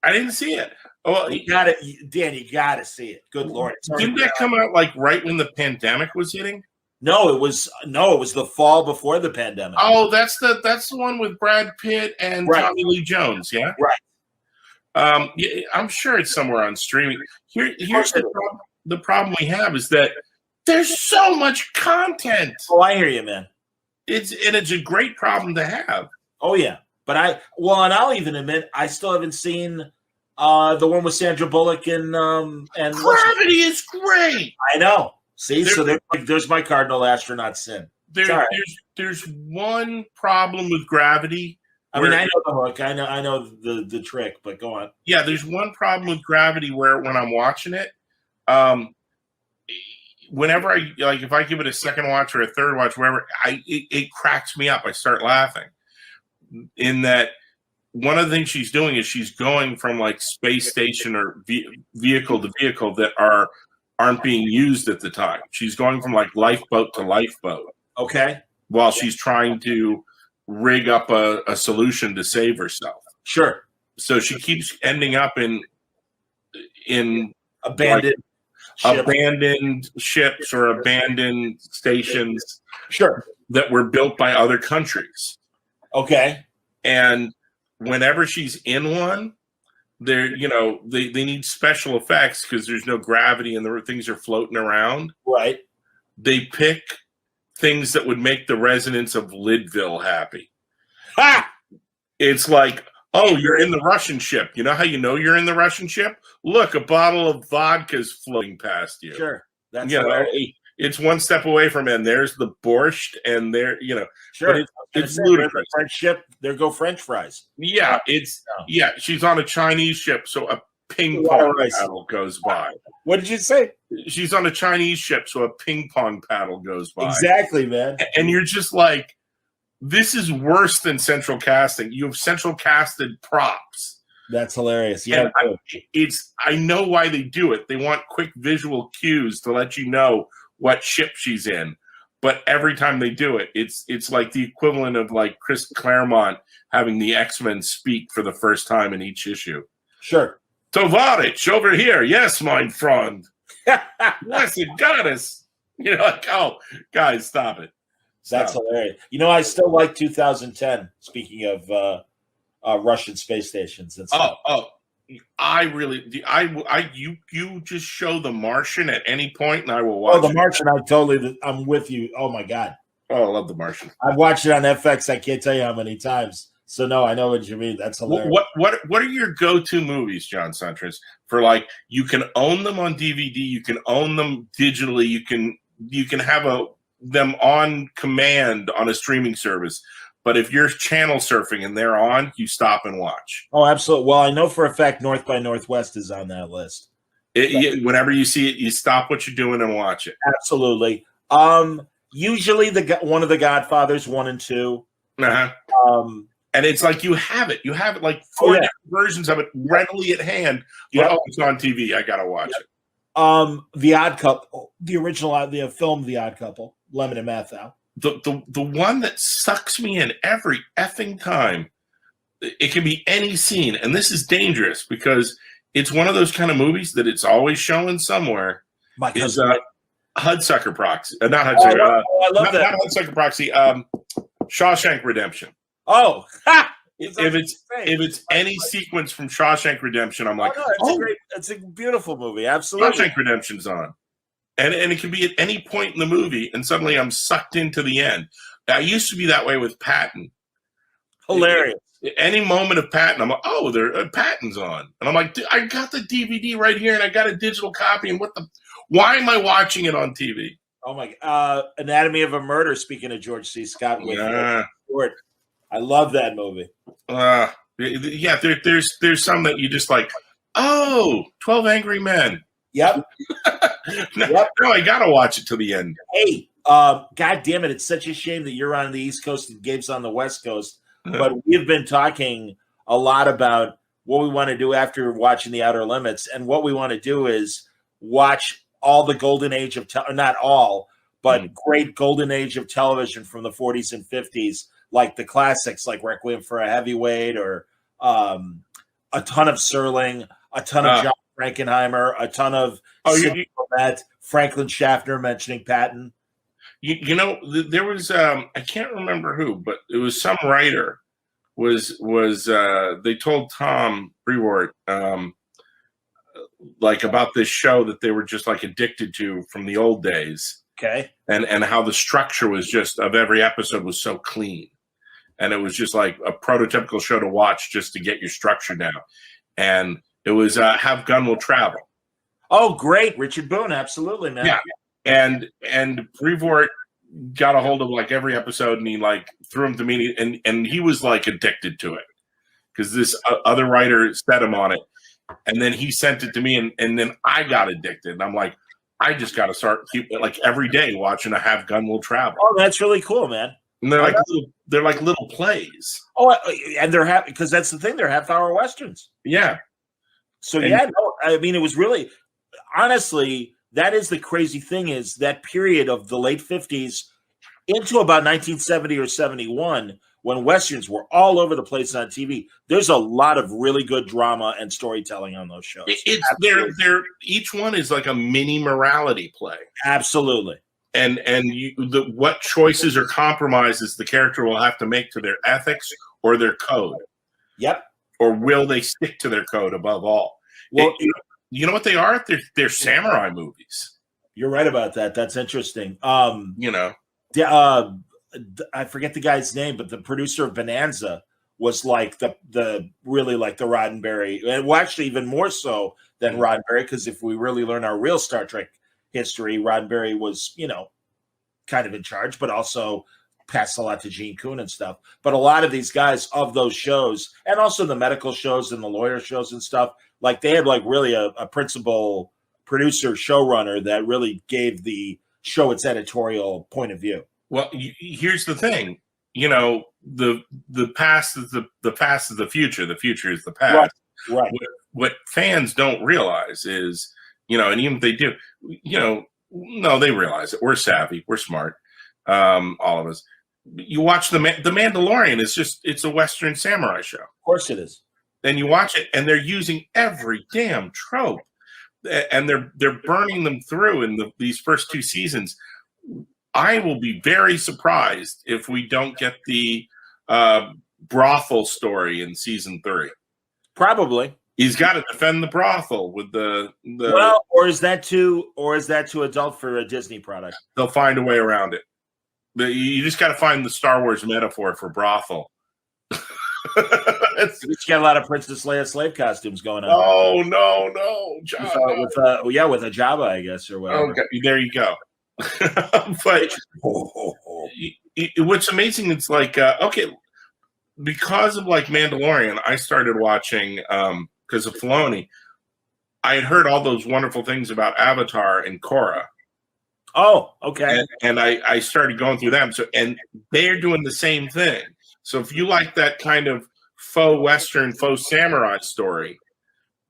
I didn't see it. Oh, Dan, you got to see it. Good Lord. Didn't that come out like right when the pandemic was hitting? No, it was the fall before the pandemic. Oh, that's the one with Brad Pitt and Tommy Lee Jones, yeah? Right. Yeah, I'm sure it's somewhere on streaming. Here's the problem we have is that there's so much content. Oh, I hear you, man. It's a great problem to have. Oh yeah, but and I'll even admit I still haven't seen the one with Sandra Bullock and Gravity is great. I know. See, there's my cardinal astronaut sin. There's one problem with Gravity. I mean, I know the hook. I know the trick, but go on. Yeah, there's one problem with Gravity where when I'm watching it, whenever I like, if I give it a second watch or a third watch, wherever, it cracks me up. I start laughing. In that, one of the things she's doing is she's going from like space station or vehicle to vehicle that aren't being used at the time. She's going from like lifeboat to lifeboat. Okay. While she's trying to rig up a solution to save herself. Sure. So she keeps ending up in abandoned ships or abandoned stations. Sure. That were built by other countries. Okay. And whenever she's in one, they need special effects because there's no gravity and the things are floating around. Right. They pick things that would make the residents of Lidville happy. Ha! It's like, oh, you're in the Russian ship. You know how you know you're in the Russian ship? Look, a bottle of vodka's floating past you. Sure. That's it's one step away from it. And there's the borscht, and there, sure. It's ludicrous. French ship, there go French fries. Yeah, she's on a Chinese ship, so a ping pong paddle goes by. What did you say? She's on a Chinese ship, so a ping pong paddle goes by. Exactly, man. And you're just like, this is worse than central casting. You have central casted props. That's hilarious. Yeah, I know why they do it. They want quick visual cues to let you know what ship she's in. But every time they do it, it's like the equivalent of like Chris Claremont having the X-Men speak for the first time in each issue. Sure. Tovarich, over here. Yes, my friend. Blessed goddess. Like, oh, guys, stop it. That's hilarious. I still like 2010. Speaking of Russian space stations. And stuff. I really, you just show The Martian at any point, and I will watch. The Martian, I'm with you. Oh my God. Oh, I love The Martian. I've watched it on FX. I can't tell you how many times. So no, I know what you mean. That's hilarious. What are your go-to movies, John Suntress? For like, you can own them on DVD, you can own them digitally, you can have them on command on a streaming service. But if you're channel surfing and they're on, you stop and watch. Oh, absolutely. Well, I know for a fact North by Northwest is on that list. Whenever you see it, you stop what you're doing and watch it. Absolutely. Usually one of the Godfathers 1 and 2. Uh-huh. And it's like you have it like 4 different versions of it readily at hand. Yep. Oh, it's on TV. I gotta watch it. The Odd Couple, the original, the film, The Odd Couple, Lemon and Mathau. The one that sucks me in every effing time, it can be any scene, and this is dangerous because it's one of those kind of movies that it's always showing somewhere. Is Hudsucker Proxy, not Hudsucker. I love that. Not Hudsucker Proxy. Shawshank Redemption. Oh, if it's any sequence from Shawshank Redemption, I'm like, it's a beautiful movie. Absolutely, Shawshank Redemption's on. And it can be at any point in the movie, and suddenly I'm sucked into the end. I used to be that way with Patton. Hilarious. At any moment of Patton, I'm like, Patton's on. And I'm like, I got the DVD right here, and I got a digital copy, and why am I watching it on TV? Oh, my God. Anatomy of a Murder, speaking of George C. Scott. I love that movie. There's some that you just like, 12 Angry Men. Yep. No, I gotta watch it to the end. Hey, God damn it! It's such a shame that you're on the East Coast and Gabe's on the West Coast. But we've been talking a lot about what we want to do after watching The Outer Limits, and what we want to do is watch all the golden age of not all, but great golden age of television from the 40s and 50s, like the classics, like Requiem for a Heavyweight, or a ton of Serling, a ton of John Frankenheimer, a ton of Franklin Schaffner mentioning Patton. There was I can't remember who, but it was some writer was they told Tom Brevoort like about this show that they were just like addicted to from the old days. Okay. And how the structure was just of every episode was so clean. And it was just like a prototypical show to watch just to get your structure down. And it was Have Gun Will Travel. Oh, great. Richard Boone. Absolutely, man. Yeah. And Brevoort got a hold of like every episode, and he like threw him to me, and he was like addicted to it because this other writer set him on it. And then he sent it to me, and then I got addicted. And I'm like, I just got to start like every day watching a Have Gun Will Travel. Oh, that's really cool, man. And they're like little plays. Oh, and they're because that's the thing. They're half-hour westerns. Yeah. So I mean, it was really, honestly, that is the crazy thing, is that period of the late 50s into about 1970 or 71, when westerns were all over the place on TV. There's a lot of really good drama and storytelling on those shows. They're each one is like a mini morality play. Absolutely. And what choices or compromises the character will have to make to their ethics or their code. Yep. Or will they stick to their code above all? Well, you know what they are? They're samurai movies. You're right about that. That's interesting. I forget the guy's name, but the producer of Bonanza was like the really like the Roddenberry, and well, actually even more so than Roddenberry, because if we really learn our real Star Trek history, Roddenberry was, kind of in charge, but also passed a lot to Gene Kuhn and stuff. But a lot of these guys of those shows, and also the medical shows and the lawyer shows and stuff, like they had like really a principal producer showrunner that really gave the show its editorial point of view. Well, here's the thing, the past is the past is the future. The future is the past. Right. What fans don't realize is, and even if they do, no, they realize it. We're savvy. We're smart. All of us. You watch the Mandalorian. It's a Western samurai show. Of course it is. And you watch it, and they're using every damn trope, and they're burning them through in these first two seasons. I will be very surprised if we don't get the brothel story in season 3. Probably. He's got to defend the brothel with the well, or is that too adult for a Disney product? They'll find a way around it. You just got to find the Star Wars metaphor for brothel. It's got a lot of Princess Leia slave costumes going on. Oh no, Jabba. With a Jabba, I guess, or whatever. Okay, there you go. But what's amazing, it's like okay, because of like Mandalorian, I started watching because of Filoni. I had heard all those wonderful things about Avatar and Korra. Oh, okay. And I started going through them. So, and they're doing the same thing. So if you like that kind of faux Western, faux samurai story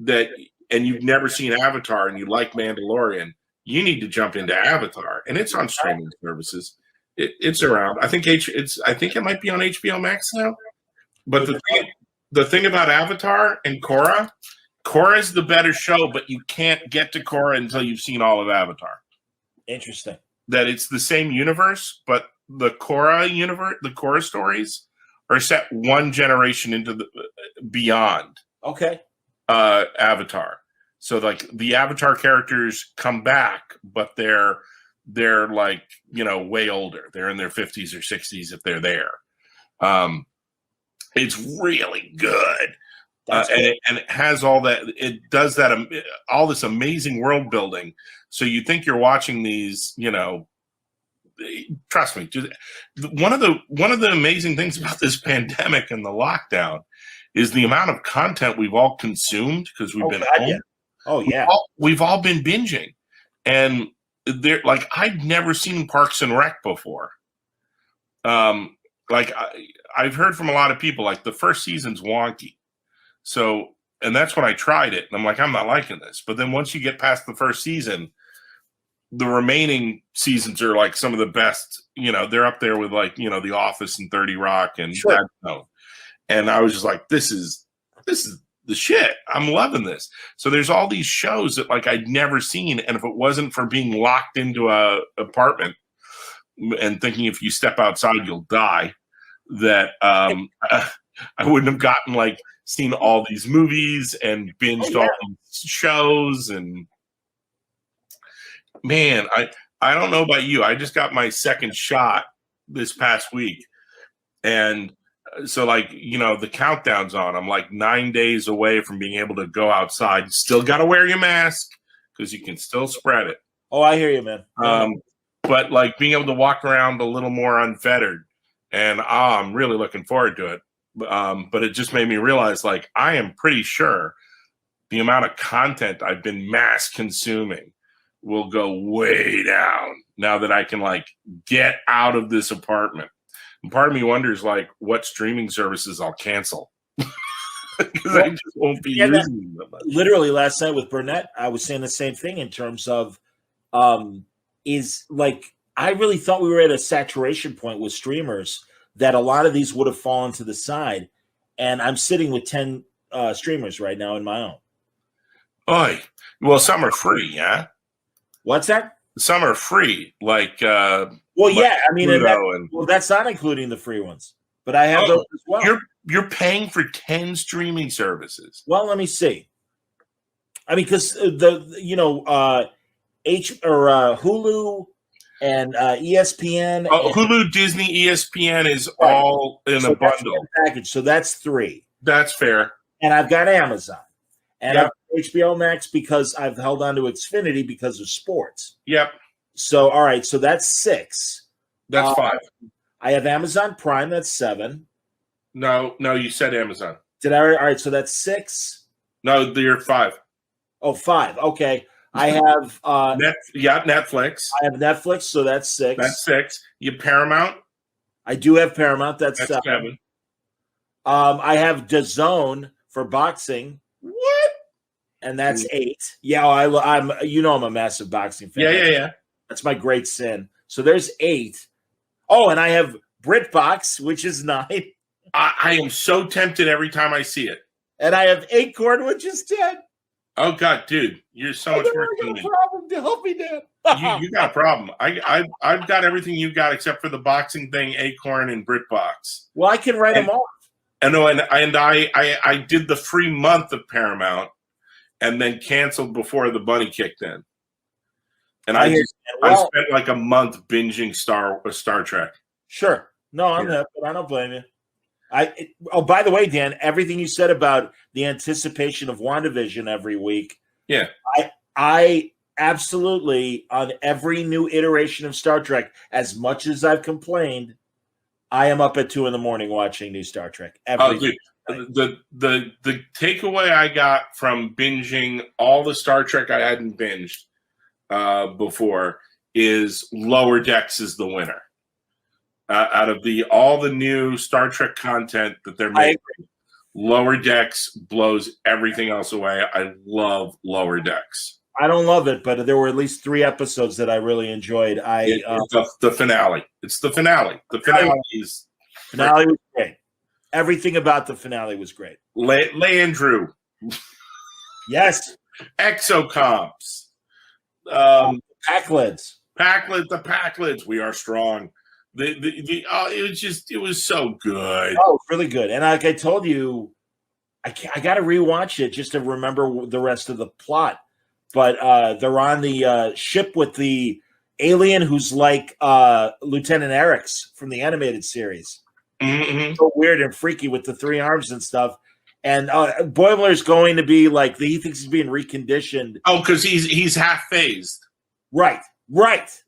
and you've never seen Avatar and you like Mandalorian, you need to jump into Avatar. And it's on streaming services. It's around. I think it might be on HBO Max now. But the thing about Avatar and Korra is the better show, but you can't get to Korra until you've seen all of Avatar. Interesting. That it's the same universe, but the Korra stories are set one generation into the beyond. Okay. Avatar. So like the Avatar characters come back, but they're like, way older. They're in their 50s or 60s if they're there. It's really good. And it has all that. It does that. All this amazing world building. So you think you're watching these, trust me. One of the amazing things about this pandemic and the lockdown is the amount of content we've all consumed because we've been home. Yeah. Oh yeah, we've all been binging, and they're like I'd never seen Parks and Rec before. Like I've heard from a lot of people, like the first season's wonky. So, and that's when I tried it, and I'm like, I'm not liking this. But then once you get past the first season, the remaining seasons are like some of the best. They're up there with like The Office and 30 Rock and sure. And I was just like, this is the shit. I'm loving this. So there's all these shows that like I'd never seen, and if it wasn't for being locked into a apartment and thinking if you step outside you'll die, that I wouldn't have gotten like seen all these movies and binged all these shows. And man, I don't know about you. I just got my second shot this past week, and so like the countdown's on. I'm like 9 days away from being able to go outside. Still got to wear your mask because you can still spread it. Oh, I hear you, man. But like being able to walk around a little more unfettered, and I'm really looking forward to it. But it just made me realize, like, I am pretty sure the amount of content I've been mass consuming will go way down now that I can like get out of this apartment. And part of me wonders like what streaming services I'll cancel. Because I just won't be using them. Literally last night with Burnett, I was saying the same thing in terms of is like I really thought we were at a saturation point with streamers that a lot of these would have fallen to the side. And I'm sitting with 10 streamers right now in my own. Oy. Well, some are free, yeah? What's that? Some are free, like well, yeah, I mean, that's not including the free ones, but I have those as well. You're paying for 10 streaming services. Well, let me see. I mean, because Hulu and ESPN. Oh, Hulu, Disney, ESPN is all in a bundle package. So that's 3. That's fair. And I've got Amazon. And I've got HBO Max because I've held on to Xfinity because of sports. Yep. So, all right. So that's 6. That's 5. I have Amazon Prime. That's 7. No, you said Amazon. Did I? All right. So that's 6. No, you're 5. Oh, 5. Okay. I have Netflix. I have Netflix, so that's 6. That's 6. You Paramount. I do have Paramount. That's 7. I have DAZN for boxing. What? And that's 8. Yeah, I'm a massive boxing fan. Yeah. That's my great sin. So there's 8. Oh, and I have BritBox, which is 9. I am so tempted every time I see it. And I have Acorn, which is 10. Oh God, dude, you're so much worse than me. Problem to help me, Dan. you got a problem. I've got everything you've got except for the boxing thing, Acorn and BritBox. Well, I can write them off. I did the free month of Paramount and then canceled before the bunny kicked in. And I spent like a month binging Star Trek. Sure. No, I'm not, but I don't blame you. By the way, Dan, everything you said about the anticipation of WaandaVision every week. Yeah. I absolutely, on every new iteration of Star Trek, as much as I've complained, I am up at 2 a.m. watching new Star Trek. Dude, the takeaway I got from binging all the Star Trek I hadn't binged before is Lower Decks is the winner. Out of all the new Star Trek content that they're making, Lower Decks blows everything else away. I love Lower Decks. I don't love it, but there were at least 3 episodes that I really enjoyed. The finale. It's the finale. The finale was great. Everything about the finale was great. Landrew. Yes. Exocomps. Packlids. The Packlids. We are strong. It was so good. Oh, really good. And like I told you, I got to rewatch it just to remember the rest of the plot. But they're on the ship with the alien who's like Lieutenant Eric's from the animated series. Mm-hmm. So weird and freaky with the 3 arms and stuff. And Boimler's going to be like, he thinks he's being reconditioned. Oh, because he's half phased. Right.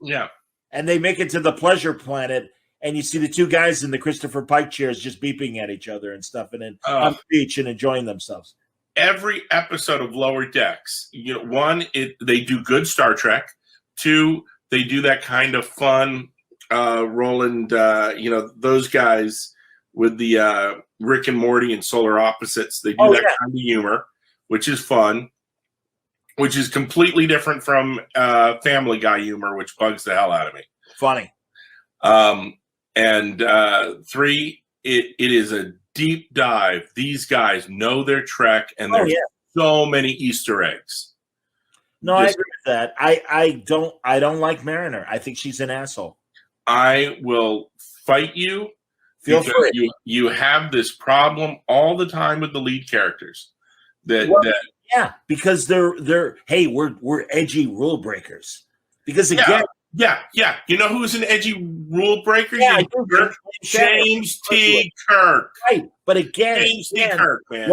Yeah. And they make it to the pleasure planet, and you see the 2 guys in the Christopher Pike chairs just beeping at each other and stuff, and then on the beach and enjoying themselves. Every episode of Lower Decks, 1, they do good Star Trek. 2, they do that kind of fun Roland, those guys with the Rick and Morty and Solar Opposites. They do kind of humor, which is fun. Which is completely different from Family Guy humor, which bugs the hell out of me. Funny. And 3, it is a deep dive. These guys know their Trek, and there's so many Easter eggs. No, I agree with that. I don't like Mariner. I think she's an asshole. I will fight you. Feel free. You have this problem all the time with the lead characters. Yeah, because they're we're edgy rule breakers. Because again, yeah. You know who's an edgy rule breaker? Yeah, James T. Kirk. Right, but again, James T. Kirk, man.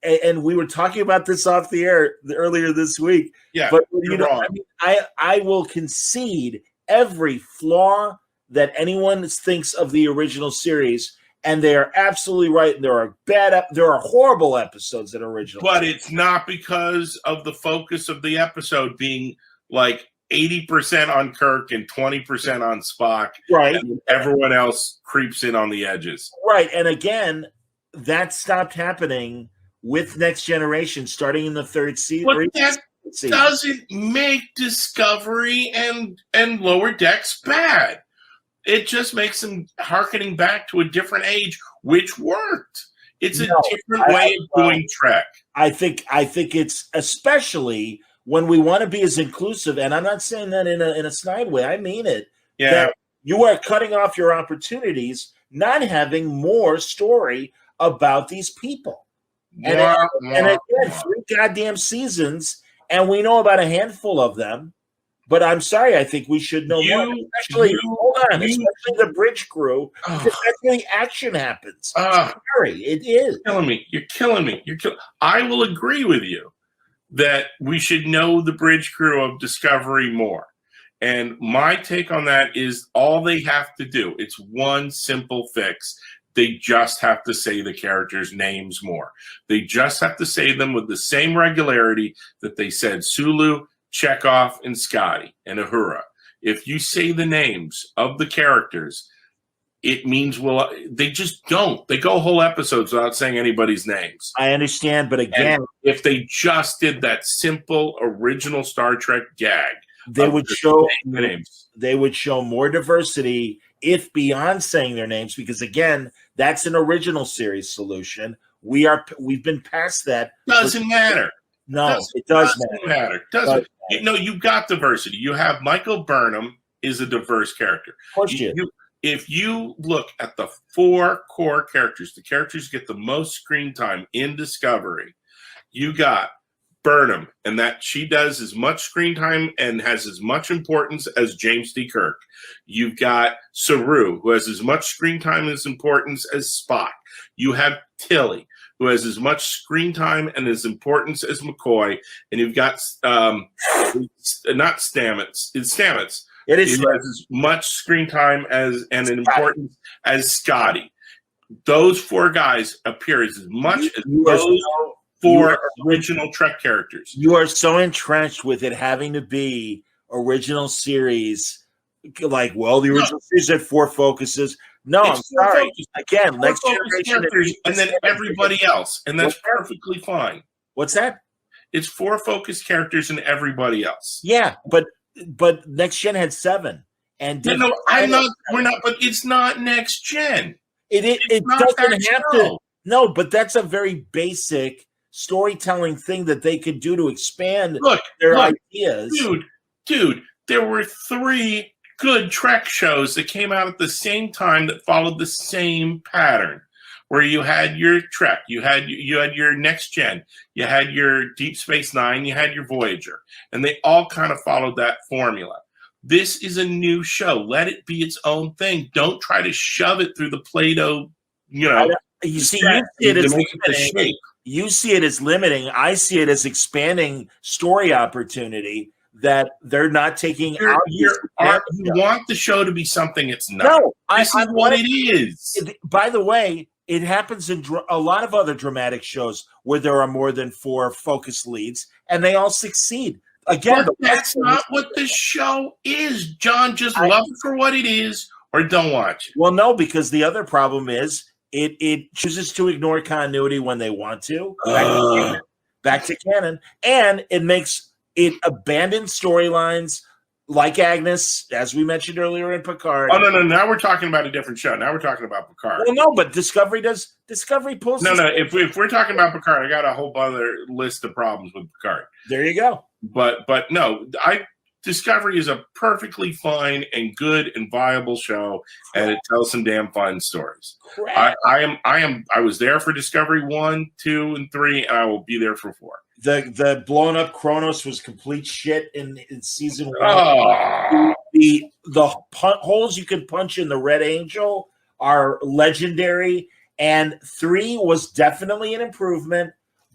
And we were talking about this off the air earlier this week. Yeah, but you're wrong. I will concede every flaw that anyone thinks of the original series. And they are absolutely right. There are horrible episodes that are original. But it's not because of the focus of the episode being like 80% on Kirk and 20% on Spock. Right. And everyone else creeps in on the edges. Right. And again, that stopped happening with Next Generation starting in the third season. But that doesn't make Discovery and Lower Decks bad. It just makes them harkening back to a different age, which worked. It's a different way of doing Trek. I think it's especially when we want to be as inclusive, and I'm not saying that in a snide way. I mean it. Yeah. That you are cutting off your opportunities, not having more story about these people. And again, 3 goddamn seasons, and we know about a handful of them. But I'm sorry, I think we should know more. Especially the bridge crew, because that's where the action happens. Sorry, it is. You're killing me. I will agree with you that we should know the bridge crew of Discovery more. And my take on that is all they have to do. It's one simple fix. They just have to say the characters' names more. They just have to say them with the same regularity that they said Sulu, Chekhov, and Scotty, and Uhura. If you say the names of the characters, it means they just don't. They go whole episodes without saying anybody's names. I understand, but again, and if they just did that simple original Star Trek gag, they would show names. They would show more diversity if beyond saying their names, because again, that's an original series solution. We've been past that. Doesn't matter. No, it does matter. Doesn't. You've got diversity. You have Michael Burnham is a diverse character. Of course if you look at the 4 core characters, the characters get the most screen time in Discovery, you got Burnham, and that she does as much screen time and has as much importance as James D. Kirk. You've got Saru, who has as much screen time and as importance as Spock. You have Tilly, who has as much screen time and as importance as McCoy, and you've got not Stamets. It's Stamets. It is. Who has as much screen time and an importance as Scotty. Those 4 guys appear as much as those 4 original Trek characters. You are so entrenched with it having to be original series, like the original series had 4 focuses. No, I'm sorry. Again, Next Generation, and then everybody else, and that's perfectly fine. What's that? It's 4 focused characters and everybody else. Yeah, but Next Gen had 7, and We're not. But it's not Next Gen. It doesn't have to. No, but that's a very basic storytelling thing that they could do to expand their ideas. Dude, there were 3 good Trek shows that came out at the same time that followed the same pattern, where you had your Trek, you had your Next Gen, you had your Deep Space Nine, you had your Voyager, and they all kind of followed that formula. This is a new show. Let it be its own thing. Don't try to shove it through the Play-Doh, You see it as limiting. I see it as expanding story opportunity that they're not taking out. You want the show to be something it's not. No, this is what it is. By the way, it happens in a lot of other dramatic shows where there are more than 4 focus leads, and they all succeed. Again, but that's not what the show is, John. Just love it for what it is, or don't watch it. Well, no, because the other problem is it chooses to ignore continuity when they want to. Back to canon, and it abandons storylines like Agnes, as we mentioned earlier in Picard. Oh, no. Now we're talking about a different show. Now we're talking about Picard. Well, no, but Discovery pulls. No. If we're talking about Picard, I got a whole other list of problems with Picard. There you go. But no, Discovery is a perfectly fine and good and viable show, and it tells some damn fun stories. I was there for Discovery 1, 2, and 3, and I will be there for 4. The blown up Kronos was complete shit in season 1. Oh. The holes you can punch in the Red Angel are legendary, and 3 was definitely an improvement,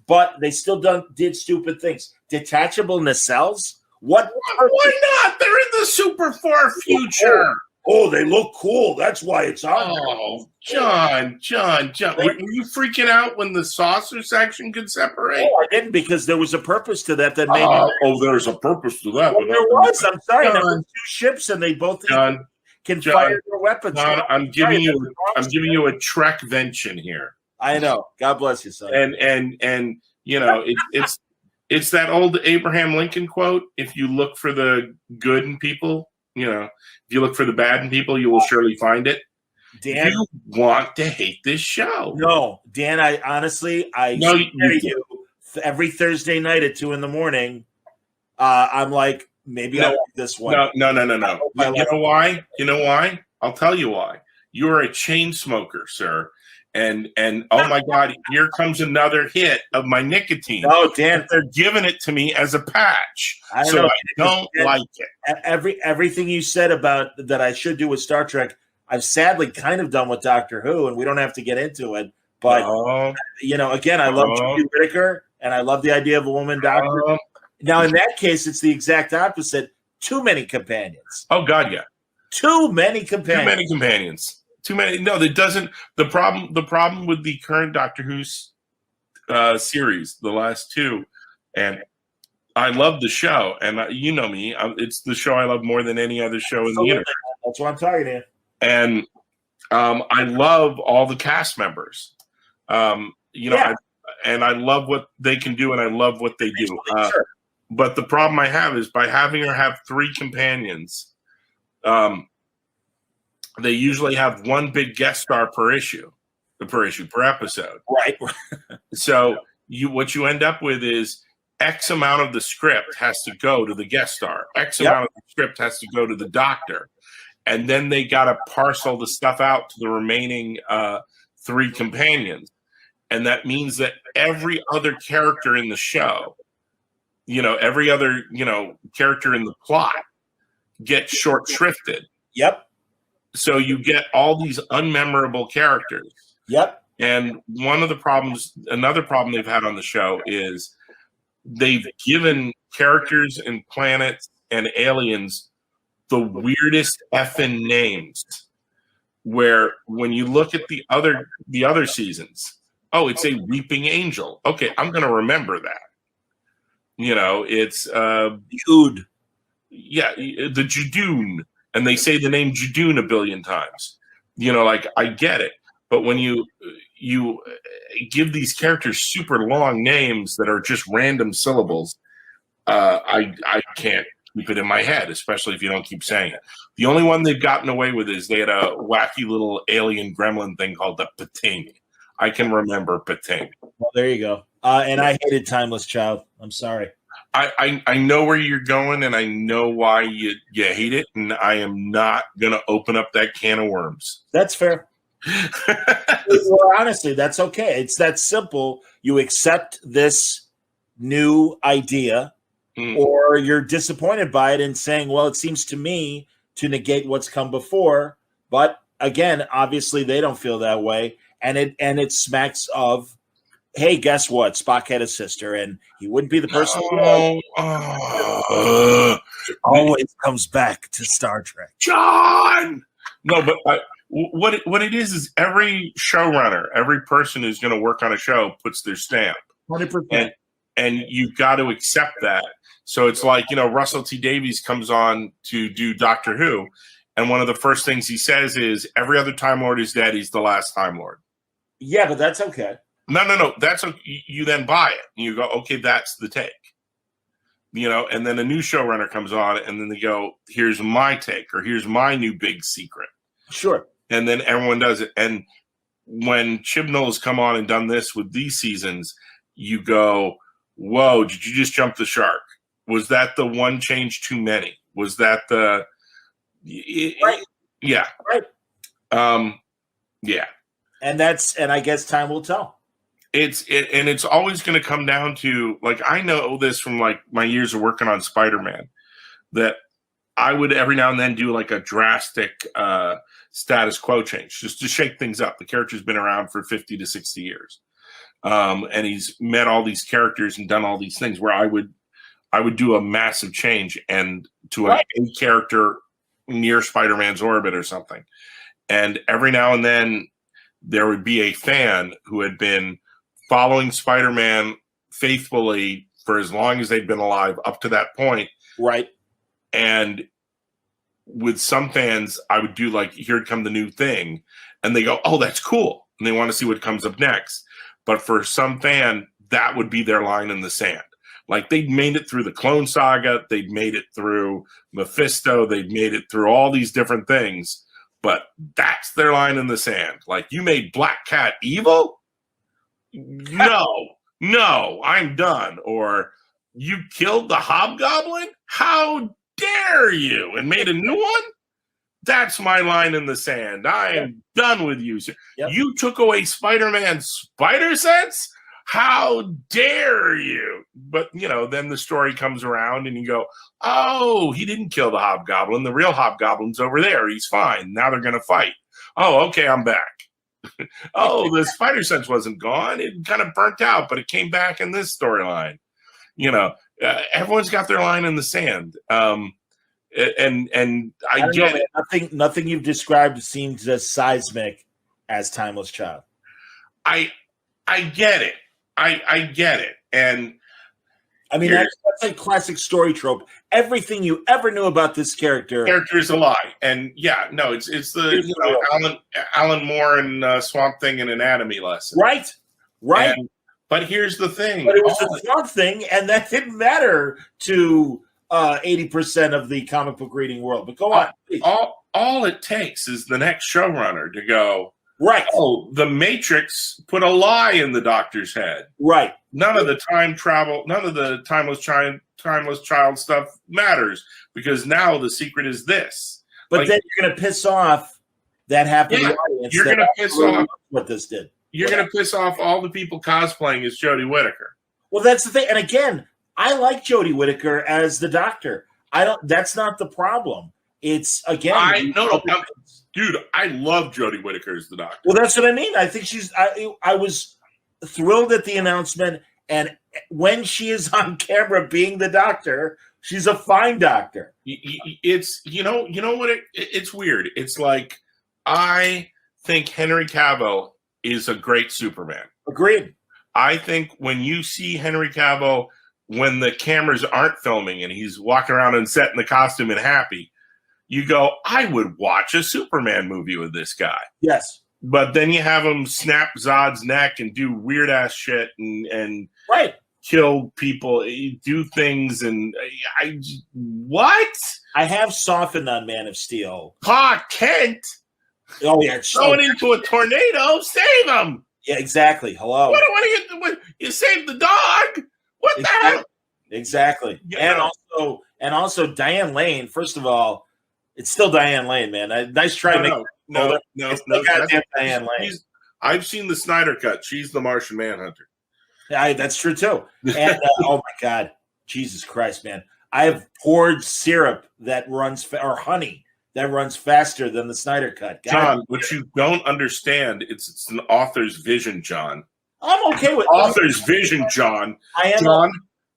but they still did stupid things. Detachable nacelles? Why not? They're in the super far future. Oh, they look cool. That's why it's on. Oh, John. Were you freaking out when the saucer section could separate? Oh, I didn't, because there was a purpose to that made me. There's a purpose to that. Well, there was. I'm sorry. There were John, 2 ships, and they both John, can fire their weapons. John, I'm giving you a Trekvention here. I know. God bless you, son. And you know, it's that old Abraham Lincoln quote: "If you look for the good in people, you know, if you look for the bad in people, you will surely find it." Dan, you want to hate this show? No, Dan. I honestly, no, you every Thursday night at 2 a.m. I'm like, maybe I like this one. No. You know why? You know why? I'll tell you why. You're a chain smoker, sir. And oh my God, here comes another hit of my nicotine. Oh, Dan, they're giving it to me as a patch, I don't like it. Everything you said about that I should do with Star Trek, I've sadly kind of done with Doctor Who, and we don't have to get into it. But you know, again, I love Judy Whittaker, and I love the idea of a woman doctor. Now, in that case, it's the exact opposite. Too many companions. Oh God, yeah. Too many companions. Too many companions. Too many. No, that doesn't. The problem with the current Doctor Who's series, the last 2, and I love the show, and you know me, it's the show I love more than any other show in the universe. That's what I'm talking to. And I love all the cast members. You know, I love what they can do, and I love what they do. Sure. But the problem I have is by having her have 3 companions. They usually have 1 big guest star per episode. Right. So what you end up with is X amount of the script has to go to the guest star. X amount of the script has to go to the doctor. And then they got to parcel the stuff out to the remaining 3 companions. And that means that every other character in the show, you know, every other, you know, character in the plot gets short shrifted. Yep. So you get all these unmemorable characters. Yep. And another problem they've had on the show is they've given characters and planets and aliens the weirdest effing names. Where when you look at the other seasons, oh, it's a weeping angel. Okay, I'm going to remember that. You know, it's Jude. Yeah, the Judoon. And they say the name Judoon a billion times. You know, like, I get it. But when you give these characters super long names that are just random syllables, I can't keep it in my head, especially if you don't keep saying it. The only one they've gotten away with is they had a wacky little alien gremlin thing called the Pating. I can remember Pating. Well, there you go. And I hated Timeless Child. I'm sorry. I know where you're going, and I know why you hate it, and I am not going to open up that can of worms. That's fair. Well, honestly, that's okay. It's that simple. You accept this new idea, or you're disappointed by it and saying, well, it seems to me to negate what's come before. But again, obviously, they don't feel that way. And it smacks of, hey, guess what? Spock had a sister, and he wouldn't be the person. It always comes back to Star Trek. John! No, but what it is every showrunner, every person who's going to work on a show puts their stamp. 100%. And you've got to accept that. So it's like, you know, Russell T. Davies comes on to do Doctor Who, and one of the first things he says is, every other Time Lord is dead, he's the last Time Lord. Yeah, but that's okay. No. That's you then buy it. And you go, okay, that's the take. You know, and then a new showrunner comes on, and then they go, here's my take, or here's my new big secret. Sure. And then everyone does it. And when Chibnall has come on and done this with these seasons, you go, whoa, did you just jump the shark? Was that the one change too many? Was that the right? Yeah. Right. Yeah. And I guess time will tell. It's always going to come down to, like, I know this from like my years of working on Spider-Man, that I would every now and then do like a drastic status quo change just to shake things up. The character's been around for 50 to 60 years. And he's met all these characters and done all these things where I would do a massive change and to a character near Spider-Man's orbit or something. And every now and then there would be a fan who had been following Spider-Man faithfully for as long as they'd been alive up to that point. Right. And with some fans, I would do like, here'd come the new thing. And they go, oh, that's cool. And they want to see what comes up next. But for some fan, that would be their line in the sand. Like they'd made it through the Clone Saga. They'd made it through Mephisto. They'd made it through all these different things. But that's their line in the sand. Like, you made Black Cat evil? No, I'm done. Or you killed the Hobgoblin? How dare you? And made a new one? That's my line in the sand. I am done with you. Yep. You took away Spider-Man's spider sense? How dare you? But, then the story comes around and you go, oh, he didn't kill the Hobgoblin. The real Hobgoblin's over there. He's fine. Now they're going to fight. Oh, okay, I'm back. Oh, the spider sense wasn't gone. It kind of burnt out, but it came back in this storyline. Everyone's got their line in the sand. And I get it. Nothing you've described seems as seismic as Timeless Child. I get it. I get it. And I mean, that's a classic story trope. Everything you ever knew about this character is a lie. And it's the Alan Moore and Swamp Thing and Anatomy lesson. Right. But here's the thing. But it was a Swamp Thing, and that didn't matter to 80% of the comic book reading world. But go on. All it takes is the next showrunner to go, right. Oh, the Matrix put a lie in the Doctor's head. Right. None of the time travel, none of the timeless child stuff matters because now the secret is this. But then you're going to piss off that half of the audience. You're going to piss off what this did. You're going to piss off all the people cosplaying as Jodie Whittaker. Well, that's the thing. And again, I like Jodie Whittaker as the Doctor. That's not the problem. It's again. Dude, I love Jodie Whittaker as the Doctor. Well, that's what I mean. I think I was thrilled at the announcement, and when she is on camera being the Doctor, she's a fine Doctor. It's what it's weird. It's like I think Henry Cavill is a great Superman. Agreed. I think when you see Henry Cavill when the cameras aren't filming and he's walking around on set in the costume and happy, you go, I would watch a Superman movie with this guy. Yes. But then you have him snap Zod's neck and do weird ass shit and right. Kill people, do things, and what? I have softened on Man of Steel. Pa Kent. Oh yeah, going into a tornado, save him. Yeah, exactly. Hello. What you saved the dog? What the hell? Exactly. And also Diane Lane. First of all, it's still Diane Lane, man. Nice try. No. Goddamn Diane Lane. I've seen the Snyder Cut. She's the Martian Manhunter. Yeah, that's true too. And oh my God, Jesus Christ, man! I have poured syrup that runs or honey that runs faster than the Snyder Cut. John, what you don't understand, it's an author's vision, John. I'm okay with author's vision, John. I am.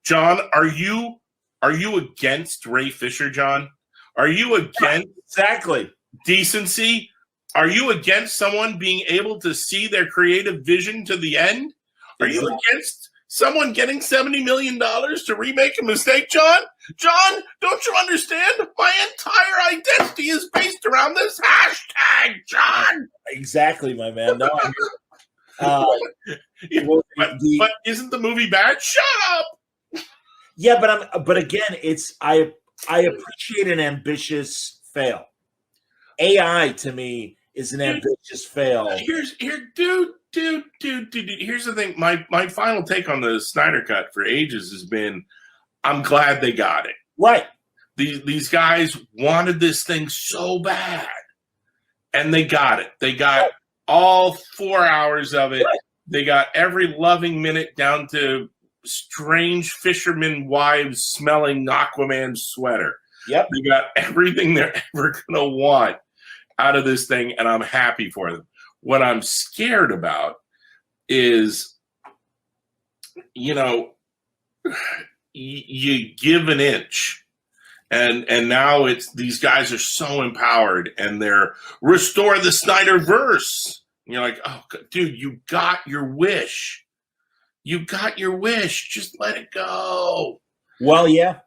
John, are you against Ray Fisher, John? Are you against exactly decency? Are you against someone being able to see their creative vision to the end? Are you against someone getting $70 million to remake a mistake, John? John, don't you understand? My entire identity is based around this hashtag, John. Exactly, my man. No, but isn't the movie bad? Shut up. Yeah, but again, I appreciate an ambitious fail. AI to me is an ambitious fail. Dude, here's the thing. My final take on the Snyder Cut for ages has been, I'm glad they got it. Right. These guys wanted this thing so bad, and they got it. They got all 4 hours of it. Right. They got every loving minute down to strange fisherman wives smelling Aquaman's sweater. Yep. They got everything they're ever going to want out of this thing, and I'm happy for them. What I'm scared about is, you give an inch And now it's these guys are so empowered, and they're restore the Snyderverse. And you're like, oh, dude, you got your wish. You got your wish. Just let it go. Well, yeah.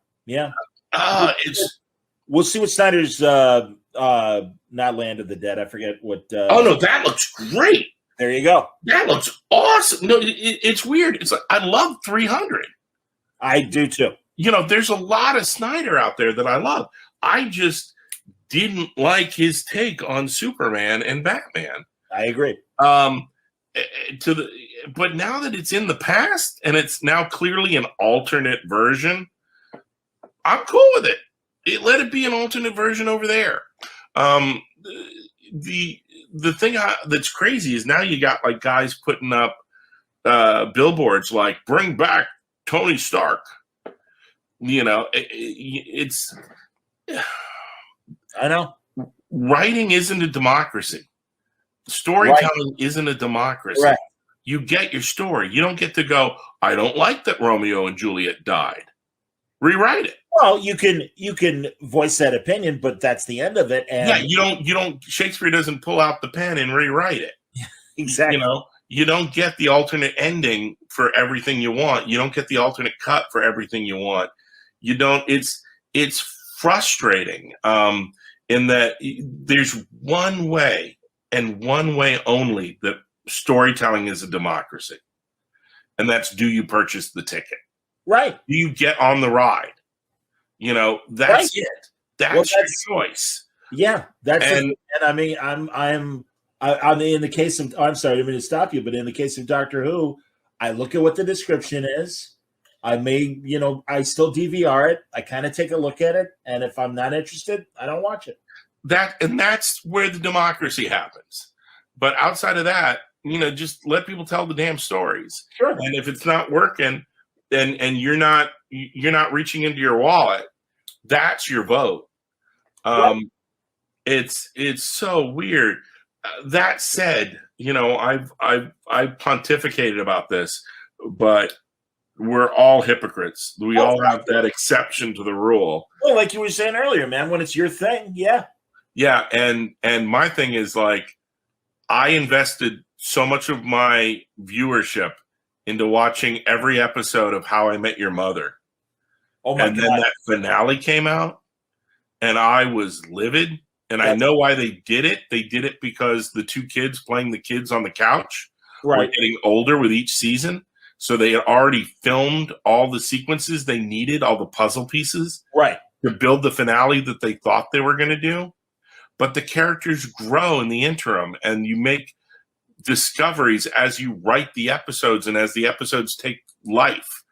We'll see what Snyder's not Land of the Dead. I forget what. Oh no, that looks great. There you go. That looks awesome. No, it's weird. It's like I love 300. I do too. There's a lot of Snyder out there that I love. I just didn't like his take on Superman and Batman. I agree. But now that it's in the past and it's now clearly an alternate version, I'm cool with it. Let it be an alternate version over there. The thing that's crazy is now you got like guys putting up billboards like "Bring back Tony Stark." It's. I know. Writing isn't a democracy. Storytelling isn't a democracy. Right. You get your story. You don't get to go, I don't like that Romeo and Juliet died. Rewrite it. Well, you can voice that opinion, but that's the end of it. And yeah, you don't. Shakespeare doesn't pull out the pen and rewrite it. Exactly. You don't get the alternate ending for everything you want. You don't get the alternate cut for everything you want. You don't. It's frustrating in that there's one way and one way only that storytelling is a democracy, and that's: do you purchase the ticket? Right. Do you get on the ride? That's it. That's your choice. Yeah, that's it. And I mean, I'm in the case of. I'm sorry, I didn't mean to stop you, but in the case of Doctor Who, I look at what the description is. I may, I still DVR it. I kind of take a look at it, and if I'm not interested, I don't watch it. That's where the democracy happens. But outside of that, just let people tell the damn stories. Sure. And if it's not working, and you're not reaching into your wallet, that's your vote. Right. It's so weird. That said, I've pontificated about this, but we're all hypocrites. We all have that exception to the rule. Well, like you were saying earlier, man, when it's your thing, yeah. Yeah, and my thing is like I invested so much of my viewership into watching every episode of How I Met Your Mother. Oh my God. Then that finale came out, and I was livid. And I know why they did it. They did it because the two kids playing the kids on the couch were getting older with each season. So they had already filmed all the sequences they needed, all the puzzle pieces, to build the finale that they thought they were going to do. But the characters grow in the interim, and you make discoveries as you write the episodes and as the episodes take life.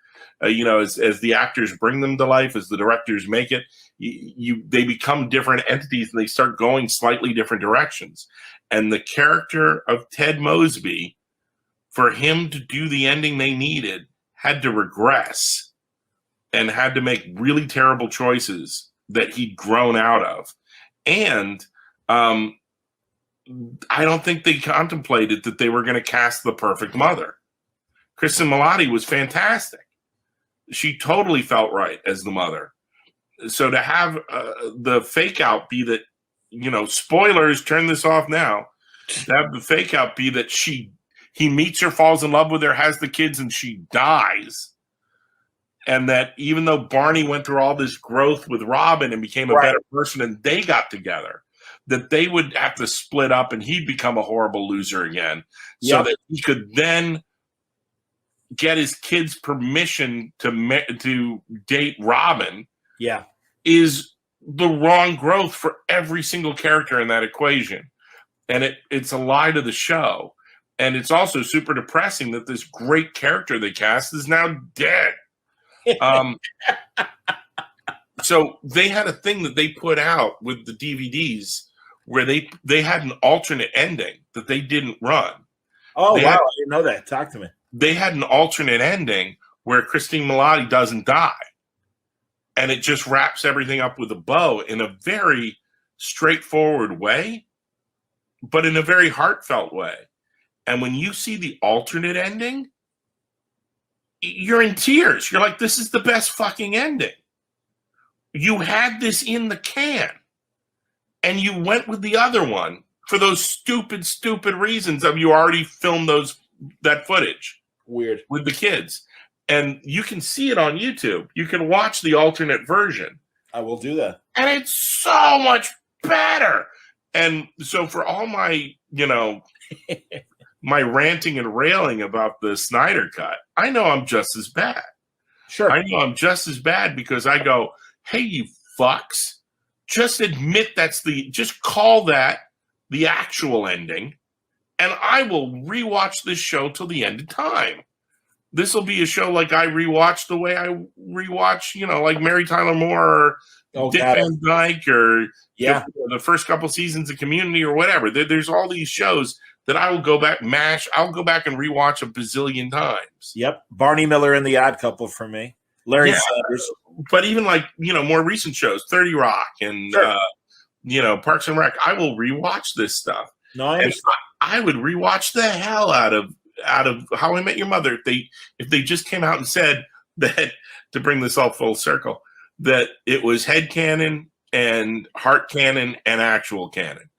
As the actors bring them to life, as the directors make it, they become different entities and they start going slightly different directions. And the character of Ted Mosby, for him to do the ending they needed, had to regress and had to make really terrible choices that he'd grown out of. And I don't think they contemplated that they were going to cast the perfect mother. Kristen Milotti was fantastic. She totally felt right as the mother. So to have the fake out be that, spoilers, turn this off now, to have the fake out be that he meets her, falls in love with her, has the kids, and she dies. And that even though Barney went through all this growth with Robin and became a better person and they got together, that they would have to split up and he'd become a horrible loser again. So that he could then get his kids' permission to date Robin is the wrong growth for every single character in that equation. And it's a lie to the show. And it's also super depressing that this great character they cast is now dead. So they had a thing that they put out with the DVDs where they had an alternate ending that they didn't run. Oh, wow. I didn't know that. Talk to me. They had an alternate ending where Christine Milotti doesn't die. And it just wraps everything up with a bow in a very straightforward way, but in a very heartfelt way. And when you see the alternate ending, you're in tears. You're like, this is the best fucking ending. you had this in the can, and you went with the other one for those stupid reasons of you already filmed that footage. Weird. With the kids. And you can see it on YouTube. You can watch the alternate version. I will do that. And it's so much better. And so for all my, my ranting and railing about the Snyder cut, I know I'm just as bad. Sure. I know I'm just as bad because I go, hey, you fucks, just admit just call that the actual ending, and I will rewatch this show till the end of time. This will be a show like I rewatch the way I rewatch, like Mary Tyler Moore or Dick Van Dyke or the first couple seasons of Community or whatever. There's all these shows that I will go back, I'll go back and rewatch a bazillion times. Yep. Barney Miller and The Odd Couple for me. Larry Sanders. But even like, more recent shows, 30 Rock and, Parks and Rec, I will rewatch this stuff. No, I understand. I would rewatch the hell out of How I Met Your Mother if they just came out and said that, to bring this all full circle, that it was headcanon and heart canon and actual canon.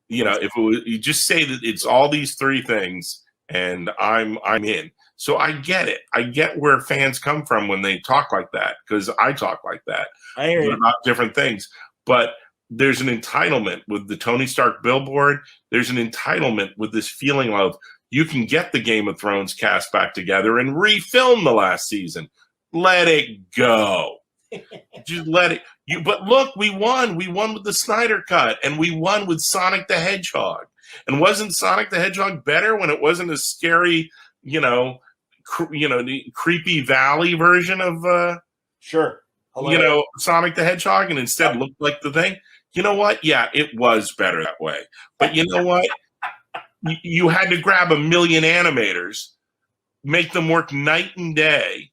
If it was, you just say that it's all these three things, and I'm in. So I get it. I get where fans come from when they talk like that, because I talk like that. I hear you. About different things. But there's an entitlement with the Tony Stark billboard. There's an entitlement with this feeling of you can get the Game of Thrones cast back together and refilm the last season. Let it go. Just let it. But look, we won. We won with the Snyder Cut, and we won with Sonic the Hedgehog. And wasn't Sonic the Hedgehog better when it wasn't a scary, the creepy valley version of sure, Sonic the Hedgehog, and instead looked like the thing? You know what? Yeah, it was better that way. But you know what? You had to grab 1 million animators, make them work night and day,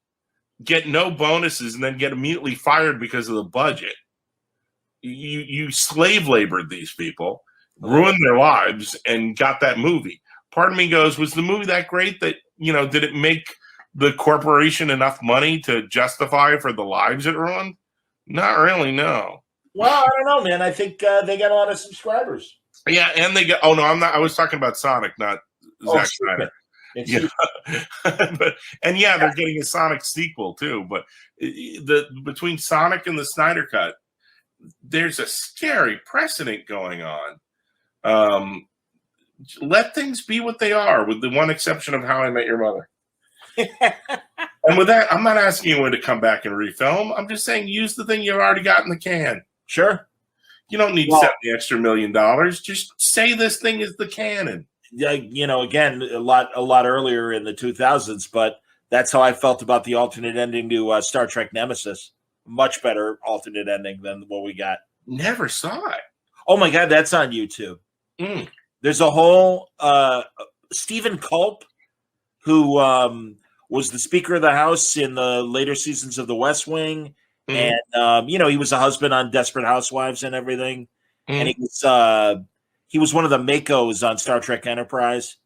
get no bonuses, and then get immediately fired because of the budget. You slave labored these people, ruined their lives, and got that movie. Part of me goes, was the movie that great that, did it make the corporation enough money to justify for the lives it ruined? Not really, no. Well, I don't know, man. I think they got a lot of subscribers. Yeah, and they get. Oh no, I'm not. I was talking about Sonic, not Zack Snyder. But they're getting a Sonic sequel too. But between Sonic and the Snyder Cut, there's a scary precedent going on. Let things be what they are, with the one exception of How I Met Your Mother. And with that, I'm not asking anyone to come back and refilm. I'm just saying use the thing you've already got in the can. Sure. You don't need $70 extra million. Just say this thing is the canon. Yeah, again, a lot earlier in the 2000s, but that's how I felt about the alternate ending to Star Trek Nemesis. Much better alternate ending than what we got. Never saw it. Oh my God, that's on YouTube. Mm. There's a whole Stephen Culp, who was the Speaker of the House in the later seasons of The West Wing. Mm. And, he was a husband on Desperate Housewives and everything. Mm. And he was one of the Makos on Star Trek Enterprise.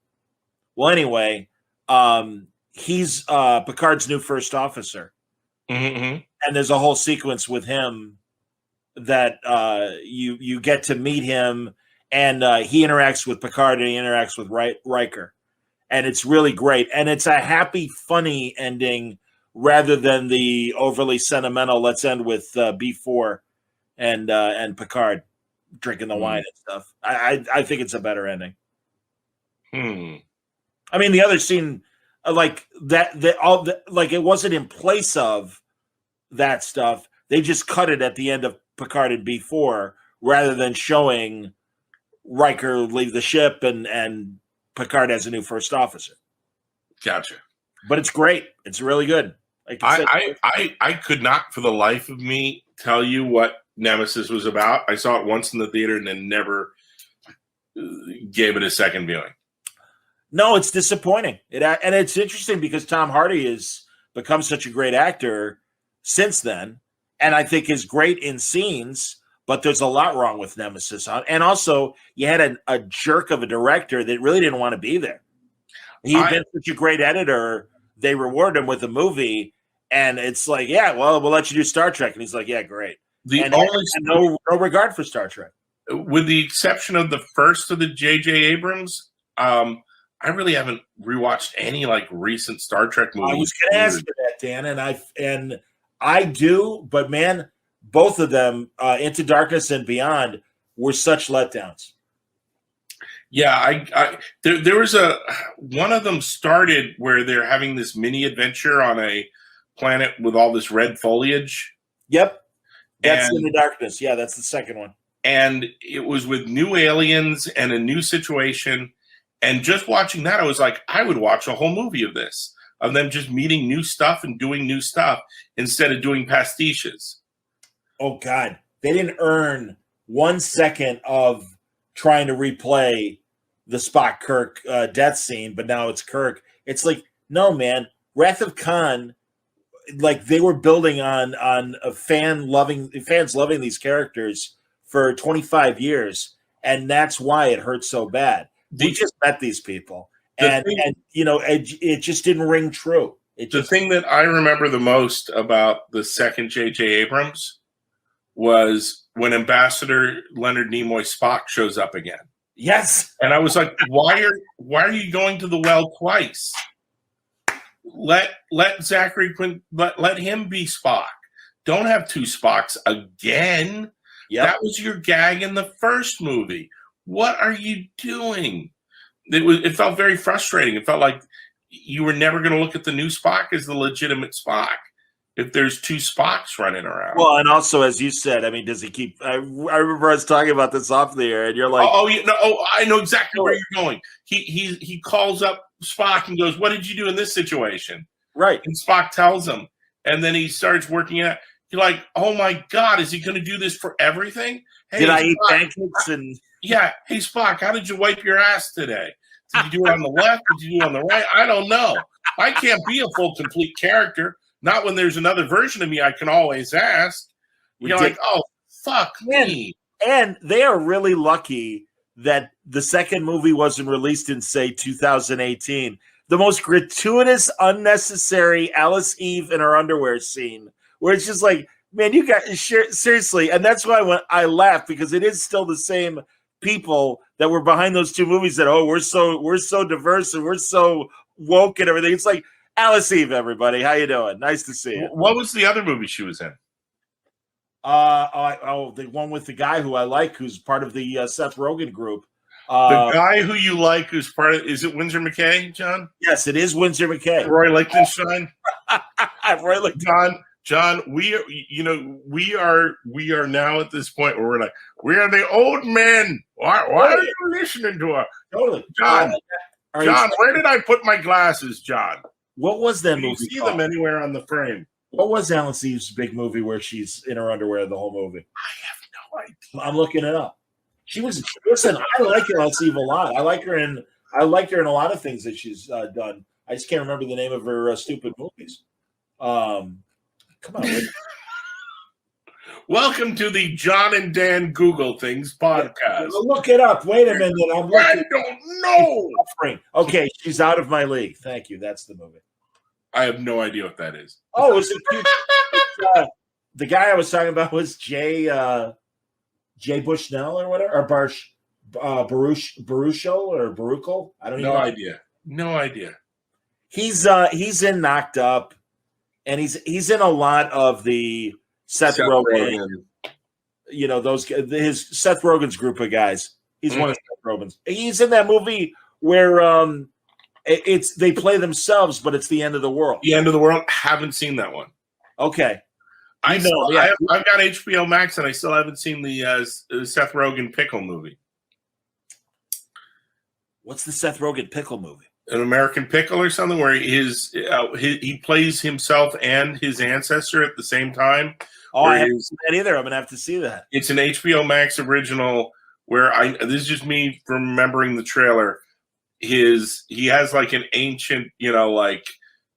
Well, anyway, he's Picard's new first officer. Mm-hmm. And there's a whole sequence with him that you get to meet him, and he interacts with Picard and he interacts with Riker. And it's really great. And it's a happy, funny ending rather than the overly sentimental, let's end with B4 and Picard drinking the wine and stuff. I think it's a better ending. I mean, the other scene, like it wasn't in place of that stuff. They just cut it at the end of Picard and B4 rather than showing Riker leave the ship and Picard as a new first officer. Gotcha. But it's great. It's really good. I could not for the life of me tell you what Nemesis was about. I saw it once in the theater and then never gave it a second viewing. No, it's disappointing. And it's interesting because Tom Hardy has become such a great actor since then, and I think is great in scenes, but there's a lot wrong with Nemesis. And also, you had a jerk of a director that really didn't want to be there. He'd been such a great editor, they rewarded him with a movie, And it's like, yeah, well, we'll let you do Star Trek. And he's like, yeah, great. And no regard for Star Trek. With the exception of the first of the J.J. Abrams, I really haven't rewatched any like recent Star Trek movies. I was going to ask you that, Dan, and I do, but man, both of them, Into Darkness and Beyond, were such letdowns. Yeah, there was one of them started where they're having this mini adventure on a planet with all this red foliage. Yep, that's Into Darkness. Yeah, that's the second one. And it was with new aliens and a new situation. And just watching that, I was like, I would watch a whole movie of this, of them just meeting new stuff and doing new stuff instead of doing pastiches. Oh, God. They didn't earn 1 second of trying to replay the Spock Kirk death scene, but now it's Kirk. It's like, no, man. Wrath of Khan, like they were building on fans loving these characters for 25 years, and that's why it hurt so bad. We just met these people, and it just didn't ring true. The thing that I remember the most about the second J.J. Abrams was when Ambassador Leonard Nimoy Spock shows up again. Yes, and I was like, why are you going to the well twice? Let Zachary Quinn let him be Spock. Don't have two Spocks again. Yep. That was your gag in the first movie. What are you doing? It felt very frustrating. It felt like you were never going to look at the new Spock as the legitimate Spock if there's two Spocks running around. Well, and also, as you said, I mean, does he keep? I remember us talking about this off the air, and you're like, I know exactly where you're going. He calls up Spock and goes, "What did you do in this situation?" Right, and Spock tells him, and then he starts working it. You're like, "Oh my God, is he going to do this for everything?" Hey, did I eat pancakes and? Yeah. Hey, Spock, how did you wipe your ass today? Did you do it on the left? Did you do it on the right? I don't know. I can't be a full, complete character. Not when there's another version of me I can always ask. You're like, oh, fuck me. And they are really lucky that the second movie wasn't released in, say, 2018. The most gratuitous, unnecessary Alice Eve in her underwear scene, where it's just like, man, you guys, seriously. And that's why I laugh, because it is still the same people that were behind those two movies that, we're so diverse and we're so woke and everything. It's like, Alice Eve, everybody. How you doing? Nice to see you. What was the other movie she was in? The one with the guy who I like, who's part of the Seth Rogen group. The guy who you like, who's part of, is it Windsor McKay, John? Yes, it is Windsor McKay. Roy Lichtenstein. Roy Lichtenstein. John, we are now at this point where we're like, we are the old men. Why are you listening to us? Totally, John. John, where did I put my glasses, John? What was that movie? You see them anywhere on the frame? What was Alice Eve's big movie where she's in her underwear the whole movie? I have no idea. I'm looking it up. Listen, I like Alice Eve a lot. I like her in a lot of things that she's done. I just can't remember the name of her stupid movies. Come on. Welcome to the John and Dan Google Things podcast. Look it up. Wait a minute. I don't know. Okay, she's out of my league. Thank you. That's the movie. I have no idea what that is. Oh, is it the guy I was talking about was Jay Bushnell or whatever, or Baruchel or Baruchel? I don't even know. No idea. He's in Knocked Up, and he's in a lot of the Seth Rogen. You know, his Seth Rogen's group of guys. He's one of Seth Rogen's. He's in that movie where they play themselves, but it's the end of the world. The end of the world. Haven't seen that one. Okay. I know. Yeah. I've got HBO Max, and I still haven't seen the Seth Rogen pickle movie. What's the Seth Rogen pickle movie? An American Pickle or something, where he plays himself and his ancestor at the same time. Oh, I haven't seen that either. I'm gonna have to see that. It's an HBO Max original. Where this is just me remembering the trailer. He has like an ancient, like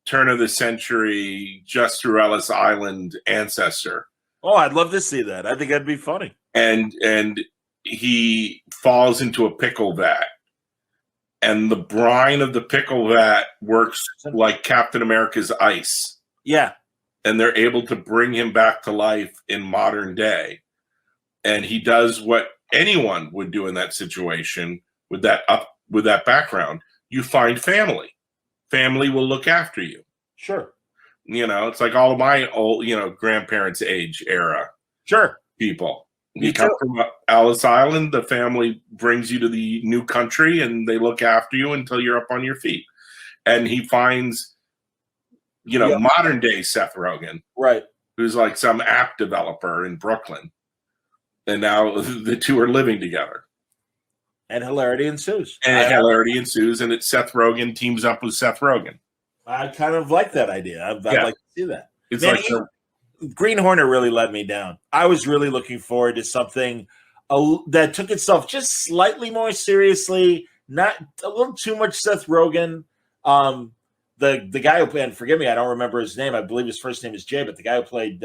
turn of the century, just through Ellis Island ancestor. Oh, I'd love to see that. I think that'd be funny. And he falls into a pickle vat. And the brine of the pickle vat works like Captain America's ice. Yeah. and they're able to bring him back to life in modern day. And he does what anyone would do in that situation with that background. You find family. Family will look after you. Sure. It's like all of my old, grandparents' age era. Sure. People. You come from Ellis Island, the family brings you to the new country, and they look after you until you're up on your feet. And he finds, modern day Seth Rogen, right, who's like some app developer in Brooklyn, and now the two are living together, and hilarity ensues. And it's Seth Rogen teams up with Seth Rogen. I kind of like that idea. I'd like to see that. It's Green Hornet really let me down. I was really looking forward to something that took itself just slightly more seriously, not a little too much Seth Rogen. The guy who played, forgive me, I don't remember his name. I believe his first name is Jay, but the guy who played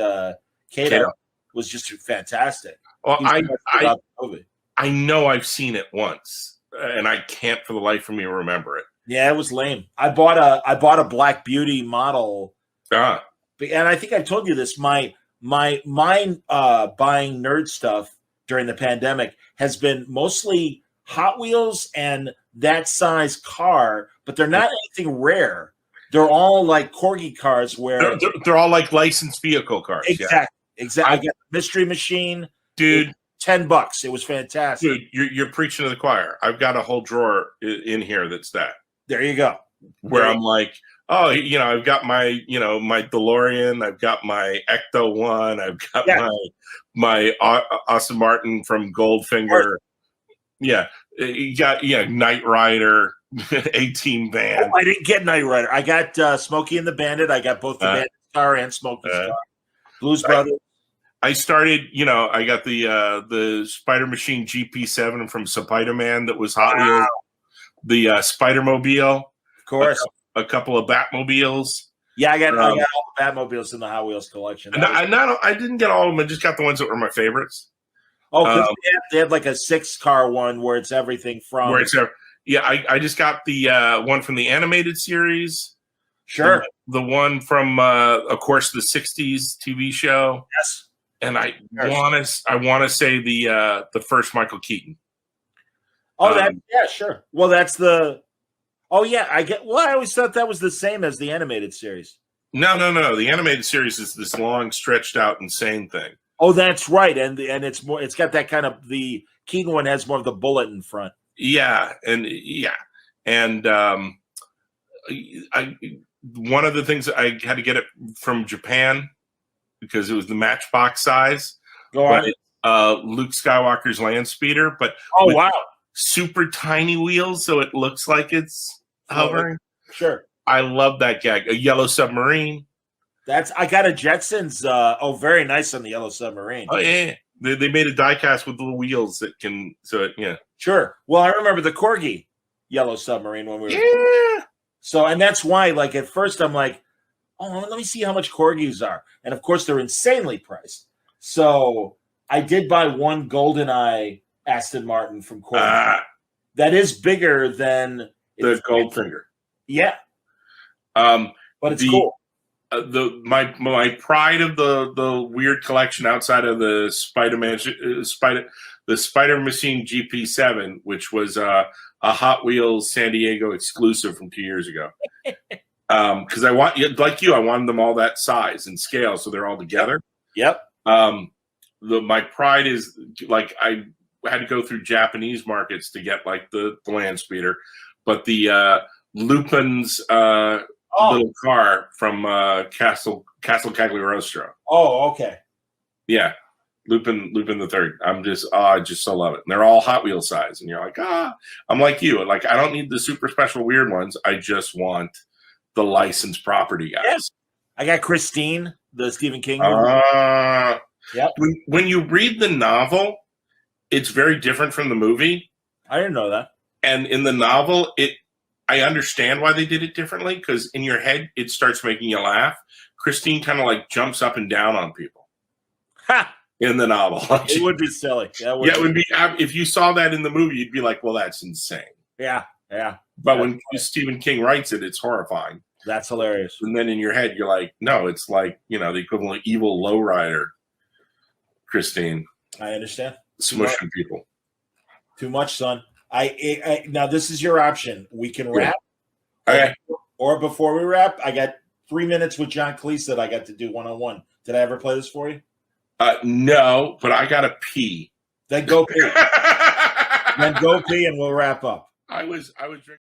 Kato was just fantastic. Well, I know I've seen it once, and I can't for the life of me remember it. Yeah, it was lame. I bought a Black Beauty model. And I think I've told you this. My buying nerd stuff during the pandemic has been mostly Hot Wheels and that size car, but they're not anything rare. They're all like corgi cars where they're all like licensed vehicle cars. Exactly. I got Mystery Machine, dude. $10. It was fantastic. Dude, you're preaching to the choir. I've got a whole drawer in here that's that. There you go. Where I'm like, oh, I've got my, my DeLorean. I've got my Ecto one. I've got my Aston Martin from Goldfinger. Yeah, you got Knight Rider, 18 van. Oh, I didn't get Knight Rider. I got Smokey and the Bandit. I got both the Bandit car and Smokey's car. Blues Brothers. I started, I got the Spider Machine GP7 from Spider-Man that was Hot Wheels. The Spider-Mobile. Of course. A couple of Batmobiles. Yeah, I got all the Batmobiles in the Hot Wheels collection. I didn't get all of them. I just got the ones that were my favorites. Oh, because they had like a 6-car one where it's everything from. I just got the one from the animated series. Sure. The one from, of course, the 60s TV show. Yes. And I want to say the first Michael Keaton. Oh, sure. Well, that's the. Oh yeah, I get. Well, I always thought that was the same as the animated series. No. The animated series is this long, stretched out, insane thing. Oh, that's right, and it's more. It's got that kind of the Keaton one has more of the bullet in front. Yeah, and one of the things I had to get it from Japan because it was the Matchbox size. Go on. Luke Skywalker's land speeder, but wow. Super tiny wheels, so it looks like it's hovering. Sure. I love that gag. A yellow submarine. I got a Jetsons. Very nice on the yellow submarine. Oh yeah. They made a diecast with little wheels that can. Sure. Well, I remember the Corgi yellow submarine when we were. Yeah. So, and that's why, like at first, I'm like, oh, let me see how much Corgis are, and of course they're insanely priced. So I did buy one GoldenEye Aston Martin from Corgi. That is bigger than the Goldfinger. Yeah. But it's cool. My pride of the weird collection outside of the Spider Machine GP7, which was a Hot Wheels San Diego exclusive from 2 years ago. Because I wanted them all that size and scale, so they're all together. Yep. My pride is like I had to go through Japanese markets to get like the land speeder, but the Lupin's little car from Castle Cagliostro. Oh, okay. Yeah, Lupin the Third. I just so love it. And they're all Hot Wheel size, and you're like, I'm like you. Like I don't need the super special weird ones. I just want the licensed property guys. Yes. I got Christine, the Stephen King. Yep. When you read the novel, it's very different from the movie. I didn't know that. And in the novel, I understand why they did it differently because in your head, it starts making you laugh. Christine kind of like jumps up and down on people. Ha! In the novel. It would be silly. It would be. If you saw that in the movie, you'd be like, well, that's insane. Yeah. But when Stephen King writes it, it's horrifying. That's hilarious. And then in your head, you're like, no, it's like, the equivalent of evil lowrider, Christine. I understand. Smushing people. Too much, son. I now this is your option. We can wrap. Okay. Or before we wrap, I got 3 minutes with John Cleese that I got to do one-on-one. Did I ever play this for you? No, but I gotta pee. Then go pee. Then go pee and we'll wrap up. I was drinking.